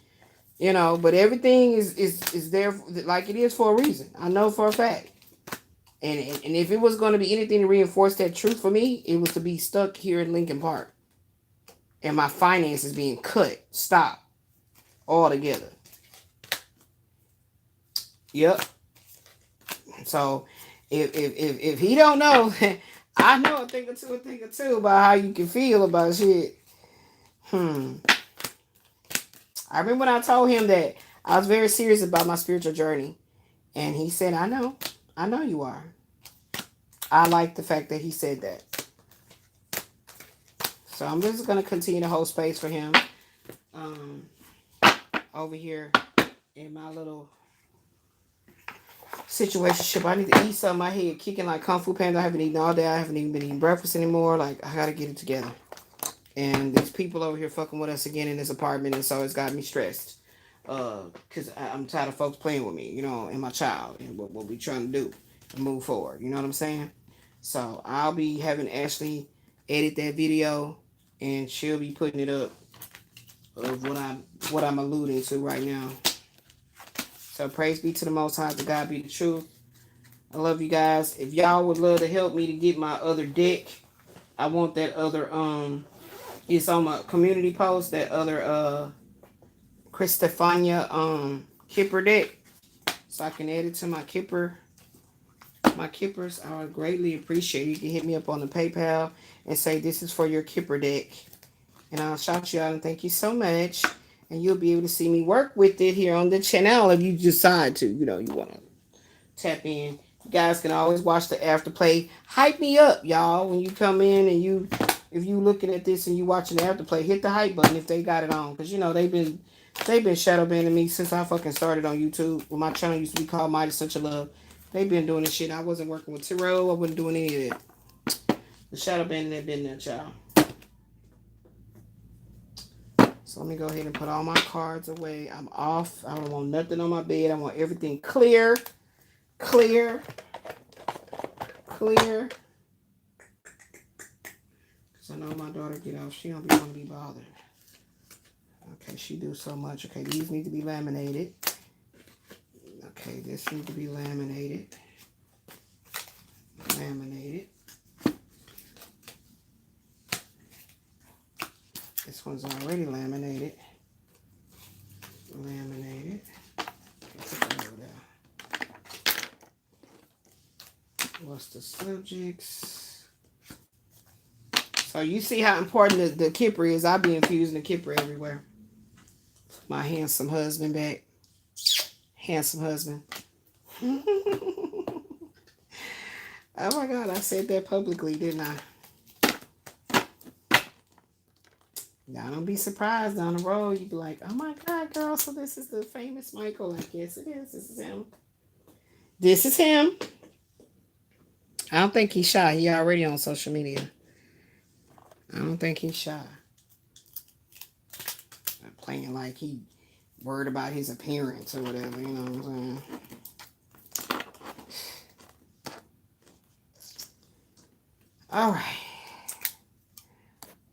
Speaker 1: But everything is there like it is for a reason. I know for a fact. And if it was going to be anything to reinforce that truth for me, it was to be stuck here in Lincoln Park. And my finances being cut, stopped, altogether. Yep. So if he don't know, I know a thing or two about how you can feel about shit. I remember when I told him that I was very serious about my spiritual journey. And he said, I know you are. I like the fact that he said that. So I'm just going to continue to hold space for him over here in my little situationship. I need to eat something. My head kicking like Kung Fu Panda. I haven't eaten all day. I haven't even been eating breakfast anymore. Like, I got to get it together. And there's people over here fucking with us again in this apartment. And so it's got me stressed. Because I'm tired of folks playing with me, and my child. And what we trying to do and move forward. You know what I'm saying? So I'll be having Ashley edit that video, and she'll be putting it up of what I'm alluding to right now. So praise be to the Most High, to God be the truth. I love you guys. If y'all would love to help me to get my other deck, I want that other it's on my community post, that other Christophania Kipper deck, so I can add it to my Kippers. I would greatly appreciate it. You can hit me up on the PayPal and say this is for your Kipper deck, and I'll shout you out and thank you so much. And you'll be able to see me work with it here on the channel if you decide to, you want to tap in. You guys can always watch the afterplay. Hype me up, y'all. When you come in and if you looking at this and you watching the afterplay, hit the hype button if they got it on, because they've been shadow banning me since I fucking started on YouTube. When my channel used to be called Mighty Such a Love. They've been doing this shit. I wasn't working with Tarot. I wasn't doing any of that. The shadow banning had been there, child. So let me go ahead and put all my cards away. I'm off. I don't want nothing on my bed. I want everything clear. Clear. Clear. Because I know my daughter get off. She don't want to be bothered. Okay, she do so much. Okay, these need to be laminated. Okay, this needs to be laminated. Laminated. This one's already laminated. Laminated. What's the subjects? So you see how important the Kipper is. I'll be infusing the Kipper everywhere. My handsome husband back. Handsome husband. Oh my God, I said that publicly, didn't I? Now, don't be surprised down the road. You be like, oh my God, girl, so this is the famous Michael. I guess it is. This is him. This is him. I don't think he's shy. He already on social media. I don't think he's shy. Not playing like he worried about his appearance or whatever, you know what I'm saying? All right.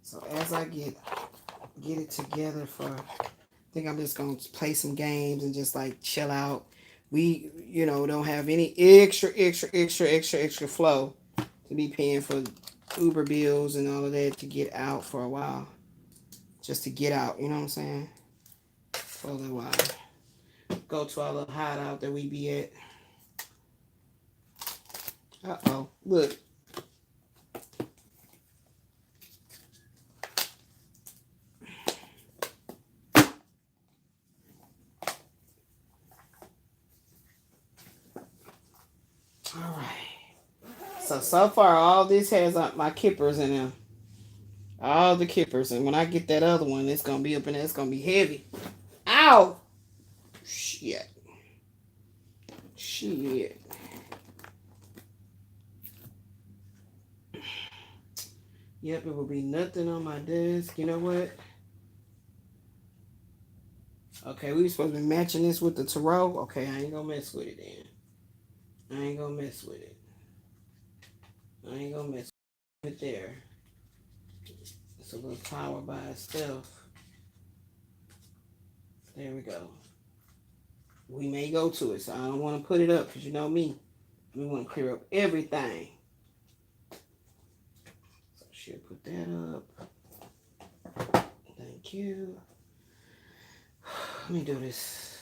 Speaker 1: So as I get it together I think I'm just going to play some games and just like chill out. We, don't have any extra flow to be paying for Uber bills and all of that to get out for a while. Just to get out, you know what I'm saying? For a little while. Go to our little hideout that we be at. Uh-oh. Look. All right. So far, all this has my Kippers in them. All the Kippers. And when I get that other one, it's going to be up in there. It's going to be heavy. Ow! Shit. Shit. Yep, it will be nothing on my desk. You know what? Okay, we were supposed to be matching this with the tarot. Okay, I ain't gonna mess with it then. I ain't gonna mess with it. I ain't gonna mess with it there. It's a little power by itself. There we go. We may go to it, so I don't want to put it up because you know me. We want to clear up everything. So she'll put that up. Thank you. Let me do this.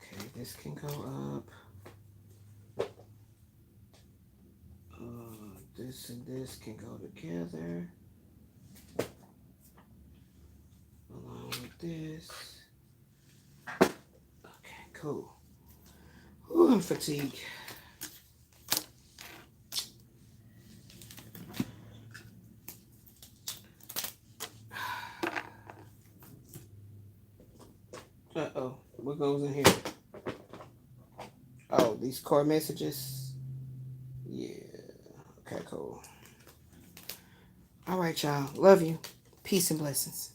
Speaker 1: Okay, this can go up. This and this can go together. Along with this. Okay, cool. Ooh, I'm fatigued. Uh-oh. What goes in here? Oh, these core messages? Yeah. Okay, cool. All right, y'all. Love you. Peace and blessings.